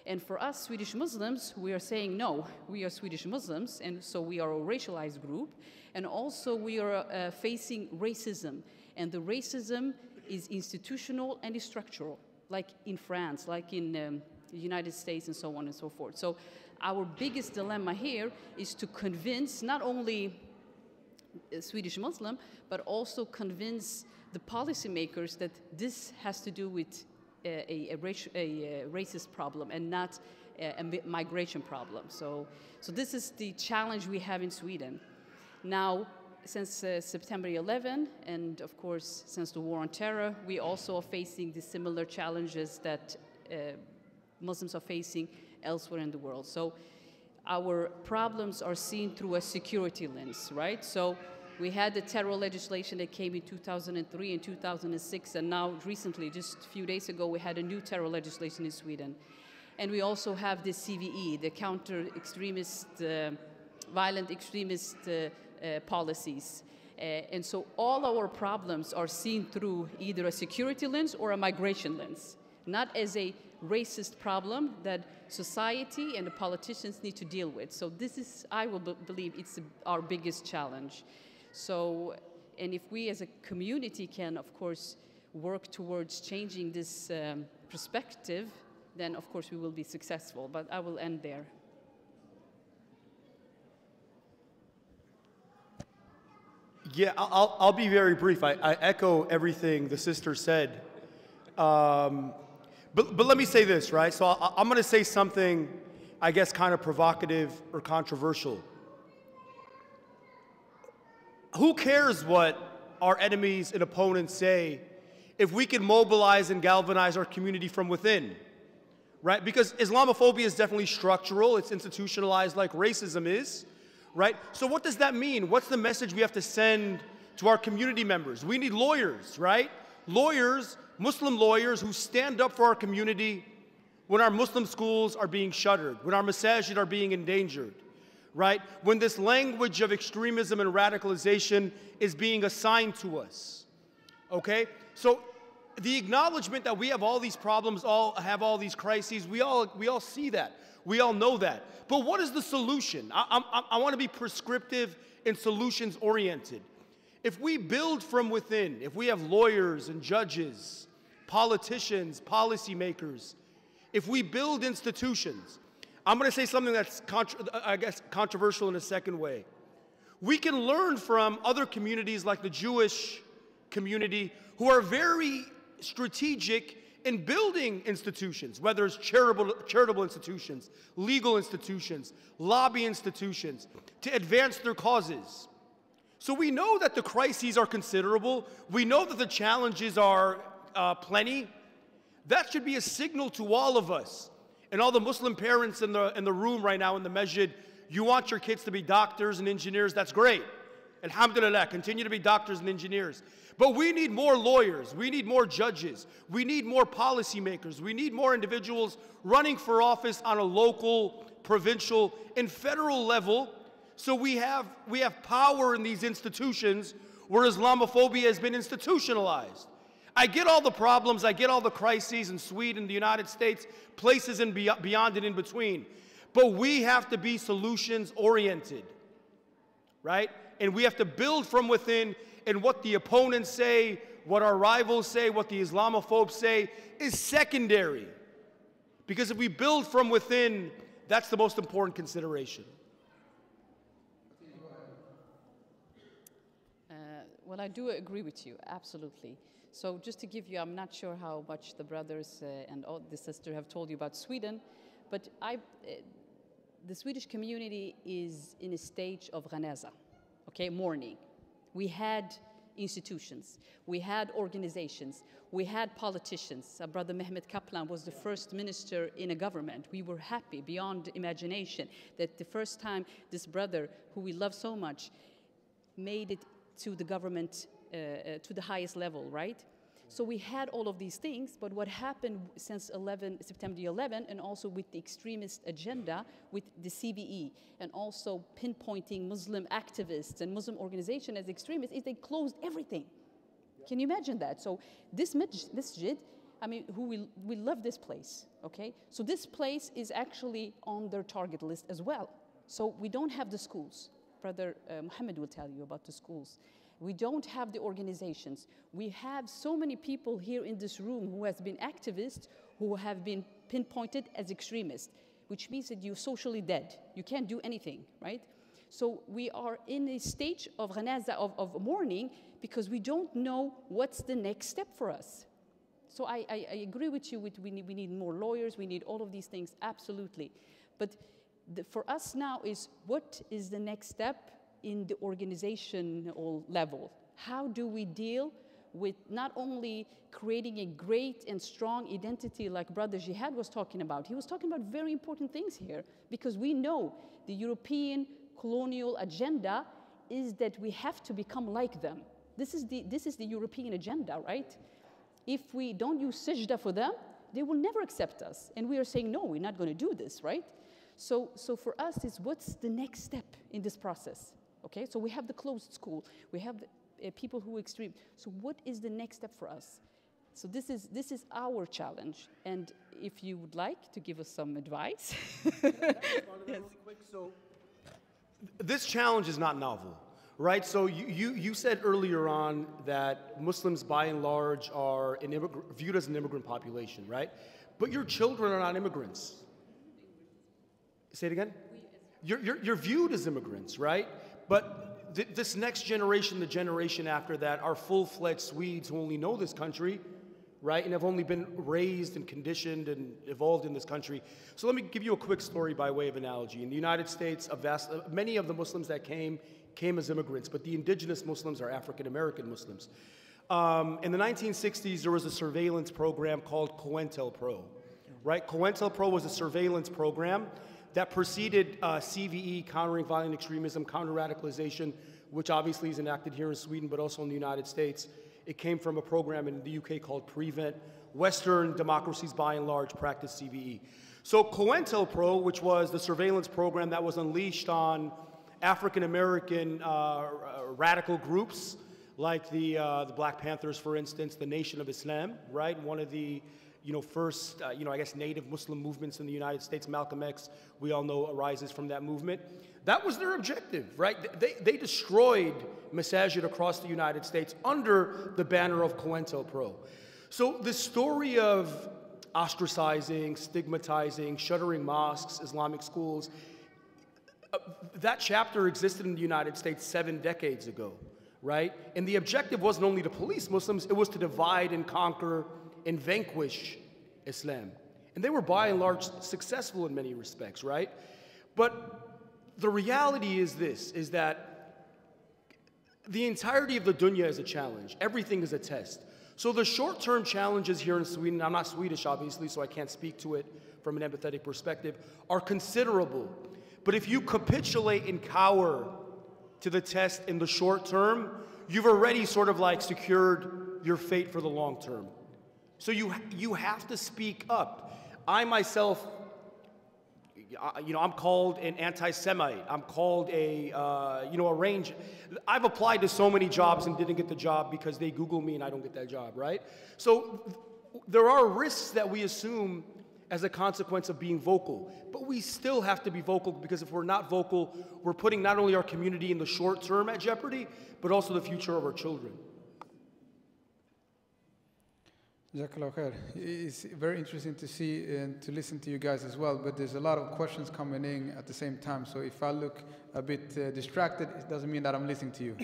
And for us Swedish Muslims, we are saying no, we are Swedish Muslims, and so we are a racialized group. And also we are facing racism. And the racism is institutional and is structural, like in France, like in the United States, and so on and so forth. So our biggest dilemma here is to convince not only Swedish Muslim, but also convince the policymakers that this has to do with a racist problem and not a migration problem. So this is the challenge we have in Sweden. Now, since September 11, and of course since the war on terror, we also are facing the similar challenges that Muslims are facing elsewhere in the world. So our problems are seen through a security lens, right? So we had the terror legislation that came in 2003 and 2006, and now recently, just a few days ago, we had a new terror legislation in Sweden. And we also have the CVE, the counter-extremist, violent extremist policies. And so all our problems are seen through either a security lens or a migration lens, not as a racist problem that society and the politicians need to deal with. So this is, I will believe, it's our biggest challenge. So, and if we as a community can, of course, work towards changing this perspective, then of course we will be successful. But I will end there. Yeah, I'll be very brief. I echo everything the sister said. But let me say this, right? So I'm going to say something, I guess, kind of provocative or controversial. Who cares what our enemies and opponents say if we can mobilize and galvanize our community from within, right? Because Islamophobia is definitely structural. It's institutionalized like racism is, right? So what does that mean? What's the message we have to send to our community members? We need lawyers, right? Lawyers, Muslim lawyers who stand up for our community when our Muslim schools are being shuttered, when our masajid are being endangered, right? When this language of extremism and radicalization is being assigned to us, okay? So the acknowledgement that we have all these problems, have all these crises, we all see that. We all know that. But what is the solution? I want to be prescriptive and solutions-oriented. If we build from within, if we have lawyers and judges, politicians, policymakers, if we build institutions, I'm going to say something that's, I guess, controversial in a second way. We can learn from other communities like the Jewish community who are very strategic in building institutions, whether it's charitable institutions, legal institutions, lobby institutions, to advance their causes. So we know that the crises are considerable. We know that the challenges are plenty. That should be a signal to all of us. And all the Muslim parents in the room right now in the masjid, you want your kids to be doctors and engineers, that's great. Alhamdulillah, continue to be doctors and engineers. But we need more lawyers, we need more judges, we need more policymakers, we need more individuals running for office on a local, provincial, and federal level. So we have power in these institutions where Islamophobia has been institutionalized. I get all the problems, I get all the crises in Sweden, the United States, places and beyond and in between. But we have to be solutions-oriented, right? And we have to build from within, and what the opponents say, what our rivals say, what the Islamophobes say is secondary. Because if we build from within, that's the most important consideration. Well, I do agree with you, absolutely. So just to give you, I'm not sure how much the brothers and all the sister have told you about Sweden, but the Swedish community is in a stage of ghanaza, okay, mourning. We had institutions, we had organizations, we had politicians. Brother Mehmet Kaplan was the first minister in a government. We were happy beyond imagination that the first time this brother, who we love so much, made it to the government, to the highest level, right? So we had all of these things, but what happened since September 11, and also with the extremist agenda, with the CVE, and also pinpointing Muslim activists and Muslim organizations as extremists, is they closed everything. Can you imagine that? So this masjid, I mean, we love this place, okay? So this place is actually on their target list as well. So we don't have the schools. Brother Mohammed will tell you about the schools. We don't have the organizations. We have so many people here in this room who has been activists, who have been pinpointed as extremists, which means that you're socially dead. You can't do anything, right? So we are in a stage of ghanaza, of mourning, because we don't know what's the next step for us. So I agree with you, we need more lawyers, we need all of these things, absolutely. But for us now is, what is the next step in the organizational level? How do we deal with not only creating a great and strong identity like Brother Jehad was talking about? He was talking about very important things here, because we know the European colonial agenda is that we have to become like them. This is the European agenda, right? If we don't use sajda for them, they will never accept us. And we are saying, no, we're not going to do this, right? So for us, it's what's the next step in this process? Okay, so we have the closed school, we have people who are extreme. So what is the next step for us? So this is our challenge, and if you would like to give us some advice. Yes. So this challenge is not novel, right? So you said earlier on that Muslims by and large are viewed as an immigrant population, right? But your children are not immigrants. Say it again? You're viewed as immigrants, right? But this next generation, the generation after that, are full-fledged Swedes who only know this country, right? And have only been raised and conditioned and evolved in this country. So let me give you a quick story by way of analogy. In the United States, many of the Muslims that came as immigrants, but the indigenous Muslims are African-American Muslims. In the 1960s, there was a surveillance program called COINTELPRO, right? COINTELPRO was a surveillance program that preceded CVE, countering violent extremism, counter-radicalization, which obviously is enacted here in Sweden, but also in the United States. It came from a program in the UK called PREVENT. Western democracies, by and large, practice CVE. So COINTELPRO, which was the surveillance program that was unleashed on African-American radical groups, like the Black Panthers, for instance, the Nation of Islam, right? One of the first, I guess, native Muslim movements in the United States. Malcolm X, we all know, arises from that movement. That was their objective, right? They destroyed masajid across the United States under the banner of COINTELPRO. So the story of ostracizing, stigmatizing, shuttering mosques, Islamic schools, that chapter existed in the United States 7 decades ago, right? And the objective wasn't only to police Muslims, it was to divide and conquer and vanquish Islam. And they were by and large successful in many respects, right? But the reality is this, is that the entirety of the dunya is a challenge. Everything is a test. So the short-term challenges here in Sweden, I'm not Swedish obviously, so I can't speak to it from an empathetic perspective, are considerable. But if you capitulate and cower to the test in the short term, you've already sort of like secured your fate for the long term. So you have to speak up. I myself, I'm called an anti-Semite. I'm called a range. I've applied to so many jobs and didn't get the job because they Google me and I don't get that job, right? So there are risks that we assume as a consequence of being vocal. But we still have to be vocal, because if we're not vocal, we're putting not only our community in the short term at jeopardy, but also the future of our children. Jazakallah khair. It's very interesting to see and to listen to you guys as well, but there's a lot of questions coming in at the same time, so if I look a bit distracted, it doesn't mean that I'm listening to you.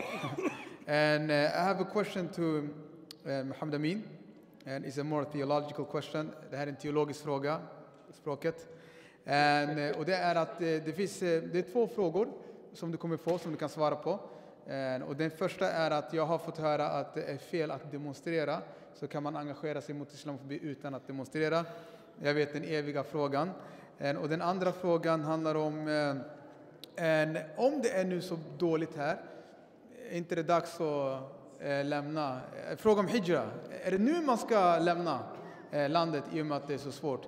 And I have a question to Mohammed Amin, and it's a more theological question. Det här är en teologisk fråga, språket. Och det är att det är 2 frågor som du kommer få, som du kan svara på. Och den första är att jag har fått höra att det är fel att demonstrera. Så kan man engagera sig mot islamofobi utan att demonstrera. Jag vet den eviga frågan. Och den andra frågan handlar om det är nu så dåligt här, är inte det dags att lämna? Fråga om hijra. Är det nu man ska lämna landet i och med att det är så svårt?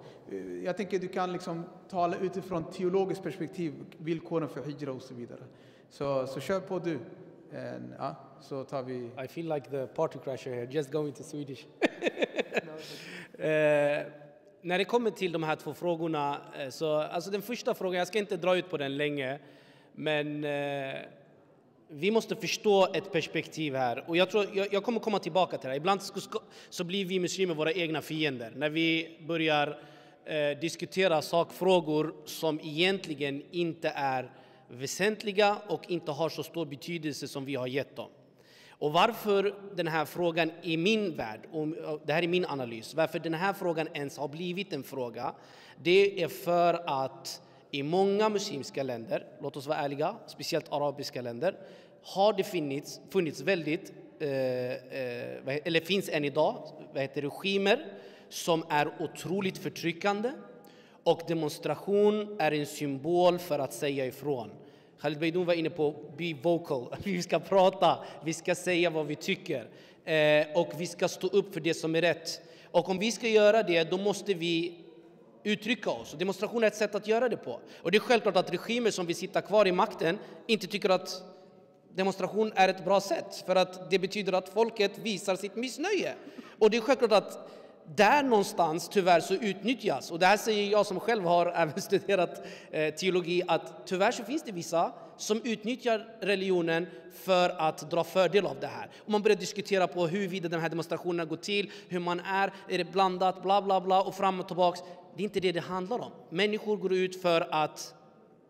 Jag tänker du kan liksom tala utifrån teologiskt perspektiv, villkoren för hijra och så vidare. Så kör på du. Ja, så tar vi... I feel like the party crasher here, just going to Swedish. När det kommer till de här 2 frågorna, så alltså den första frågan, jag ska inte dra ut på den länge, men vi måste förstå ett perspektiv här. Och jag kommer komma tillbaka till det. Ibland så blir vi muslimer våra egna fiender när vi börjar diskutera sakfrågor som egentligen inte är väsentliga och inte har så stor betydelse som vi har gett dem. Och varför den här frågan i min värld, och det här är min analys, varför den här frågan ens har blivit en fråga, det är för att i många muslimska länder, låt oss vara ärliga, speciellt arabiska länder, har det funnits väldigt, eller finns än idag, regimer som är otroligt förtryckande, och demonstration är en symbol för att säga ifrån. Khaled Beydoun var inne på be vocal. Vi ska prata, vi ska säga vad vi tycker. Och vi ska stå upp för det som är rätt. Och om vi ska göra det, då måste vi uttrycka oss. Och demonstration är ett sätt att göra det på. Och det är självklart att regimer som vill sitta kvar i makten inte tycker att demonstration är ett bra sätt, för att det betyder att folket visar sitt missnöje. Och det är självklart att där någonstans tyvärr så utnyttjas, och det här säger jag som själv har även studerat teologi, att tyvärr så finns det vissa som utnyttjar religionen för att dra fördel av det här. Och man börjar diskutera på huruvida den här demonstrationen går till, hur man är det blandat, bla bla bla, och fram och tillbaks. Det är inte det handlar om. Människor går ut för att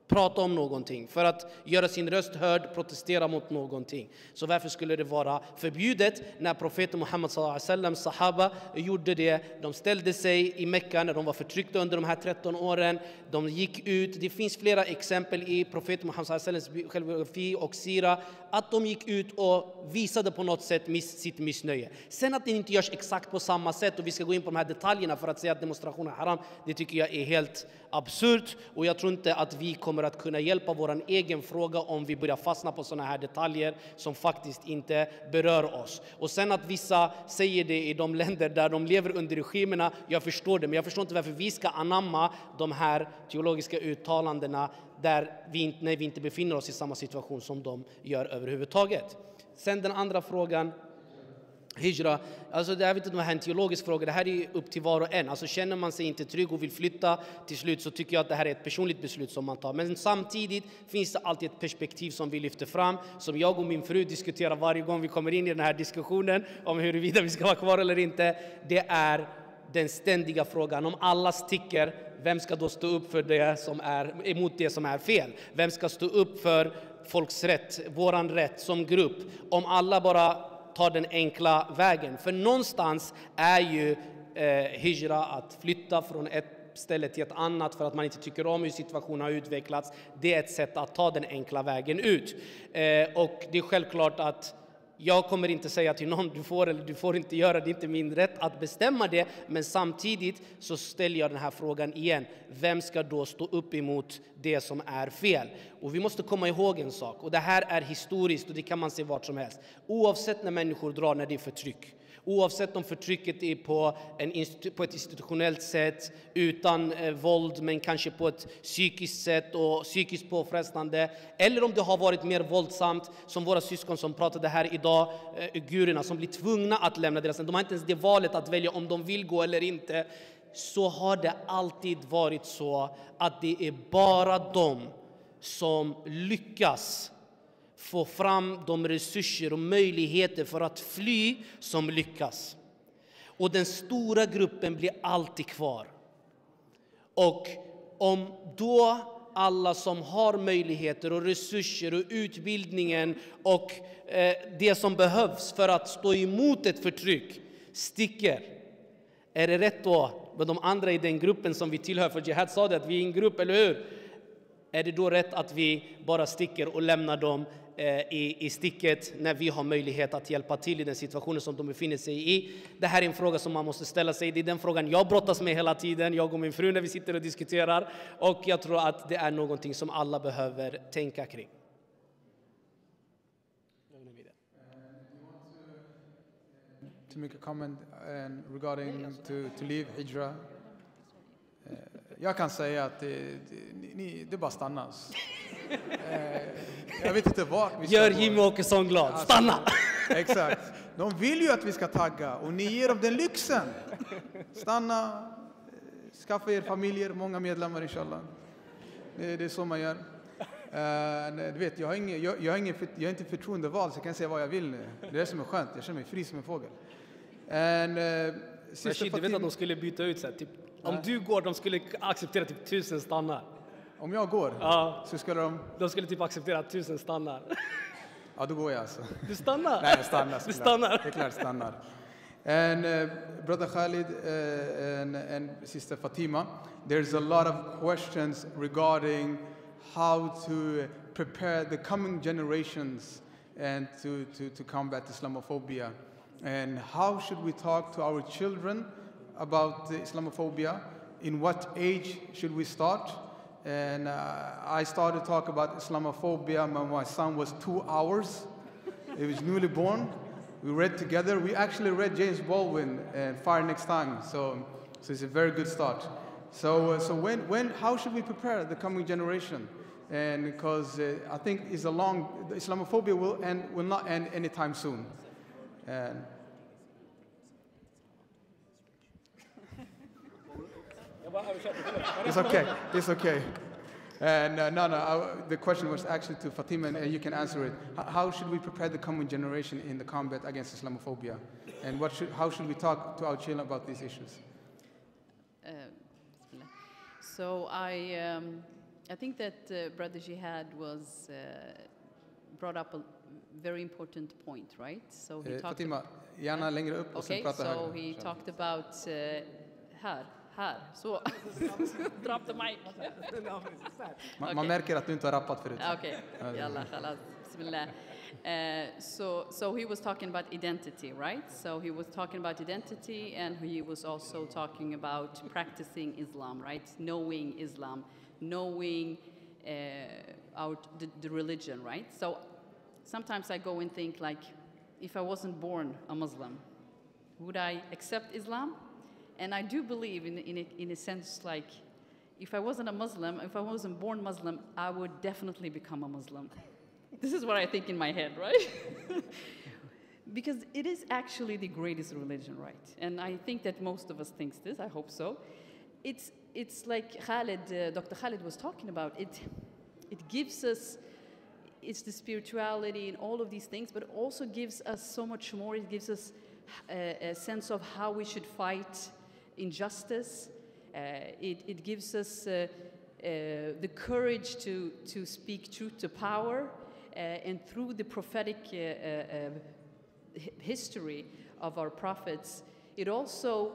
prata om någonting, för att göra sin röst hörd, protestera mot någonting. Så varför skulle det vara förbjudet när profeten Mohammed sallallahu sahaba gjorde det? De ställde sig i Mekka när de var förtryckta under de här 13 åren. De gick ut. Det finns flera exempel i profeten Mohammed sallallahu självbiografi och sira att de gick ut och visade på något sätt sitt missnöje. Sen att det inte görs exakt på samma sätt, och vi ska gå in på de här detaljerna för att säga att demonstration är haram, det tycker jag är helt absurt, och jag tror inte att vi kommer att kunna hjälpa vår egen fråga om vi börjar fastna på sådana här detaljer som faktiskt inte berör oss. Och sen att vissa säger det i de länder där de lever under regimerna, jag förstår det, men jag förstår inte varför vi ska anamma de här teologiska uttalandena när vi inte befinner oss i samma situation som de gör överhuvudtaget. Sen den andra frågan, hijra, alltså det här är inte en teologisk fråga, det här är upp till var och en. Alltså känner man sig inte trygg och vill flytta till slut, så tycker jag att det här är ett personligt beslut som man tar. Men samtidigt finns det alltid ett perspektiv som vi lyfter fram, som jag och min fru diskuterar varje gång vi kommer in i den här diskussionen om huruvida vi ska vara kvar eller inte. Det är den ständiga frågan: om alla sticker, vem ska då stå upp för det som är emot det som är fel? Vem ska stå upp för folks rätt, våran rätt som grupp? Om alla bara tar den enkla vägen. För någonstans är ju hijra, att flytta från ett ställe till ett annat för att man inte tycker om hur situationen har utvecklats. Det är ett sätt att ta den enkla vägen ut. Och det är självklart att jag kommer inte säga till någon du får eller du får inte göra, det är inte min rätt att bestämma det. Men samtidigt så ställer jag den här frågan igen: vem ska då stå upp emot det som är fel? Och vi måste komma ihåg en sak, och det här är historiskt och det kan man se vart som helst. Oavsett när människor drar när det är förtryck, oavsett om förtrycket är på ett institutionellt sätt, utan våld, men kanske på ett psykiskt sätt och psykiskt påfrestande, eller om det har varit mer våldsamt, som våra syskon som pratade här idag, uigurerna, som blir tvungna att lämna deras land. De har inte ens det valet att välja om de vill gå eller inte. Så har det alltid varit så att det är bara de som lyckas få fram de resurser och möjligheter för att fly som lyckas. Och den stora gruppen blir alltid kvar. Och om då alla som har möjligheter och resurser och utbildningen och det som behövs för att stå emot ett förtryck sticker, är det rätt då med de andra i den gruppen som vi tillhör? För Jehad sa det, att vi är en grupp, eller hur? Är det då rätt att vi bara sticker och lämnar dem i sticket när vi har möjlighet att hjälpa till i den situationen som de befinner sig i? Det här är en fråga som man måste ställa sig. Det är den frågan jag brottas med hela tiden, jag och min fru, när vi sitter och diskuterar. Och jag tror att det är någonting som alla behöver tänka kring. To make a comment regarding to leave hijra. Jag kan säga att det bara stannas. Jag vet inte vart vi ska Gör gå. Jimmy Åkesson glad. Stanna! Exakt. De vill ju att vi ska tagga och ni ger dem den lyxen. Stanna, skaffa er familjer, många medlemmar inshallah. Det är så man gör. Du vet, jag är inte förtroendevald så jag kan säga vad jag vill nu. Det är det som är skönt, jag känner mig fri som en fågel. Rashid, du vet att de skulle byta ut sig. Typ, om du går, de skulle acceptera typ 1000 stannar. Om jag går? Ja. Så skulle de... De skulle typ acceptera 1000 stannar. Ja, då går jag alltså. Du stannar? Nej, jag stannar. Du stannar? Det är klart stannar. And brother Khaled and sister Fatima, there's a lot of questions regarding how to prepare the coming generations and to combat Islamophobia. And how should we talk to our children about Islamophobia? In what age should we start? And I started to talk about Islamophobia when my son was 2 hours. He was newly born. We read together. We actually read James Baldwin and Fire Next Time. So it's a very good start. So how should we prepare the coming generation? and because I think it's a long, Islamophobia will not end anytime soon. And it's okay, it's okay. And the question was actually to Fatima, and you can answer it. How should we prepare the coming generation in the combat against Islamophobia? And how should we talk to our children about these issues? So I think that Brother Jehad was brought up a very important point, right? So he talked Fatima, gärna längre upp och sen prata högre. So he talked about här. Så drop the mic. Man märker att du inte har rappat förut. Okay. Yalla, khalas. Bismillah. So he was talking about identity, right? So he was talking about identity, and he was also talking about practicing Islam, right? Knowing Islam, knowing the religion, right? So sometimes I go and think, like, if I wasn't born a Muslim, would I accept Islam? And I do believe, in a sense, like, if I wasn't a Muslim, if I wasn't born Muslim, I would definitely become a Muslim. This is what I think in my head, right? Because it is actually the greatest religion, right? And I think that most of us think this, I hope so. It's like Khaled, Dr. Khaled was talking about, it gives us, it's the spirituality and all of these things, but it also gives us so much more. It gives us a sense of how we should fight injustice. It gives us the courage to speak truth to power, and through the prophetic history of our prophets, it also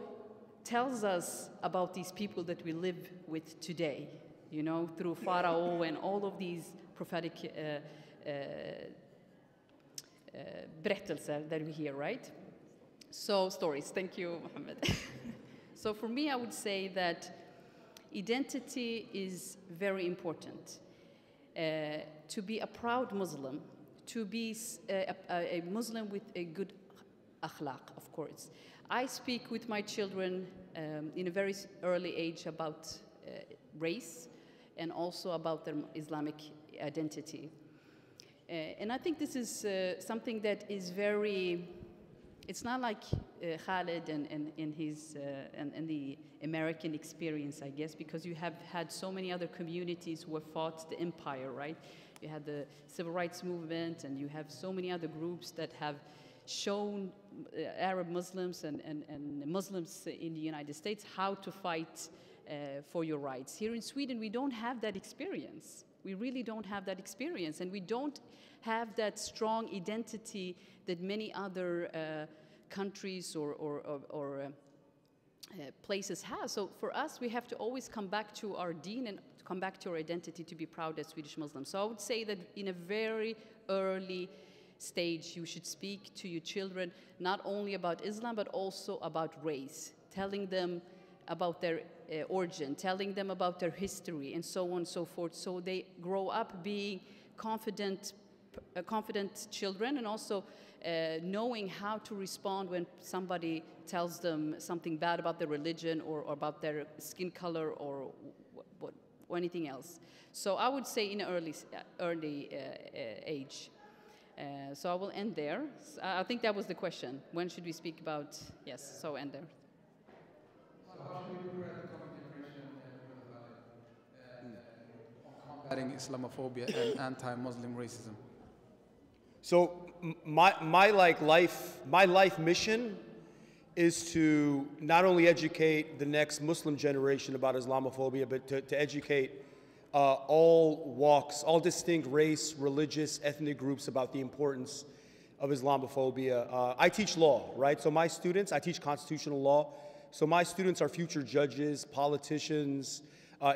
tells us about these people that we live with today, you know, through Pharaoh and all of these prophetic berättelser that we hear, right? So, stories. Thank you, Mohammed. So for me, I would say that identity is very important. To be a proud Muslim, to be a Muslim with a good akhlaq, of course. I speak with my children in a very early age about race and also about their Islamic identity. And I think this is something that is very, it's not like Khaled and his and the American experience, I guess, because you have had so many other communities who have fought the empire, right? You had the civil rights movement, and you have so many other groups that have shown Arab Muslims and Muslims in the United States how to fight for your rights. Here in Sweden, we don't have that experience. We really don't have that experience, and we don't have that strong identity that many other countries or places have. So for us, we have to always come back to our deen and come back to our identity to be proud as Swedish Muslims. So I would say that in a very early stage, you should speak to your children not only about Islam, but also about race, telling them about their origin, telling them about their history, and so on and so forth, so they grow up being confident children, and also knowing how to respond when somebody tells them something bad about their religion or about their skin color or anything else. So I would say in an early age. So I will end there. I think that was the question. When should we speak about? Yes, so end there. So how should we prepare the coming generation on combating Islamophobia and anti-Muslim racism? So my life mission is to not only educate the next Muslim generation about Islamophobia, but to educate all walks, all distinct race, religious, ethnic groups about the importance of Islamophobia. I teach law, right? So my students, I teach constitutional law. So my students are future judges, politicians,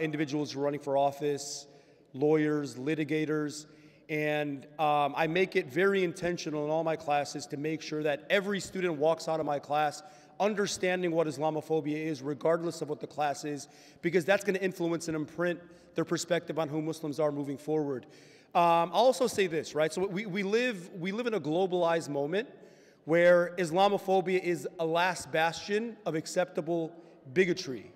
individuals who are running for office, lawyers, litigators. And I make it very intentional in all my classes to make sure that every student walks out of my class understanding what Islamophobia is, regardless of what the class is, because that's going to influence and imprint their perspective on who Muslims are moving forward. I'll also say this, right? So we live in a globalized moment where Islamophobia is a last bastion of acceptable bigotry,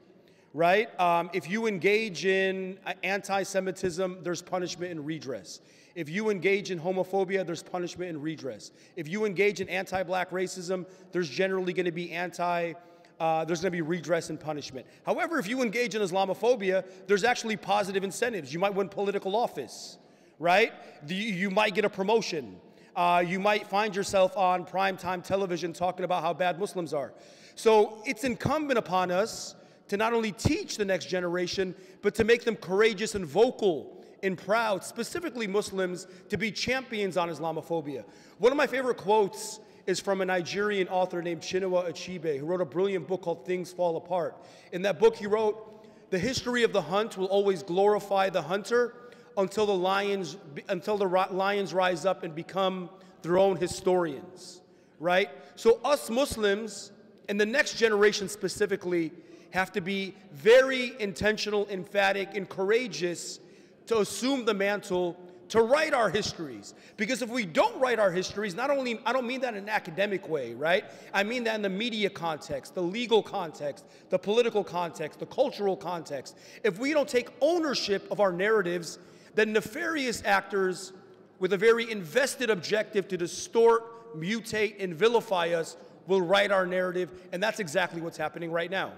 right? If you engage in anti-Semitism, there's punishment and redress. If you engage in homophobia, there's punishment and redress. If you engage in anti-black racism, there's generally going to be there's going to be redress and punishment. However, if you engage in Islamophobia, there's actually positive incentives. You might win political office, right? You might get a promotion. You might find yourself on primetime television talking about how bad Muslims are. So it's incumbent upon us to not only teach the next generation, but to make them courageous and vocal and proud, specifically Muslims, to be champions on Islamophobia. One of my favorite quotes is from a Nigerian author named Chinua Achebe, who wrote a brilliant book called Things Fall Apart. In that book, he wrote, "The history of the hunt will always glorify the hunter until the lions rise up and become their own historians," right? So us Muslims, and the next generation specifically, have to be very intentional, emphatic, and courageous to assume the mantle to write our histories. Because if we don't write our histories, not only, I don't mean that in an academic way, right? I mean that in the media context, the legal context, the political context, the cultural context. If we don't take ownership of our narratives, then nefarious actors with a very invested objective to distort, mutate, and vilify us will write our narrative, and that's exactly what's happening right now.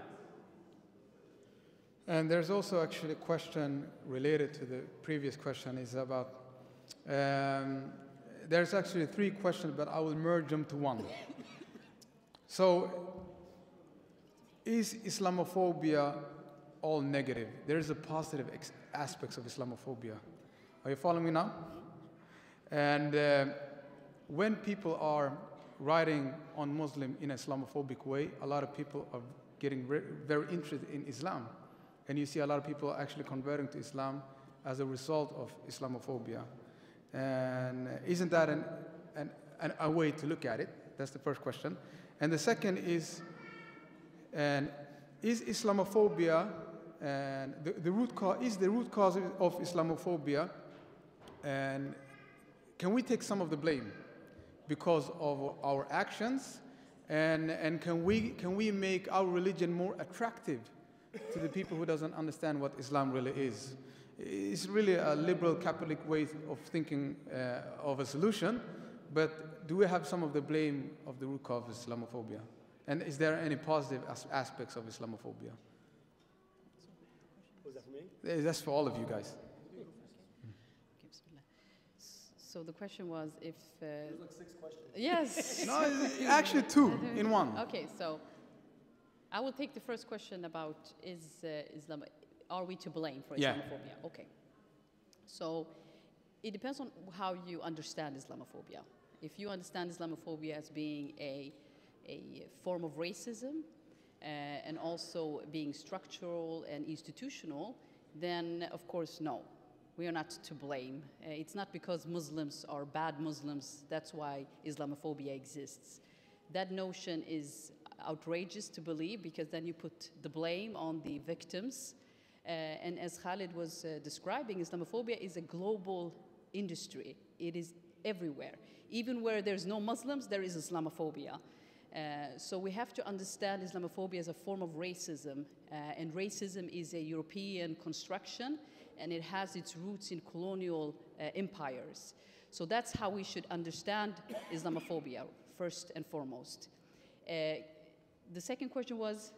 And there's also actually a question related to the previous question, is about, there's actually 3 questions, but I will merge them to one. So, is Islamophobia all negative? There is a positive aspects of Islamophobia. Are you following me now? And when people are writing on Muslim in an Islamophobic way, a lot of people are getting very interested in Islam. And you see a lot of people actually converting to Islam as a result of Islamophobia. And isn't that a way to look at it? That's the first question. And the second is Islamophobia, and the root cause of Islamophobia, and can we take some of the blame because of our actions, and can we make our religion more attractive to the people who doesn't understand what Islam really is? It's really a liberal Catholic way of thinking of a solution, but do we have some of the blame of the root cause of Islamophobia? And is there any positive aspects of Islamophobia? Was that for me? That's for all of you guys. So the question was if... There's like 6 questions. Yes. No, actually 2 in one. Okay, so I will take the first question about are we to blame for Islamophobia? Yeah. Okay. So it depends on how you understand Islamophobia. If you understand Islamophobia as being a form of racism and also being structural and institutional, then of course no. We are not to blame. It's not because Muslims are bad Muslims, that's why Islamophobia exists. That notion is outrageous to believe, because then you put the blame on the victims. And as Khaled was describing, Islamophobia is a global industry. It is everywhere. Even where there's no Muslims, there is Islamophobia. So we have to understand Islamophobia as a form of racism. And racism is a European construction, and it has its roots in colonial empires. So that's how we should understand Islamophobia, first and foremost. The second question was?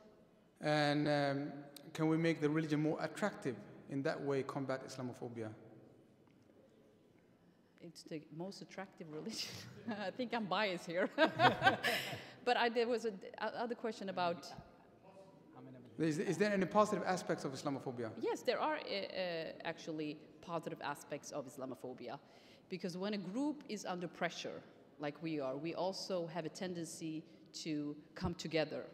And can we make the religion more attractive, in that way combat Islamophobia? It's the most attractive religion. I think I'm biased here. But there was another question about... Is there any positive aspects of Islamophobia? Yes, there are actually positive aspects of Islamophobia. Because when a group is under pressure, like we are, we also have a tendency to come together,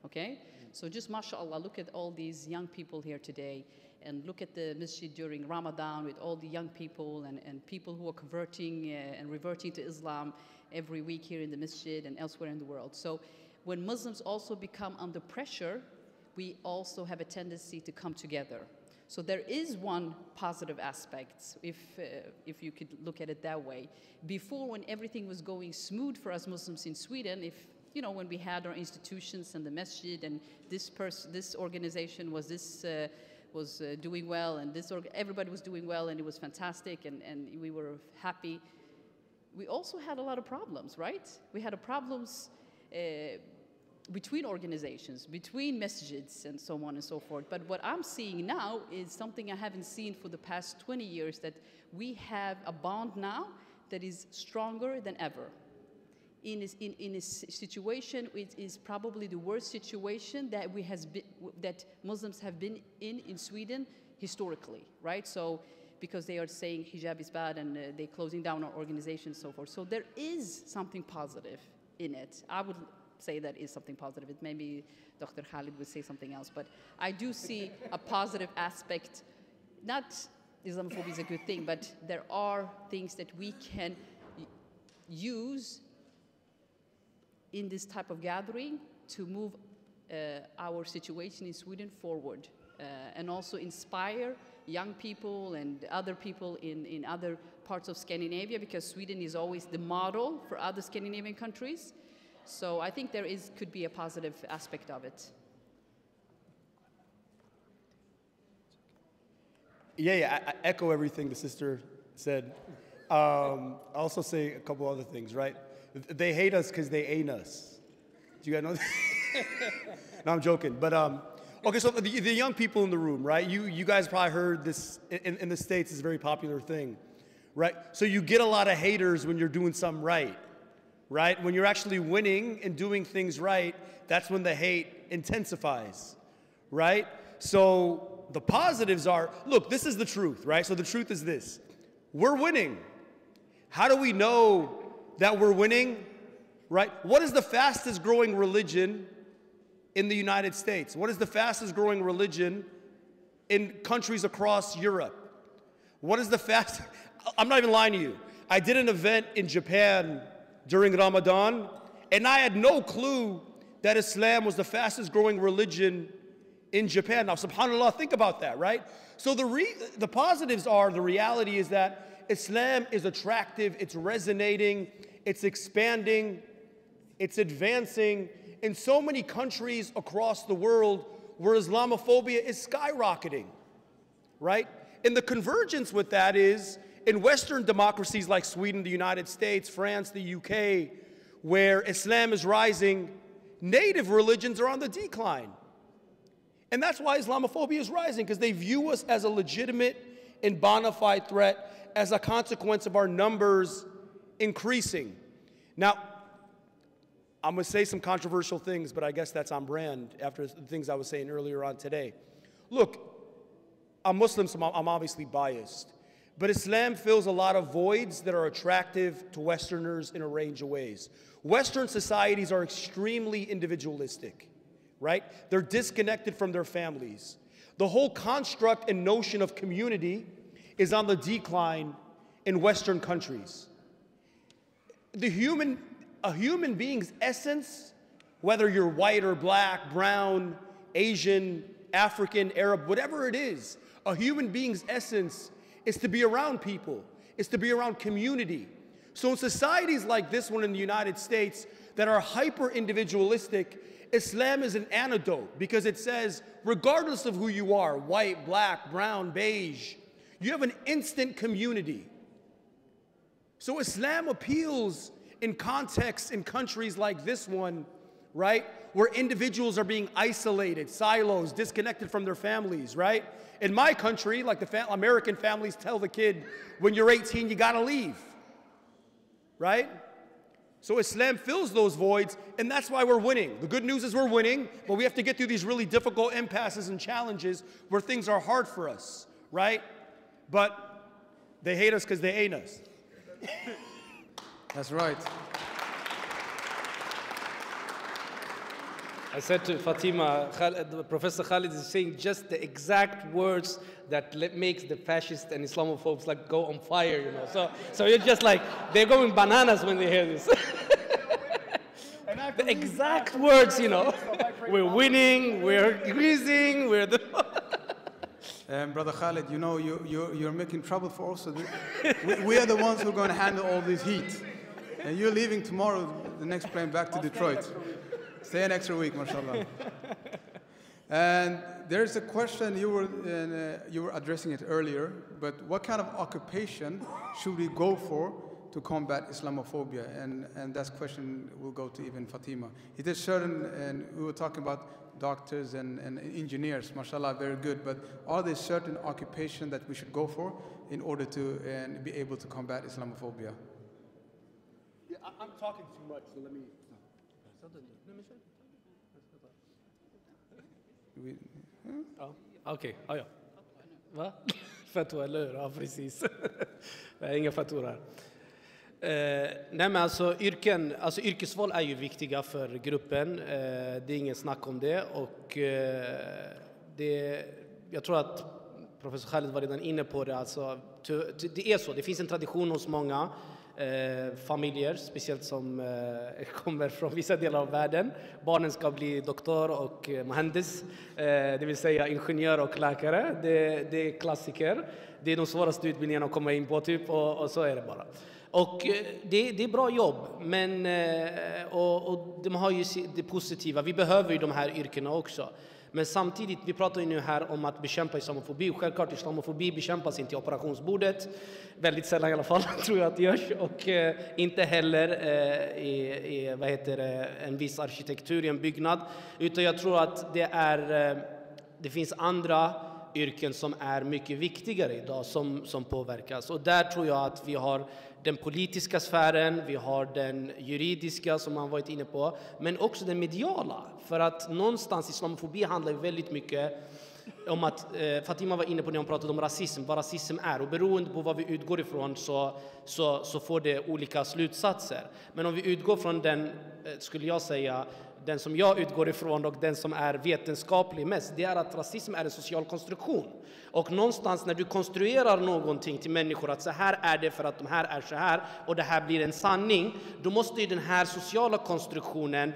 okay? So just mashallah, look at all these young people here today, and look at the masjid during Ramadan with all the young people and people who are converting and reverting to Islam every week here in the masjid and elsewhere in the world. So when Muslims also become under pressure, we also have a tendency to come together. So there is one positive aspect, if you could look at it that way. Before, when everything was going smooth for us Muslims in Sweden, if you know, when we had our institutions and the masjid, and this organization was doing well, and everybody was doing well, and it was fantastic, and we were happy. We also had a lot of problems, right? We had problems between organizations, between masjids, and so on and so forth. But what I'm seeing now is something I haven't seen for the past 20 years, that we have a bond now that is stronger than ever. In a situation, it is probably the worst situation that Muslims have been in Sweden historically, right? So, because they are saying hijab is bad and they're closing down our organization and so forth. So there is something positive in it. I would say that is something positive. It maybe Dr. Khaled would say something else, but I do see a positive aspect. Not Islamophobia is a good thing, but there are things that we can use in this type of gathering to move our situation in Sweden forward, and also inspire young people and other people in other parts of Scandinavia, because Sweden is always the model for other Scandinavian countries. So I think there could be a positive aspect of it. Yeah, I echo everything the sister said. I'll also say a couple other things, right? They hate us because they ain't us. Do you guys know that? No, I'm joking. But, okay, so the young people in the room, right? You guys probably heard this in the States, is a very popular thing, right? So you get a lot of haters when you're doing something right, right? When you're actually winning and doing things right, that's when the hate intensifies, right? So the positives are, look, this is the truth, right? So the truth is this: we're winning. How do we know that we're winning, right? What is the fastest growing religion in the United States? What is the fastest growing religion in countries across Europe? What is the fastest? I'm not even lying to you. I did an event in Japan during Ramadan, and I had no clue that Islam was the fastest growing religion in Japan. Now, subhanAllah, think about that, right? So the positives are, the reality is that Islam is attractive, it's resonating, it's expanding, it's advancing in so many countries across the world where Islamophobia is skyrocketing, right? And the convergence with that is in Western democracies like Sweden, the United States, France, the UK, where Islam is rising, native religions are on the decline. And that's why Islamophobia is rising, because they view us as a legitimate and bona fide threat as a consequence of our numbers increasing. Now, I'm going to say some controversial things, but I guess that's on brand after the things I was saying earlier on today. Look, I'm Muslim, so I'm obviously biased. But Islam fills a lot of voids that are attractive to Westerners in a range of ways. Western societies are extremely individualistic, right? They're disconnected from their families. The whole construct and notion of community is on the decline in Western countries. A human being's essence, whether you're white or black, brown, Asian, African, Arab, whatever it is, a human being's essence is to be around people, is to be around community. So in societies like this one in the United States that are hyper-individualistic, Islam is an antidote, because it says, regardless of who you are, white, black, brown, beige, you have an instant community. So Islam appeals in contexts in countries like this one, right, where individuals are being isolated, silos, disconnected from their families, right? In my country, like the American families tell the kid, when you're 18, you gotta leave, right? So Islam fills those voids, and that's why we're winning. The good news is we're winning, but we have to get through these really difficult impasses and challenges where things are hard for us, right? But they hate us because they ain't us. That's right. I said to Fatima, Professor Khaled is saying just the exact words that makes the fascists and Islamophobes like go on fire, you know. So you're just like, they're going bananas when they hear this. The exact words, you know. We're winning, we're increasing, we're the... Brother Khaled, you know, you're making trouble for us. We are the ones who are going to handle all this heat. And you're leaving tomorrow. the next plane back to Detroit. Stay an extra week, mashallah. And there's a question, you were addressing it earlier, but what kind of occupation should we go for to combat Islamophobia? And that question will go to even Fatima. It is certain, and we were talking about doctors and engineers, mashallah, very good, but are there certain occupation that we should go for in order to be able to combat Islamophobia? Yeah, I'm talking too much, so let me... Okej, ja. Va? Fatwa, eller hur? Ja, precis. Det är inga fatwa. Nej, men alltså yrkesval är ju viktiga för gruppen. Det är ingen snack om det. Och jag tror att professor Khaled var redan inne på det. Alltså, det är så, det finns en tradition hos många familjer, speciellt som kommer från vissa delar av världen. Barnen ska bli doktor och mohandis, det vill säga ingenjör och läkare. Det är klassiker. Det är de svåraste utbildningarna att komma in på typ, och så är det bara. Och det är bra jobb, men och de har ju det positiva. Vi behöver ju de här yrkena också. Men samtidigt, vi pratar ju nu här om att bekämpa islamofobi. Och självklart, islamofobi bekämpas inte i operationsbordet. Väldigt sällan i alla fall, tror jag att det görs. Och inte heller i en viss arkitektur i en byggnad. Utan jag tror att det finns andra yrken som är mycket viktigare idag som påverkas. Och där tror jag att vi har den politiska sfären, vi har den juridiska som man varit inne på, men också den mediala. För att någonstans islamofobi handlar ju väldigt mycket om att Fatima var inne på när hon pratade om rasism, vad rasism är. Och beroende på vad vi utgår ifrån så får det olika slutsatser. Men om vi utgår från den, skulle jag säga, den som jag utgår ifrån och den som är vetenskaplig mest, det är att rasism är en social konstruktion. Och någonstans när du konstruerar någonting till människor att så här är det för att de här är så här och det här blir en sanning, då måste ju den här sociala konstruktionen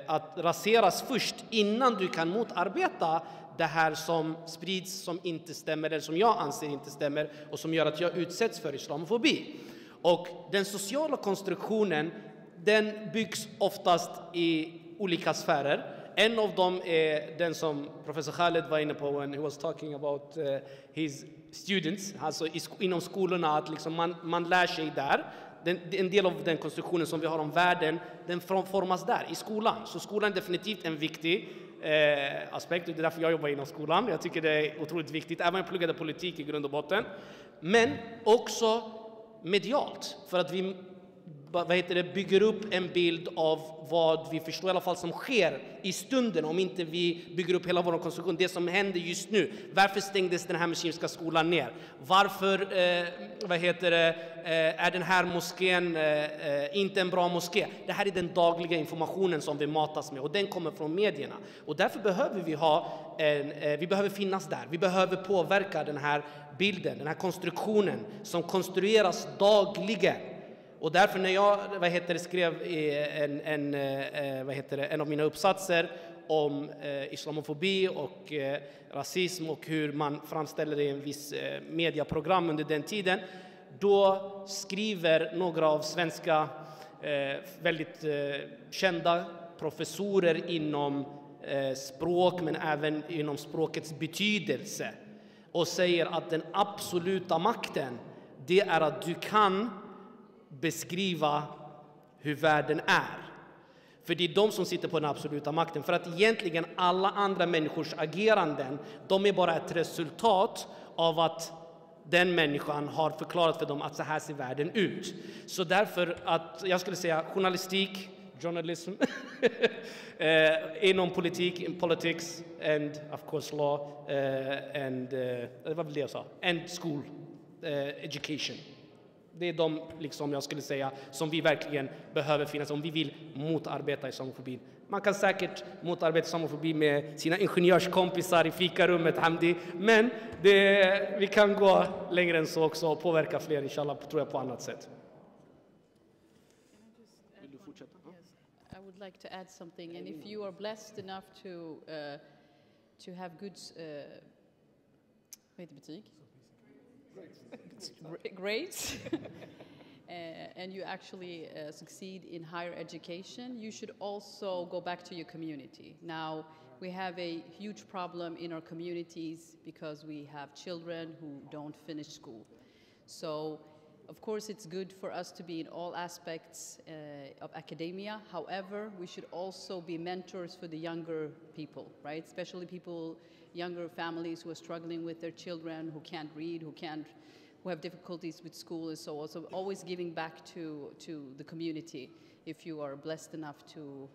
att raseras först innan du kan motarbeta det här som sprids som inte stämmer eller som jag anser inte stämmer och som gör att jag utsätts för islamofobi. Och den sociala konstruktionen, den byggs oftast i olika sfärer. En av dem är den som professor Khaled var inne på when he was talking about his students, alltså inom skolorna, att liksom man lär sig där. En del av den konstruktionen som vi har om världen, den formas där, i skolan. Så skolan är definitivt en viktig aspekt, och det är därför jag jobbar inom skolan. Jag tycker det är otroligt viktigt, även jag pluggade politik i grund och botten. Men också medialt, för att vi bygger upp en bild av vad vi förstår i alla fall som sker i stunden, om inte vi bygger upp hela vår konstruktion. Det som händer just nu. Varför stängdes den här muslimska skolan ner? Varför är den här moskén inte en bra moské? Det här är den dagliga informationen som vi matas med, och den kommer från medierna. Och därför behöver vi behöver finnas där. Vi behöver påverka den här bilden, den här konstruktionen som konstrueras dagligen. Och därför när jag skrev en av mina uppsatser om islamofobi och rasism och hur man framställer det i en viss mediaprogram under den tiden, då skriver några av svenska väldigt kända professorer inom språk, men även inom språkets betydelse, och säger att den absoluta makten, det är att du kan beskriva hur världen är. För det är de som sitter på den absoluta makten. För att egentligen alla andra människors ageranden, de är bara ett resultat av att den människan har förklarat för dem att så här ser världen ut. Så därför att jag skulle säga journalistik, journalism, inom politik, politics and of course law and school education. Det är de, liksom jag skulle säga, som vi verkligen behöver finnas om vi vill motarbeta islamofobin. Man kan säkert motarbeta islamofobi med sina ingenjörskompisar i fikarummet, Hamdi, men vi kan gå längre än så också och påverka fler, inshallah, tror jag, på annat sätt. Vill du fortsätta? Yes, I would like to add something, and if you are blessed enough to have good grades. and you actually succeed in higher education, you should also go back to your community. Now, we have a huge problem in our communities because we have children who don't finish school. So, of course, it's good for us to be in all aspects of academia. However, we should also be mentors for the younger people, right? Especially people, younger families who are struggling with their children, who can't read, who have difficulties with school and so on. So always giving back to the community if you are blessed enough to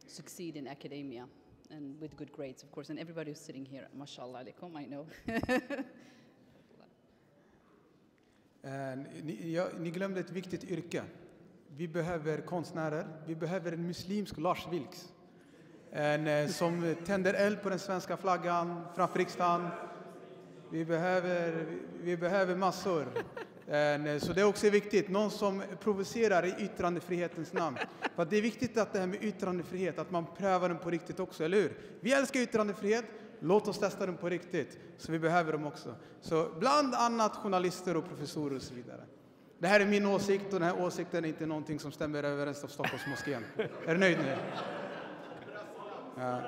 succeed in academia and with good grades, of course. And everybody who's sitting here, mashallah alaikum, I know. Ni glömde ett viktigt yrke. Vi behöver konstnärer. Vi behöver en muslimsk Lars Vilks. Som tänder eld på den svenska flaggan framför riksdagen. Vi behöver massor. Så det är också viktigt. Någon som provocerar i yttrandefrihetens namn. För det är viktigt att det här med yttrandefrihet, att man prövar den på riktigt också, eller hur? Vi älskar yttrandefrihet. Låt oss testa den på riktigt. Så vi behöver dem också. Så bland annat journalister och professorer och så vidare. Det här är min åsikt och den här åsikten är inte någonting som stämmer överens av Stockholms Moské. Är du nöjd nu? Ja.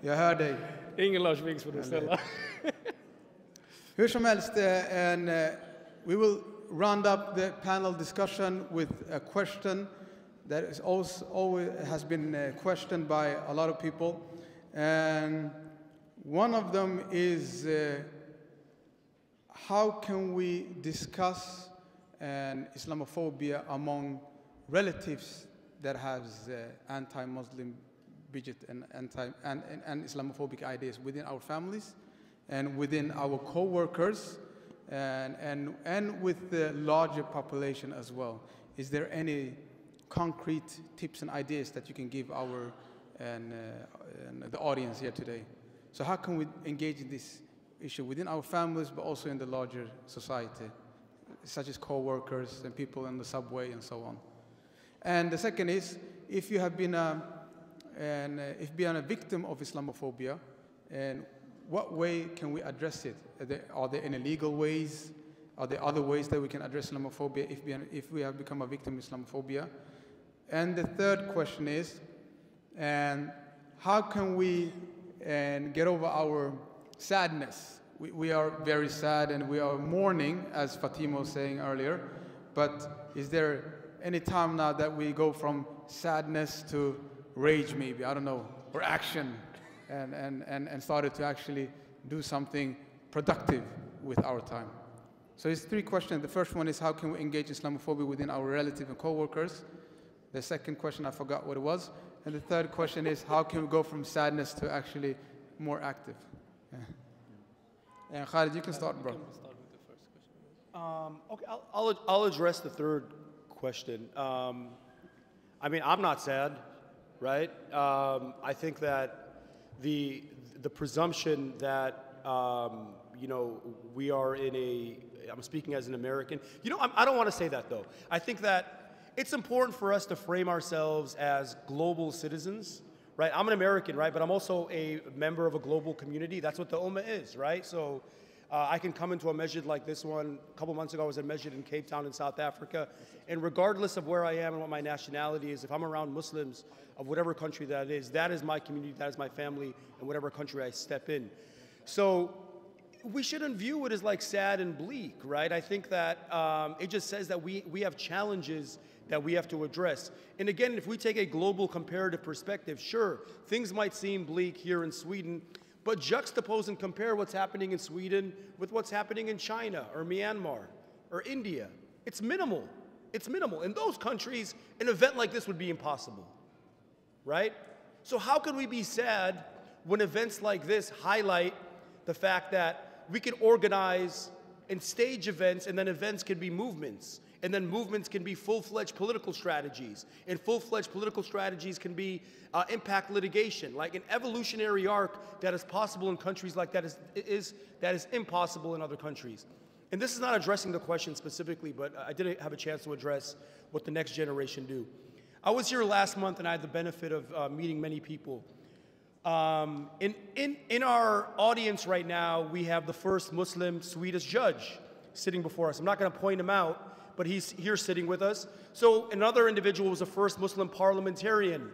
Jag hör dig. Ingen Lars Vilks får du ställa. Hur som helst, we will round up the panel discussion with a question that is always has been questioned by a lot of people. And one of them is how can we discuss Islamophobia among relatives that has anti-Muslim bigot and Islamophobic ideas within our families and within our co-workers and with the larger population as well? Is there any concrete tips and ideas that you can give our and the audience here today? So how can we engage in this issue within our families, but also in the larger society, such as co-workers and people in the subway and so on? And the second is, if you have been a victim of Islamophobia, and what way can we address it? Are there any legal ways? Are there other ways that we can address Islamophobia if we have become a victim of Islamophobia? And the third question is, and how can we get over our sadness? We are very sad and we are mourning, as Fatima was saying earlier, but is there any time now that we go from sadness to rage maybe, I don't know, or action, and started to actually do something productive with our time? So it's three questions. The first one is, how can we engage Islamophobia within our relatives and co-workers? The second question, I forgot what it was. And the third question is, how can we go from sadness to actually more active? Yeah. And Khaled, you can start, bro. Okay, I'll address the third question. I mean, I'm not sad, right? I think that the presumption that you know, we are in a, I'm speaking as an American. You know, I don't want to say that though. I think that it's important for us to frame ourselves as global citizens, right? I'm an American, right? But I'm also a member of a global community. That's what the Ummah is, right? So I can come into a masjid like this one. A couple months ago, I was in a masjid in Cape Town in South Africa. And regardless of where I am and what my nationality is, if I'm around Muslims of whatever country that is my community, that is my family, and whatever country I step in. So we shouldn't view it as like sad and bleak, right? I think that it just says that we have challenges that we have to address. And again, if we take a global comparative perspective, sure, things might seem bleak here in Sweden, but juxtapose and compare what's happening in Sweden with what's happening in China or Myanmar or India. It's minimal. It's minimal. In those countries, an event like this would be impossible, right? So how can we be sad when events like this highlight the fact that we can organize and stage events, and then events can be movements? And then movements can be full-fledged political strategies. And full-fledged political strategies can be impact litigation, like an evolutionary arc that is possible in countries like that is impossible in other countries. And this is not addressing the question specifically, but I did have a chance to address what the next generation do. I was here last month and I had the benefit of meeting many people. In our audience right now, we have the first Muslim Swedish judge. sitting before us. I'm not going to point him out, but he's here sitting with us. So another individual was the first Muslim parliamentarian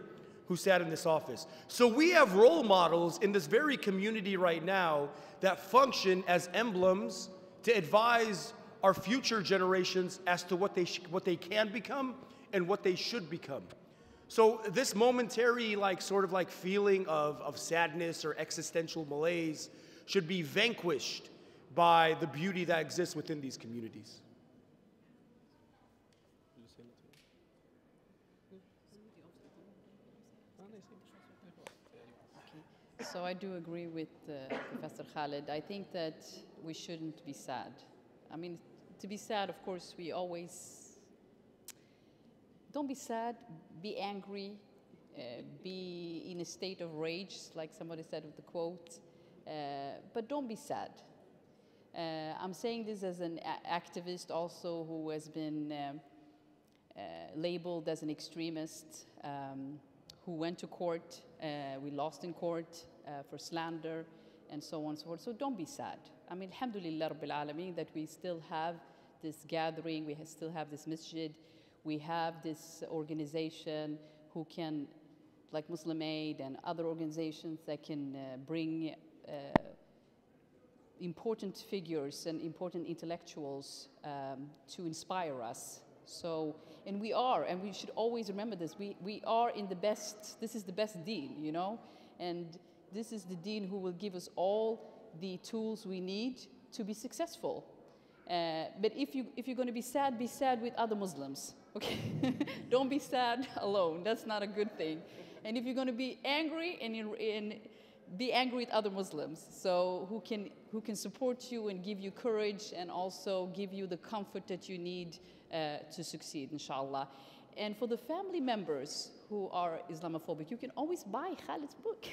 who sat in this office. So we have role models in this very community right now that function as emblems to advise our future generations as to what they can become and what they should become. So this momentary sort of feeling of sadness or existential malaise should be vanquished by the beauty that exists within these communities. So I do agree with Professor Khaled. I think that we shouldn't be sad. I mean, to be sad, of course, we always... Don't be sad, be angry, be in a state of rage, like somebody said with the quote, but don't be sad. I'm saying this as an activist also who has been labeled as an extremist, who went to court, we lost in court for slander, and so on and so forth. So don't be sad. I mean, alhamdulillah rabbil alameen that we still have this gathering, we still have this masjid, we have this organization who can, like Muslim Aid and other organizations that can bring important figures and important intellectuals to inspire us. So, and we should always remember this, we are in the best, this is the best deen, you know, and this is the deen who will give us all the tools we need to be successful. But if you're going to be sad with other Muslims, okay? Don't be sad alone, that's not a good thing. And if you're going to be angry, and be angry with other Muslims, so who can support you and give you courage and also give you the comfort that you need to succeed, inshallah. And for the family members who are Islamophobic, you can always buy Khaled's book.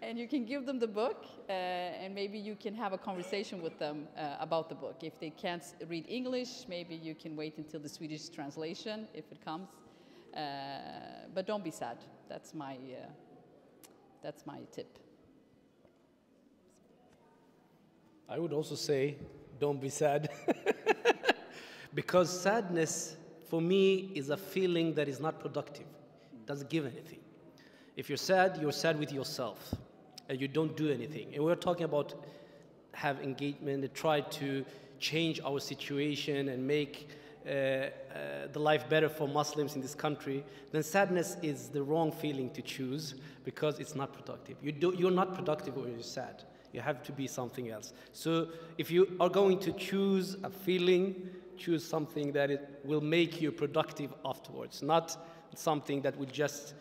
And you can give them the book, and maybe you can have a conversation with them about the book. If they can't read English, maybe you can wait until the Swedish translation, if it comes. But don't be sad. That's my tip. I would also say, don't be sad. Because sadness, for me, is a feeling that is not productive. It doesn't give anything. If you're sad with yourself, and you don't do anything. And we're talking about have engagement and try to change our situation and make the life better for Muslims in this country, then sadness is the wrong feeling to choose because it's not productive. You're not productive when you're sad. You have to be something else. So if you are going to choose a feeling, choose something that it will make you productive afterwards, not something that will just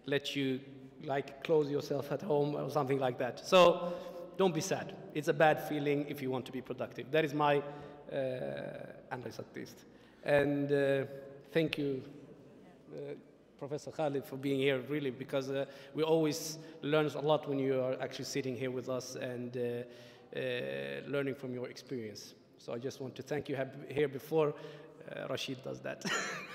let you close yourself at home or something like that. So don't be sad. It's a bad feeling if you want to be productive. That is my anti-sadist. And thank you, Professor Khaled, for being here, really, because we always learn a lot when you are actually sitting here with us and learning from your experience. So I just want to thank you here before Rashid does that.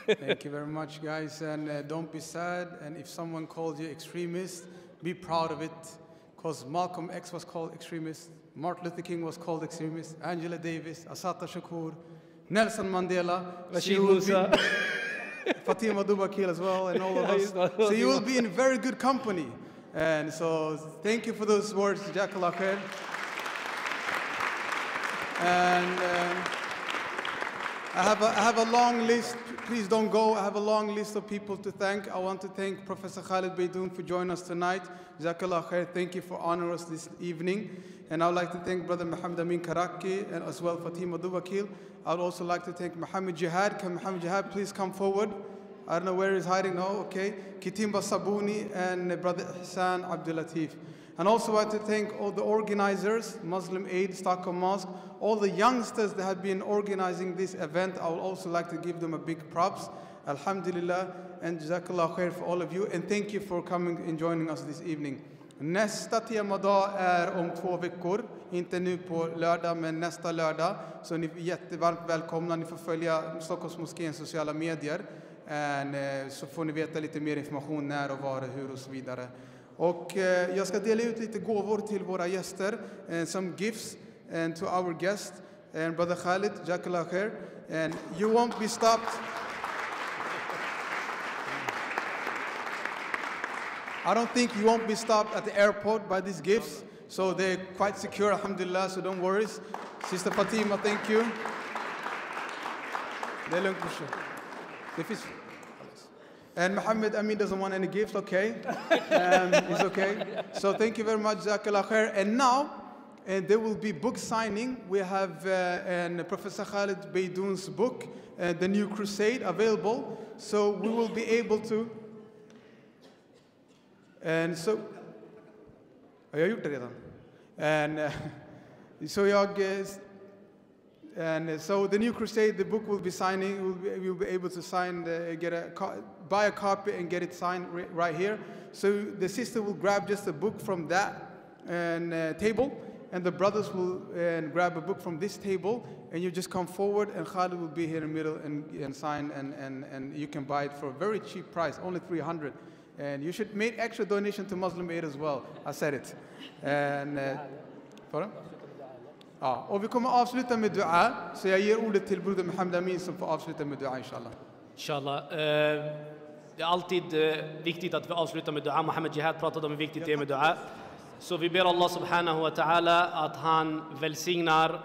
Thank you very much, guys. And don't be sad. And if someone calls you extremist, be proud of it. Because Malcolm X was called extremist. Martin Luther King was called extremist. Angela Davis, Assata Shakur, Nelson Mandela, Rashid Musa, Fatima Doubakil as well, and all of us. So you will be in very good company. And so thank you for those words, Jazakallah khair. And I have a long list. Please don't go. I have a long list of people to thank. I want to thank Professor Khaled Beydoun for joining us tonight. Jazakallah khair. Thank you for honoring us this evening. And I would like to thank Brother Mohammed Amin Karaki and as well Fatima Doubakil. I would also like to thank Mohammed Jehad. Can Mohammed Jehad please come forward? I don't know where he's hiding now. Okay. Kitimbwa Sabuni and Brother Ihsan Abdullatif. And also I want to thank all the organizers, Muslim Aid, Stockholm Mosque, all the youngsters that have been organizing this event. I would also like to give them a big props. Alhamdulillah and Jazakallah khair for all of you. And thank you for coming and joining us this evening. Nästa temadag är om 2 veckor. Inte nu på lördag, men nästa lördag. Så ni är jättevarmt välkomna. Ni får följa Stockholms Moskéns sociala medier. Så får ni veta lite mer information när och var och hur och så vidare. Och jag ska dela ut lite gåvor till våra gäster som gifts. and to our guest, and Brother Khaled, Jazakallah khair. And you won't be stopped. I don't think you won't be stopped at the airport by these gifts. So they're quite secure, alhamdulillah, so don't worry. Sister Fatima, thank you. And Mohammed Amin doesn't want any gifts, okay? He's okay. So thank you very much, Jazakallah khair. And now, there will be book signing. We have Professor Khaled Beydoun's book, The New Crusade, available. So we will be able to. And so, so the New Crusade, the book will be signing. You'll be able to sign, buy a copy and get it signed right here. So the sister will grab just a book from that table, and the brothers will grab a book from this table, and you just come forward, and Khaled will be here in the middle and sign, and you can buy it for a very cheap price, only 300. And you should make extra donation to Muslim Aid as well. I said it. Och vi kommer avsluta med dua, så jag ger ordet till broder Mohammed Amin som får avsluta med dua, inshallah. Inshallah. Det är alltid viktigt att vi avslutar med dua. Mohammed Jehad pratade om hur viktigt det är med dua. Så vi ber Allah subhanahu wa ta'ala att han välsignar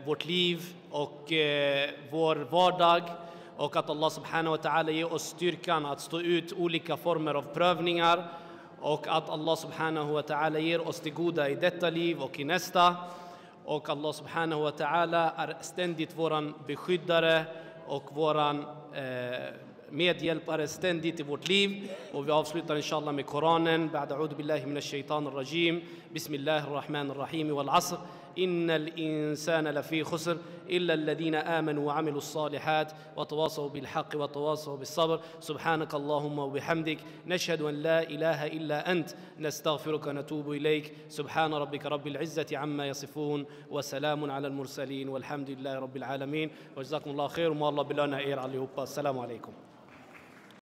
vårt liv och vår vardag. Och att Allah subhanahu wa ta'ala ger oss styrkan att stå ut olika former av prövningar. Och att Allah subhanahu wa ta'ala ger oss det goda i detta liv och i nästa. Och Allah subhanahu wa ta'ala är ständigt våran beskyddare och våran medhjälpare ständigt i vårt liv. Och vi avslutar inshallah med Koranen. Ba'da a'udhu billahi minash shaitanir rajim. Bismillahir rahmanir rahim wal 'asr. إن الإنسان لفي خسر إلا الذين آمنوا وعملوا الصالحات وتواصوا بالحق وتواصوا بالصبر سبحانك اللهم وبحمدك نشهد أن لا إله إلا أنت نستغفرك ونتوب إليك سبحان ربك رب العزة عما يصفون وسلام على المرسلين والحمد لله رب العالمين وجزاكم الله خير وما الله بلنا إير عليكم السلام عليكم